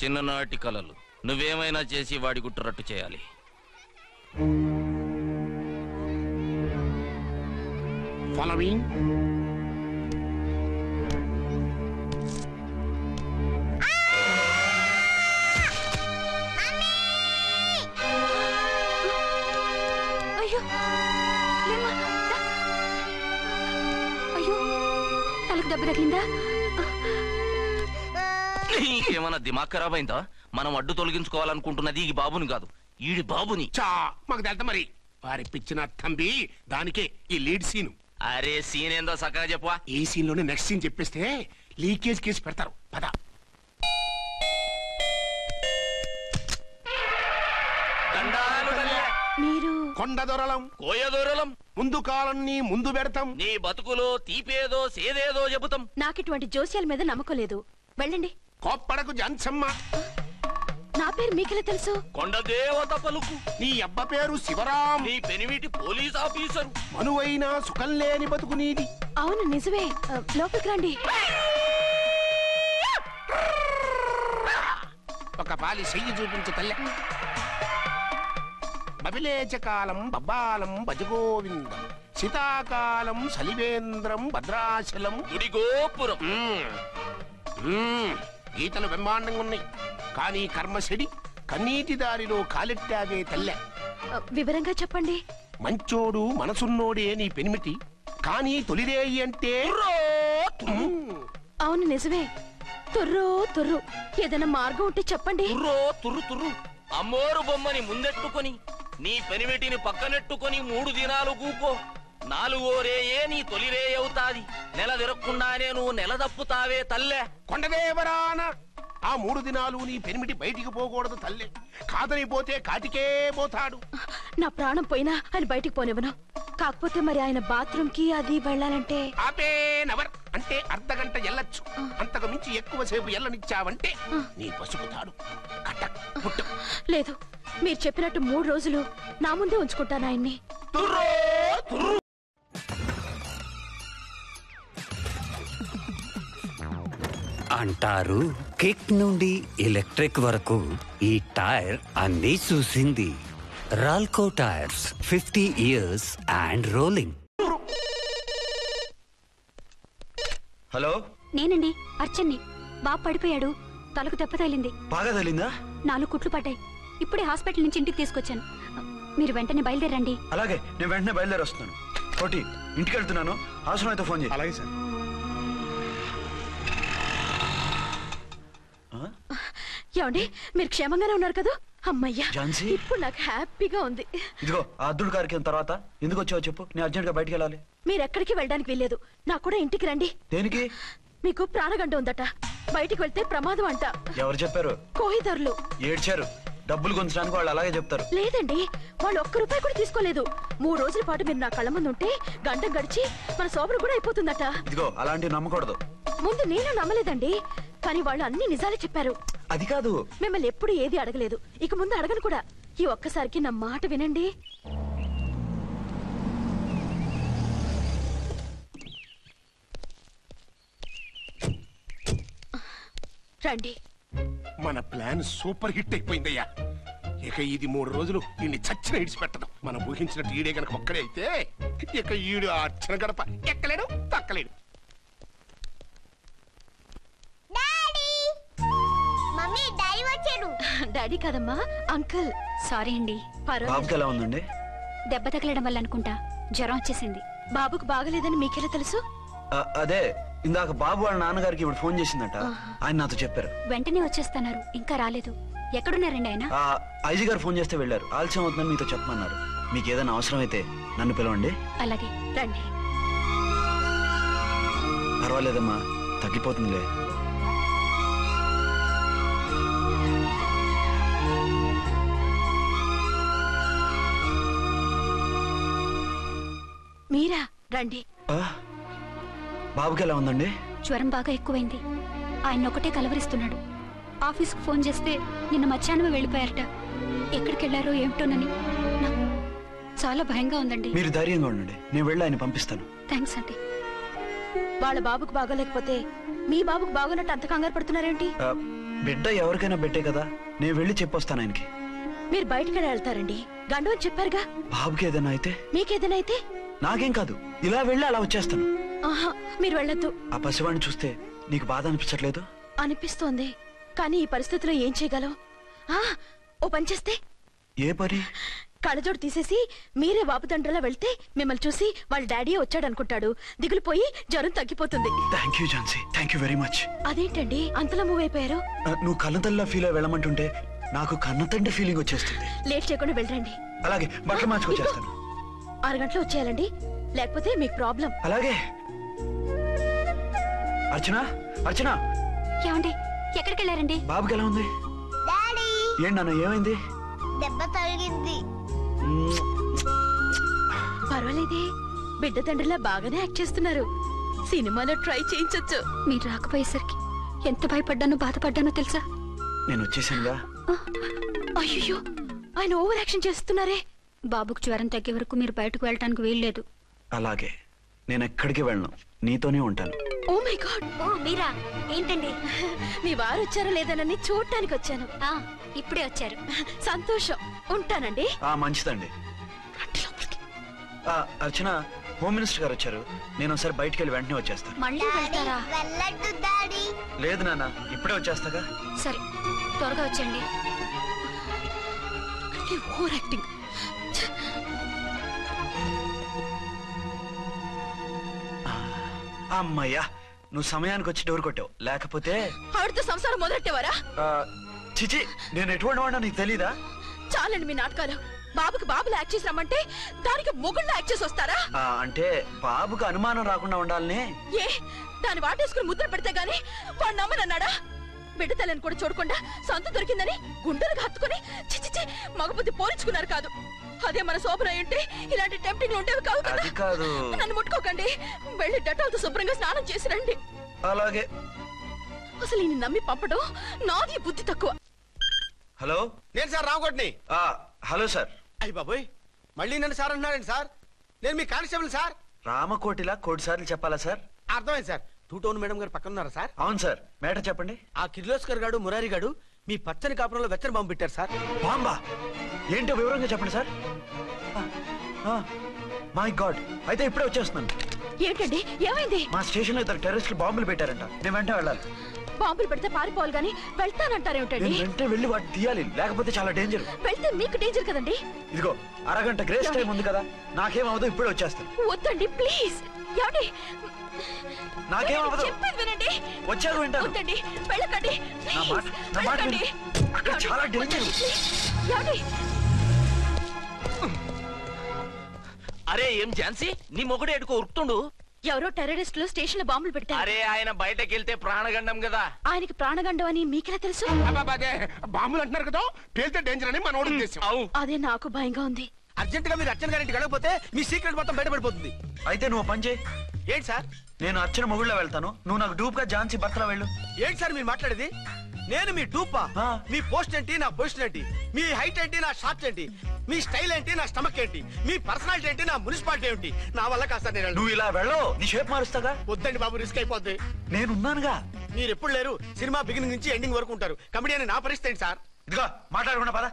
చిన్ననాటి కలలు. నువ్వేమైనా చేసి వాడి గుట్టరట్టు చేయాలి. ఫాలోయింగ్. అయ్యో, అయ్యో, తలకు దెబ్బ తగిలిందా? నీకేమన్నా దిమాగ్ ఖరాబ్ అయిందా? మనం అడ్డు తొలగించుకోవాలనుకుంటున్నది ఈ బాబుని కాదు, ఈడి బాబుని. చా మాకు తెలుతా మరి వారి పిచ్చిన తంబి దానికే ఈ లీడ్ సీన్. అరే సీన్ ఏందో చక్కగా చెప్పవా. ఈ సీన్ లోనే నెక్స్ట్ సీన్ చెప్పేస్తే లీకేజ్ కేసు పెడతారు. పద. మీరు కొండ దొరలం కోయ దొరలం ముందు కాలన్నీ ముందు పెడతాం. నీ బతుకులో తీపేదో సేదేదో చెబుతాం. నాకిటువంటి జోస్యాల మీద నమ్మకం లేదు, వెళ్ళండి. కోప్పడకు జంచమ్మ. నా పేరు మీకెలా తెలుసు? కొండ దేవత పలుకు. నీ అబ్బ పేరు శివరాం. నీ పెనిమిటి పోలీస్ ఆఫీసరు. మనువైనా సుఖం లేని బతుకు నీది. అవును నిజమే, లోపలికి రండి. ఒక పాలి చెయ్యి చూపించు తల్లె. బబిలేచకాలం బబ్బాలం భజగోవిందం శీతాకాలం సలివేంద్రం భద్రాచలం గుడిగోపురం. గీతలు బ్రహ్మాండంగా ఉన్నాయి, కానీ కర్మశడి కన్నీటి దారిలో కాలెట్టావే తల్లె. వివరంగా చెప్పండి. మంచోడు మనసున్నోడే నీ పెనిమిటి, కానీ తొలిరేయి అంటే అవును నిజమే, తుర్రో తుర్రు. ఏదైనా మార్గం ఉంటే చెప్పండి. తుర్రో తుర్రు తుర్రు. అమ్మోరు బొమ్మని ముందెట్టుకొని నీ పెనిమిటిని పక్కనెట్టుకొని 3 దినాలు కూకో. 4వ రేయే నీ తొలి రే అవుతాది. నెల తిరగకుండానే నువ్వు నెల తప్పుతావే తల్లే. కొండదేవరాన ఆ 3 దినాలు నీ పెనిమిటి బయటికి పోకూడదు తల్లే. కాదని పోతే కాటికే పోతాడు. నా ప్రాణం పోయినా ఆయన బయటికి పోనివ్వను. కాకపోతే మరి ఆయన బాత్రూమ్ కి అది వెళ్ళాలంటే ఆపేనవర్ అంటే అర్ధగంట ఎల్లొచ్చు. అంతకు మించి ఎక్కువసేపు ఎల్లనిచ్చావంటే నీ పసుపుతాడు కటక్ పుట్టు. లేదు, మీరు చెప్పినట్టు 3 రోజులు నా ముందే ఉంచుకుంటాను ఆయన్ని. అంటారు కిక్ నుండి ఎలక్ట్రిక్ వరకు ఈ టైర్ అన్నీ చూసింది. రాల్కో tyres 50 years and rolling. Hello, నేనండి అర్చన్ని. బాబు పడిపోయాడు, తలకు దెబ్బ తగిలింది. బాగా తగిలిందా? 4 కుట్లు పడ్డాయి. ఇప్పుడే హాస్పిటల్ నుంచి ఇంటికి తీసుకొచ్చాను. మీరు వెంటనే బయలుదేరండి. అలాగే, నేను వెంటనే బయలుదేరి వస్తున్నాను. కోటి, ఇంటికి వెళ్తున్నాను, అవసరం అయితే ఫోన్ చేయి. అలాగే సార్. ఏమండి, మీరు క్షేమంగానే ఉన్నారు కదా? అమ్మయ్యా, ఝాన్సీ? ఇప్పుడు నాకు హ్యాపీగా ఉంది. ఇదిగో ఆ అద్దుడు కార్యక్రమం తర్వాత ఎందుకు వచ్చావో చెప్పు, నేను అర్జెంట్ గా బయటికి వెళ్ళాలి. మీరు ఎక్కడికి వెళ్ళడానికి వెళ్ళలేదు, నాకు కూడా ఇంటికి రండి. దేనికి? మీకు ప్రాణగంట ఉందట, బయటికి వెళ్తే ప్రమాదం అంట. ఎవరు చెప్పారు? కోహిదర్లు ఏడ్చారు. డబ్బులు గుంచడానికి వాళ్ళు అలాగే చెప్తారు. లేదండి, వాళ్ళు ₹1 కూడా తీసుకోలేదు. 3 రోజుల పాటు మీరు నా కళ్ళ ముందు ఉంటే గంట గడిచి మన సోబరు కూడా అయిపోతుందట. ఇదిగో అలాంటివి నమ్మకూడదు. ముందు నేను నమ్మలేదండి, కానీ వాళ్ళు అన్ని నిజాలే చెప్పారు. అది కాదు, మిమ్మల్ని ఎప్పుడు ఏది అడగలేదు, ఇక ముందు అడగను కూడా. ఈ ఒక్కసారికి నా మాట వినండి. రండి. మన ప్లాన్ సూపర్ హిట్ అయిపోయిందయ్యా. ఇక ఇది 3 రోజులు ఈయన్ని చచ్చిన ఇడిచిపెట్టడం. మనం ఊహించినట్టు ఈడే గనక ఒక్కడే అయితే ఇక ఈడు ఆ అర్చన గడప ఎక్కలేడు, తక్కలేడు. డాడీ కాదమ్మా, అంకుల్. సారీ అండి. బాబుకి ఎలా ఉందండి? దెబ్బ తగలడం వల్ల అనుకుంటా జ్వరం వచ్చేసింది. బాబుకు బాగలేదని మీకెలా తెలుసు? అదే ఇందాక బాబు వాళ్ళ నాన్నగారికి ఇప్పుడు ఫోన్ చేసిందట, ఆయన నాతో చెప్పారు. వెంటనే వచ్చేస్తున్నారు, ఇంకా రాలేదు. ఎక్కడున్నారండి ఆయన? ఐజీ గారు ఫోన్ చేస్తే వెళ్ళారు. ఆలస్యం అవుతుందని మీతో చెప్పమన్నారు. మీకు ఏదైనా అవసరం అయితే నన్ను పిలవండి. అలాగే రండి. పర్వాలేదమ్మా, తగ్గిపోతుందిలే. మీరా? రండి. బాబుకి ఎలా ఉందండి? జ్వరం బాగా ఎక్కువైంది. ఆయన ఒకటే కలవరిస్తున్నాడు. ఆఫీస్కు ఫోన్ చేస్తే నిన్న మధ్యాహ్నమే వెళ్ళిపోయారట. ఎక్కడికి వెళ్ళారో ఏమిటోనని నాకు చాలా భయంగా ఉందండి. మీరు ధైర్యంగా ఉండండి, నేను వెళ్ళి ఆయన పంపిస్తాను. థ్యాంక్స్ అండి. వాళ్ళ బాబుకు బాగోలేకపోతే మీ బాబుకు బాగోనట్టు అంత కంగారు పడుతున్నారేంటి? బిడ్డ ఎవరికైనా బిడ్డే కదా, నేను వెళ్ళి చెప్పొస్తాను ఆయనకి. మీరు బయటికి వెళ్తారండి, గండు అని చెప్పారుగా. బాబుకి ఏదైనా అయితే? మీకేదైనా అయితే? నాకేం కాదు, ఇలా వెళ్ళి అలా వచ్చేస్తాను. ఆహా, మీరు వెళ్ళొద్దు. ఆ పసివాడిని చూస్తే నీకు బాధ అనిపించట్లేదు? అనిపిస్తోంది, కానీ ఈ పరిస్థితిలో ఏం చేయగలం? ఓ పని చేస్తే? ఏ పని? కళ్ళజోడు తీసేసి మీరే వాపుతండ్రలా వెళ్తే మిమ్మల్ని చూసి వాళ్ళ డాడీ వచ్చాడు అనుకుంటాడు. దిగులు పోయి జ్వరం తగ్గిపోతుంది. Thank you Jhansi, thank you very much. అదేంటండి అంతలా మూవ్ అయిపోయారు? నువ్వు కన్నతల్లా ఫీల్ అయి వెళ్ళమంటుంటే నాకు కన్నతండ్రి ఫీలింగ్ వచ్చేస్తుంది. లేట్ చేయకుండా వెళ్ళండి. అలాగే, బట్టలు మార్చుకొచ్చేస్తాను. 6 గంటలు వచ్చేయాలండి, లేకపోతే మీకు ప్రాబ్లం. అలాగే. అర్చన, అర్చన. ఏమండి ఎక్కడికి వెళ్ళారండి? బాబుకి ఎలా ఉంది? ఏంటి నాన్న, ఏమైంది? దెబ్బ తగిలింది. పర్వాలేదే, బిడ్డ తండ్రిలా బాగానే యాక్ట్ చేస్తున్నారు. సినిమాలో ట్రై చేయించొచ్చు. మీరు రాకపోయేసరికి ఎంత భయపడ్డానో బాధపడ్డానో తెలుసా? నేను వచ్చేసానుగా. అయ్యో, ఆయన ఓవర్ యాక్షన్ చేస్తున్నారే. బాబుకు జ్వరం తగ్గే వరకు మీరు బయటకు వెళ్ళటానికి వీల్లేదు. అలాగే, నేను ఎక్కడికి వెళ్ళను, నీతోనే ఉంటాను. Oh my God. ఓ మీరా, ఏంటండి? మీ వారు వచ్చారో లేదనని చూడటానికి వచ్చాను. ఇప్పుడే వచ్చారు. సంతోషం. ఉంటానండి. మంచిదండి. అర్చన, హోమ్ మినిస్టర్ గారు వచ్చారు. నేను ఒకసారి బయటికి వెళ్ళి వెంటనే వచ్చేస్తాను. మళ్ళీ వెళ్తారా? వెళ్ళొద్దు డాడీ. లేదు నాన్న, ఇప్పుడే వచ్చేస్తాగా. సరే, త్వరగా వచ్చండి. Over acting. అమ్మయ్యా, నువ్వు సమయానికి వచ్చి డోర్ కొట్టావు. లేకపోతే ఆవిడతో సంసారం మొదలెట్టేవారా? చిచి, నేను ఎటువంటి వాడినా నీకు తెలీదా? చాలండి మీ నాటకాలు. బాబుకి బాబులు యాక్ట్ చేసి రమ్మంటే దానికి మొగుళ్ళు యాక్ట్ చేసి వస్తారా? అంటే బాబుకు అనుమానం రాకుండా ఉండాలని. ఏ, దాన్ని వాటేసుకుని ముద్ర పెడితే గాని వాడు నమ్మనన్నాడా? బిడ్డ తల్లిని కూడా చూడకుండా సొంత దొరికిందని గుండెలకు హత్తుకుని చిచిచి మగబుద్ధి పోల్చుకున్నారు కాదు. అదే మన శోభన ఉంటే ఇలాంటి టెంప్టింగ్ ఉండేవి కావు కదా. కాదు, నన్ను ముట్టుకోకండి. వెళ్ళి డెటాల్తో శుభ్రంగా స్నానం చేసి రండి. అలాగే. అసలు ఈయన నమ్మి పంపడం నాది బుద్ధి తక్కువ. హలో, నేను సార్ రామకోటిని. Hello sir. అయ్యి బాబోయ్, మళ్ళీ నన్ను సార్ అంటున్నారండి సార్. నేను మీ కానిస్టేబుల్ సార్. రామకోటిలా కోటి సార్లు చెప్పాలా సార్? అర్థమైంది సార్. 2 టౌన్ మేడం గారు పక్కన ఉన్నారా సార్? అవును సార్. మేటర్ చెప్పండి. ఆ కిర్లోస్కర్ గారు, మురారి గారు మీ పచ్చని కాపురంలో వెచ్చని బాంబు పెట్టారు సార్. బాంబా? ఏంటో వివరంగా చెప్పండి సార్. మై గాడ్, అయితే ఇప్పుడే వచ్చేస్తున్నాను. ఏంటండి, ఏమైంది? మా స్టేషన్ లో 2 టెర్రరిస్టులు బాంబులు పెట్టారంట. నేను వెంటనే వెళ్ళాలి. బాంబులు పెడితే పారిపోవాలి గాని వెళ్తానంటారేమిటండి? నేను వెంటనే వెళ్ళి వాటిని తీయాలి, లేకపోతే చాలా డేంజర్. వెళ్తే మీకు డేంజర్ కదండి. ఇదిగో, అరగంట గ్రేస్ టైం ఉంది కదా, నాకేమవుతుందో ఇప్పుడే వచ్చేస్తాను. వద్దండి ప్లీజ్. ఏమండి, నాకేమవ్వదు. చెప్పేది వినండి. వచ్చారు వింటాను. వద్దండి, వెళ్ళకండి. నా మాట విను. అక్కడ చాలా డేంజర్. ఏమండి? అరే ఏం ఝాన్సీ, నీ మొగుడు ఎడుకో ఉరుకుతుండు. ఎవరో టెర్రరిస్టులు స్టేషన్ లో బాంబులు పెడతారు. అరే ఆయన బయటకెళ్తే ప్రాణగండం కదా. ఆయనకి ప్రాణగండం అని మీకెలా తెలుసు? బాంబులు అంటున్నారు కదా, పేలితే డేంజర్ అని మన ఉద్దేశం. అదే నాకు భయంగా ఉంది. అర్జెంట్ గా మీరు అర్చన గారింటికి వెళ్ళకపోతే మీ సీక్రెట్ మొత్తం బయటపడిపోతుంది. అయితే నువ్వు పని చేయి. ఏంటి సార్? నేను అర్చన మొగుళ్ళ వెళ్తాను, నువ్వు నాకు డూప్ గా ఝాన్సీ భర్తలా వెళ్ళు. ఏంటి సార్ మీరు మాట్లాడేది? నేను మీ డూపా? మీ పోస్ట్ ఏంటి, నా పొజిషన్ ఏంటి? మీ హైట్ ఏంటి, నా షార్ట్ ఏంటి? మీ స్టైల్ ఏంటి, నా స్టమక్ ఏంటి? మీ పర్సనాలిటీ ఏంటి, నా మున్సిపాలిటీ ఏంటి? నా వల్ల కాస్త నేను నువ్వు ఇలా వెళ్ళవు, నీ షేప్ మారుస్తాగా. వద్దండి బాబు, రిస్క్ అయిపోద్ది. నేనున్నానుగా. మీరు ఎప్పుడు లేరు, సినిమా బిగినింగ్ నుంచి ఎండింగ్ వరకు ఉంటారు. కమిడీ అని నా పరిస్థితి ఏంటి సార్? ఇదిగో మాట్లాడకుండా పద.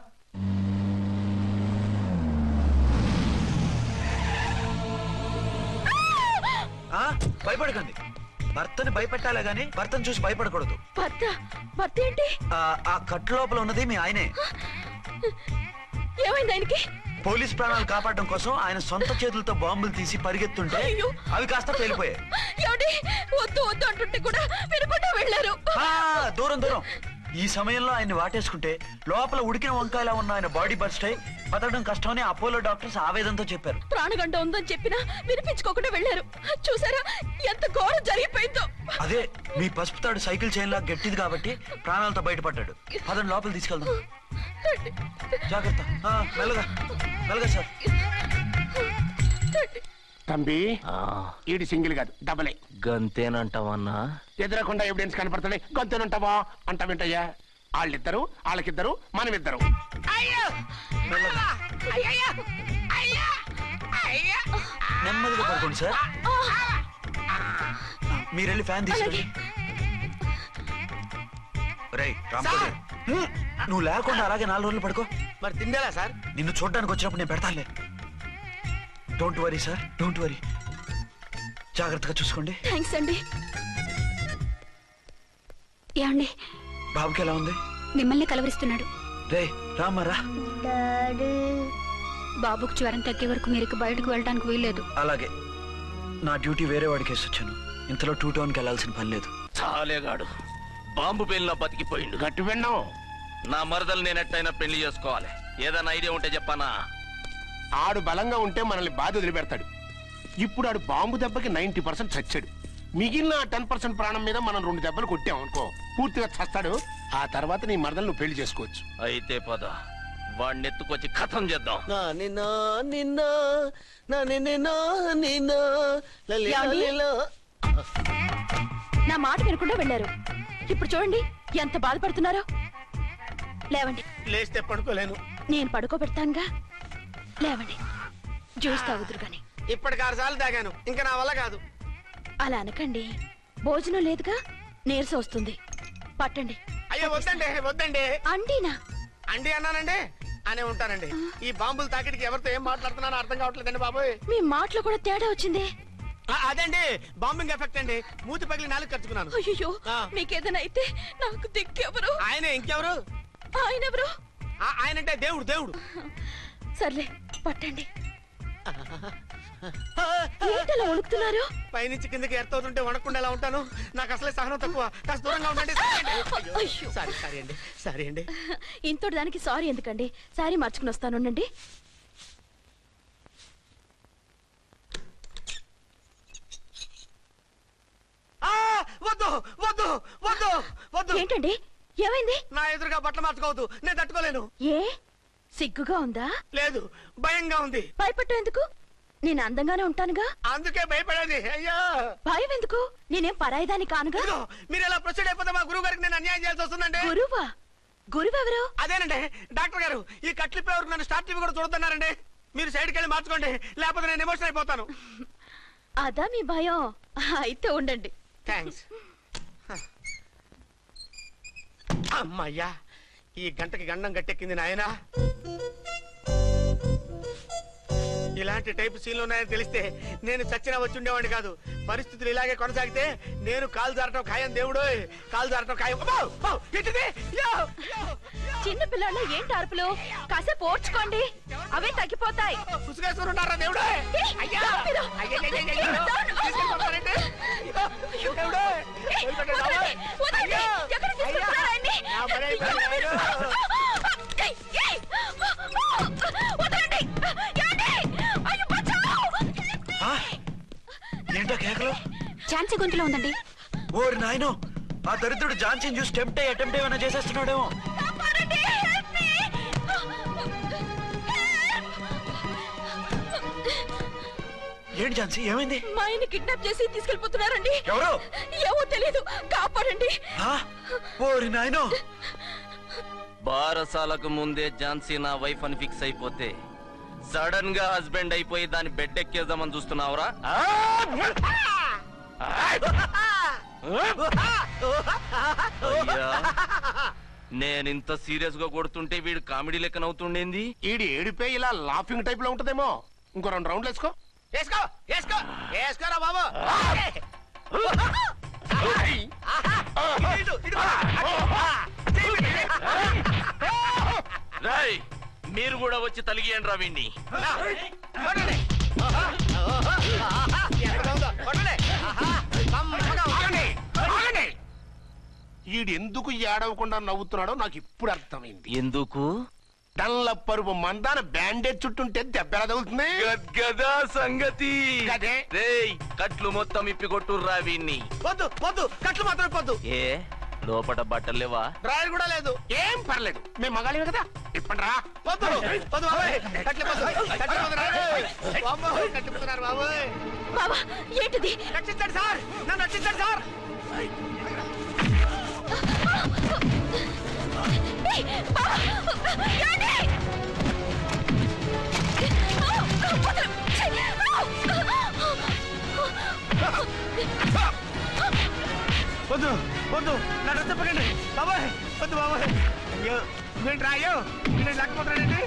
భయపడకండి. భర్తని భయపెట్టాలే గాని భర్తను చూసి భయపడకూడదు. భర్త ఏంటి? ఆ కట్టు లోపల ఉన్నది మీ ఆయనే. ఏమైంది ఆయనకి? పోలీస్ ప్రాణాలు కాపాడడం కోసం ఆయన సొంత చేతులతో బాంబులు తీసి పరిగెత్తుంటే అవి కాస్త పేలిపోయాయి. వద్దు వద్దు అంటుంటే కూడా వినకుండా వెళ్ళారు. దూరం దూరం. ఈ సమయంలో ఆయన్ని వాటేసుకుంటే లోపల ఉడికిన వంకాయలా ఉన్న ఆయన బాడీ బర్స్ట్ అయి బతకడం కష్టమని అపోలో డాక్టర్స్ ఆవేదనతో చెప్పారు. ప్రాణగండం ఉందని చెప్పినా వినిపించుకోకుండా వెళ్ళారు. చూసారా ఎంత ఘోరం జరిగిపోయిందో. అదే మీ పసుపు తాడు సైకిల్ చైన్ లా గట్టిది కాబట్టి ప్రాణాలతో బయటపడ్డాడు. అతను లోపల తీసుకెళ్దాం. జాగ్రత్త. మెల్లగా మెల్లగా సార్. తంబి, ఈడి సింగిల్ కాదు, డబలే. గంతేనంటావన్నా? ఎదురకుండా ఎవిడెన్స్ కనపడుతుంది, గంతేనంటావా అంట వింటయ్యా. వాళ్ళిద్దరు, వాళ్ళకిద్దరు, మనమిద్దరు. నెమ్మదిగా పడుకోండి సార్. మీరెళ్ళి ఫ్యాన్ తీసుకెళ్ళి. నువ్వు లేకుండా అలాగే 4 రోజులు పడుకో. మరి తిండేలా సార్? నిన్ను చూడడానికి వచ్చినప్పుడు నేను పెడతానులే. Don't worry sir, don't worry. జాగ్రత్తగా చూసుకోండి. థ్యాంక్స్ అండి. ఏమండి, బాబుకి ఎలా ఉంది? మిమ్మల్ని కలవరిస్తున్నాడు. రే రామారా. బాబుకు జ్వరం తగ్గే వరకు మీరు బయటకు వెళ్ళడానికి వీల్లేదు. అలాగే. నా డ్యూటీ వేరే వాడికి వేసి వచ్చాను. ఇంతలో 2 టౌన్కి వెళ్ళాల్సిన పని లేదు. చాలేగాడు బాంబు పేలిన బతికిపోయిండు. గట్టి విన్నావు. నా మరదలు నేను ఎట్టయినా పెళ్లి చేసుకోవాలి. ఏదైనా ఐడియా ఉంటే చెప్పానా? ఆడు బలంగా ఉంటే మనల్ని బాధ వదిలిపెడతాడు. ఇప్పుడు ఆడు బాంబు దెబ్బకి 90% చచ్చాడు. మిగిలిన 10% ప్రాణం మీద మనం 2 దెబ్బలు కొట్టాం అనుకో, పూర్తిగా చస్తాడు. ఆ తర్వాత నీ మరదలు నువ్వు పెళ్లి చేసుకోవచ్చు. అయితే పద, వాడిని ఎత్తుకొచ్చి కథం చేద్దాం. నా మాట వినకుండా వెళ్ళారు. ఇప్పుడు చూడండి ఎంత బాధపడుతున్నారో. లేవండి. లేస్తే పడుకోలేను. నేను పడుకోబెడతానుగా. లేవండి, జ్యూస్ తాగుదురు గాని. ఇప్పటికి 6 సార్లు తాగాను, ఇంకా నా వల్ల కాదు. అలా అనకండి, భోజనం లేదుగా, నీరసం వస్తుంది. పట్టండి. అయ్యో వద్దండి, వద్దండి. అండినా? అండి అన్నానండి, అనే ఉంటానండి. ఈ బాంబులు తాకిడికి ఎవరితో ఏం మాట్లాడుతున్నానో అర్థం కావట్లేదండి బాబోయ్. మీ మాటలో కూడా తేడా వచ్చిందే. అదండి బాంబింగ్ ఎఫెక్ట్ అండి. మూతి పగిలి 4 ఖర్చుకున్నాను. అయ్యో, మీకేదైనా అయితే నాకు దిక్కెవరు? ఆయనే. ఇంకెవరు? ఆయన ఎవరు? ఆయనంటే దేవుడు. దేవుడు. సర్లే, పట్టండి. ఏంటలా వణుకుతున్నారు? పైనుంచి కిందకి ఎర్తవుతుంటే వణకుండా ఎలా ఉంటాను? నాకు అసలే సహనం తక్కువ. కాస్త దూరంగా ఉండండి. సారీ అండి. ఇంతటి దానికి సారీ ఎందుకండి? సారీ మార్చుకుని వస్తాను. ఉండండి. వద్దు వద్దు వద్దు వద్దు. ఏంటండి, ఏమైంది? నా ఎదురుగా బట్టలు మార్చుకోవద్దు, నేను తట్టుకోలేను. ఏ సిగ్గుగా ఉందా? లేదు, భయంగా ఉంది. భయపట్టు ఎందుకు? నేను అందంగానే ఉంటానుగా. అందుకే భయపడేది. అయ్యా, భయం ఎందుకు? నేనేం పరాయిదాని కానుగా. మీరు ఎలా ప్రొసీడ్ అయిపోతే మా గురువు గారికి నేను అన్యాయం చేయాల్సి వస్తుందండి. గురువా? గురువెవరు? అదేనండి డాక్టర్ గారు. ఈ కట్లిప్పే వరకు నన్ను స్టార్ట్ టీవీ కూడా చూడొద్దన్నారండి. మీరు సైడ్కి వెళ్ళి మార్చుకోండి, లేకపోతే నేను ఎమోషన్ అయిపోతాను. అదా మీ భయం? అయితే ఉండండి. థ్యాంక్స్. అమ్మయ్యా, ఈ గంటకి గండం గట్టెక్కింది నాయనా. ఇలాంటి టైప్ సీన్లు ఉన్నాయని తెలిస్తే నేను చచ్చినా వచ్చి ఉండేవాడిని కాదు. పరిస్థితులు ఇలాగే కొనసాగితే నేను కాలు జారటం ఖాయం. దేవుడు, కాలు జారటం ఖాయం. చిన్న పిల్లలు ఏంటి అరుపులు? కాసేపు ఓర్చుకోండి, అవే తగ్గిపోతాయి. పుసుకేసుకుంటారా దేవుడు? ఏంటో కేకలు? ఝాన్సీ గొంతులో ఉందండి. ఓరి నాయనో, ఆ దరిద్రుడు ఝాన్సీని చూసి అటెంప్ట్ ఏమైనా చేసేస్తున్నాడేమో. ఏంటి ఝాన్సీ, ఏమైంది? మా ఆయన కిడ్నాప్ చేసి తీసుకెళ్లిపోతున్నారండి. ఎవరు? ఏమో తెలీదు, కాపాడండి. ఓరి నాయనో. బారసాలకు ముందే ఝాన్సీ నా వైఫ్ అని ఫిక్స్ అయిపోతే సడన్ గా హస్బెండ్ అయిపోయి దాన్ని బెడ్ ఎక్కేద్దామని చూస్తున్నావురా? నేనింత సీరియస్ గా కొడుతుంటే వీడు కామెడీ లెక్కన అవుతుండేంది. ఈడి ఏడిపే ఇలా లాఫింగ్ టైప్ లో ఉంటదేమో. ఇంకో 2 రౌండ్లు వేసుకోరా బాబు. రాయ్, మీరు కూడా వచ్చి తలిగియండి రా వీణ్ణి. ఈడెందుకు ఏడవకుండా నవ్వుతున్నాడో నాకు ఇప్పుడు అర్థమైంది. ఎందుకు? డల్లపరుపు మందాన బ్యాండేజ్ చుట్టుంటే దెబ్బెలా తగులుతుంది గదా సంగతి. గదే. రేయ్, కట్లు మొత్తం ఇప్పి కొట్టుర్రా వీణ్ణి. వద్దు వద్దు, కట్లు మాత్రం ఇప్పొద్దు. ఏ లోపట బట్టలు లేవా? డ్రాయర్ కూడా లేదు. ఏం పర్లేదు, మేము మగాళిమే కదా. ఇప్పండి రా. వద్దు వద్దు బాబాయ్, కట్లు కట్టిపోతున్నారు బాబాయ్. బాబా ఏంటిది? రక్షించండి సార్, నన్ను రక్షించండి సార్. వద్దు వద్దు, నన్ను చెప్పకండి బాబాయ్. వద్దు బాబాయ్. అయ్యో ఏంటి రాయో, నేను లేకపోతున్నానండి.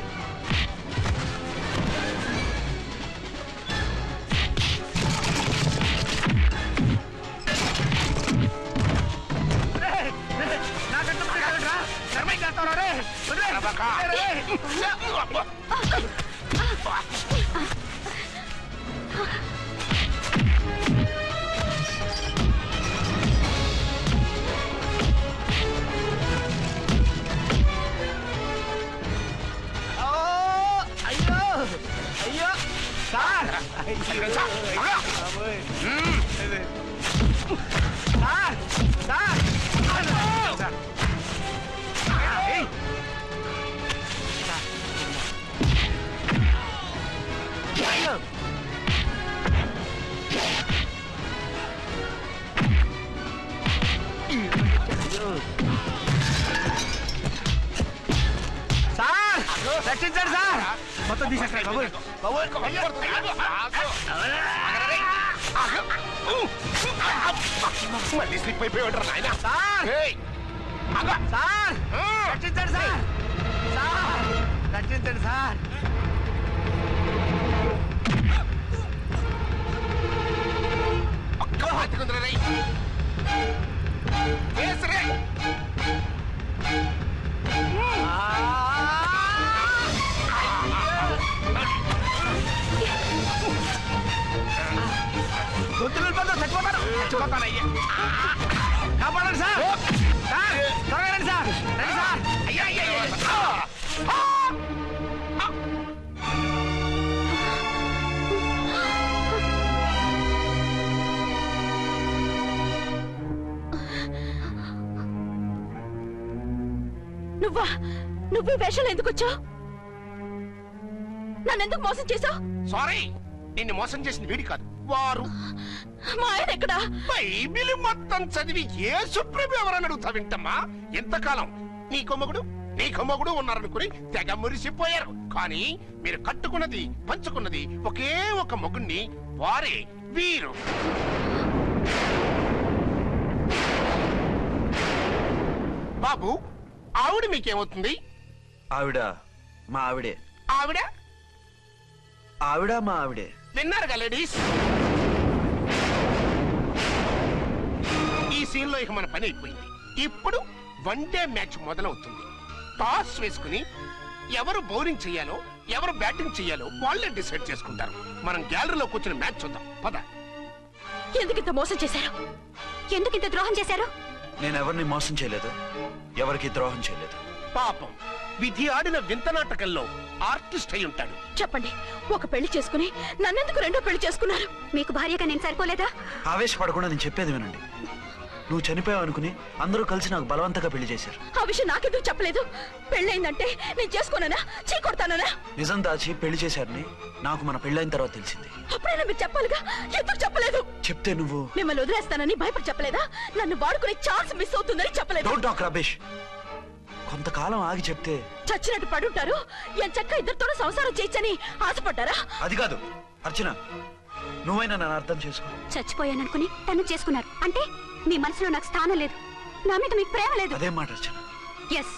అయ్యో అయ్యో సార్ రక్షించండి సార్ మొత్తం తీసేస్తాయి మళ్ళీ స్లిప్ అయిపోయాడు నాయన. సార్ సార్ రక్షించండి సార్ సార్ రక్షించండి సార్ కాపాడండి సార్ సార్ త్వరగా సార్ రండి సార్ అయ్యా నువ్వు ఈ వేషాలు ఎందుకు వచ్చావు? నన్నెందుకు మోసం చేశావు? సారీ, నిన్ను మోసం చేసిన వీడి కాదు, వారు. మా ఆయన ఎక్కడా? బైబిల్ మొత్తం చదివి ఏ సుప్రీం ఎవరని అడుగుతా వింటమ్మా. ఎంతకాలం నీ కొమ్మగుడు ఉన్నారనుకుని తెగ మురిసిపోయారు. కానీ మీరు కట్టుకున్నది పంచుకున్నది ఒకే ఒక మొగుణ్ణి, వారే వీరు. బాబు, ఆవిడ మీకేమవుతుంది? ఆవిడ మా ఆవిడే. ఆవిడ ఆవిడ మా ఆవిడే. విన్నారుగా లేడీస్, ఈ సీన్ లో ఇక మన పని అయిపోయింది. ఇప్పుడు వన్ డే మ్యాచ్ మొదలవుతుంది. టాస్ వేసుకుని ఎవరు బౌలింగ్ చెయ్యాలో ఎవరు బ్యాటింగ్ చెయ్యాలో వాళ్ళే డిసైడ్ చేసుకుంటారు. మనం గ్యాలరీలో కూర్చుని మ్యాచ్ చూద్దాం. పద. ఎందుకింత మోసం చేశారు? ఎందుకింత ద్రోహం చేశారు? నేను ఎవరిని మోసం చేయలేదు, ఎవరికి ద్రోహం చేయలేదు. పాపం, విధి ఆడిన వింత నాటకంలో ఆర్టిస్ట్ అయి ఉంటాడు. చెప్పండి, ఒక పెళ్లి చేసుకుని నన్నెందుకు రెండో పెళ్లి చేసుకున్నారు? మీకు భార్యగా నేను సరిపోలేదా? ఆవేశపడకుండా నేను చెప్పేది వినండి. నువ్వు చనిపోయావు అనుకుని అందరూ కలిసి నాకు బలవంతంగా పెళ్లి చేశారు. ఆ విషయం నాకెందుకు చెప్పలేదు? పెళ్ళైందంటే నేను చేసుకోనన్నా, చీకొడతానన్నా? నిజం దాచి పెళ్లి చేశారని నాకు మన పెళ్ళైన తర్వాత తెలిసింది. అప్పుడైనా మీరు చెప్పాలిగా, ఎందుకు చెప్పలేదు? చెప్తే నువ్వు మిమ్మల్ని వదిలేస్తానని భయపడి చెప్పలేదా? నన్ను వాడుకునే ఛాన్స్ మిస్ అవుతుందని చెప్పలేదు. Don't talk రబేష్. కొంతకాలం ఆగి చెప్తే చచ్చినట్టు పడుంటారు. ఎంచక్క ఇద్దరితో సంసారం చేయొచ్చని ఆశపడ్డారా? అది కాదు అర్చన, నువ్వైనా నన్ను అర్థం చేసుకో. చచ్చిపోయాననుకుని తను చేసుకున్నారు అంటే మీ మనసులో నాకు స్థానం లేదు, నా మీద మీకు ప్రేమ లేదు. అదే మాట అర్చన. ఎస్,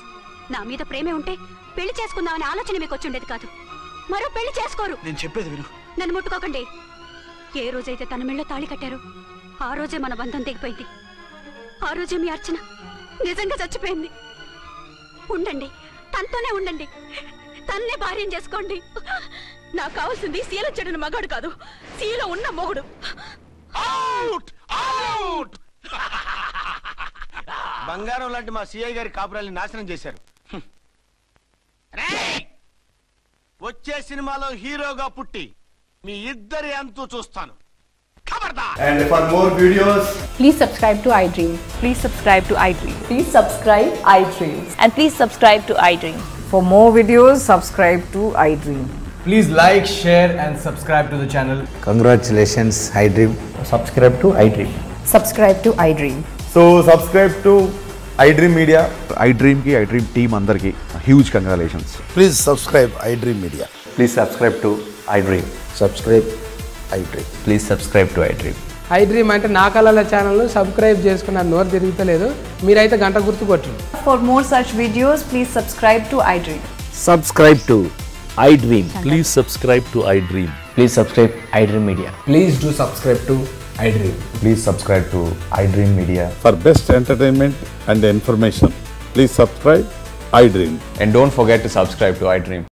నా మీద ప్రేమే ఉంటే పెళ్లి చేసుకుందామనే ఆలోచన మీకు వచ్చి ఉండేది కాదు. మరో పెళ్లి చేసుకోరు. నేను చెప్పేది విను. నన్ను ముట్టుకోకండి. ఏ రోజైతే తన మెళ్ళో తాళి కట్టారో ఆ రోజే మన బంధం తెగిపోయింది. ఆ రోజే మీ అర్చన నిజంగా చచ్చిపోయింది. ఉండండి, తనతోనే ఉండండి, తన్నే భార్యం చేసుకోండి. నాకు కావాల్సింది శీల చెడిన మగాడు కాదు, శీల ఉన్న మొగుడు. బంగారం లాంటి మా సిఐ గారి కాపురాల్ని నాశనం చేశారు. వచ్చే సినిమాలో హీరోగా పుట్టి మీ ఇద్దరి అంతు చూస్తాను. And for more videos, please subscribe to iDream. Please subscribe to iDream. Please subscribe iDream. And please subscribe to iDream. For more videos, subscribe to iDream. please like, share and subscribe to the channel. Congratulations, iDream. Subscribe to iDream. Subscribe to iDream. So subscribe to iDream Media. iDream ki iDream team andarki huge congratulations. Please subscribe iDream Media. Please subscribe to iDream. Subscribe iDream. Please subscribe to iDream. iDream అంటే నా కళల channel subscribe చేసుకున్న నోరు తిరుగుతలేదు, మీరైతే గంట గుర్తు కొట్టండి. For more such videos, please subscribe to iDream. Subscribe to iDream. Please subscribe to iDream. Please subscribe iDream Media. Please do subscribe to iDream. Please subscribe to iDream Media. For best entertainment and information, please subscribe iDream. And don't forget to subscribe to iDream.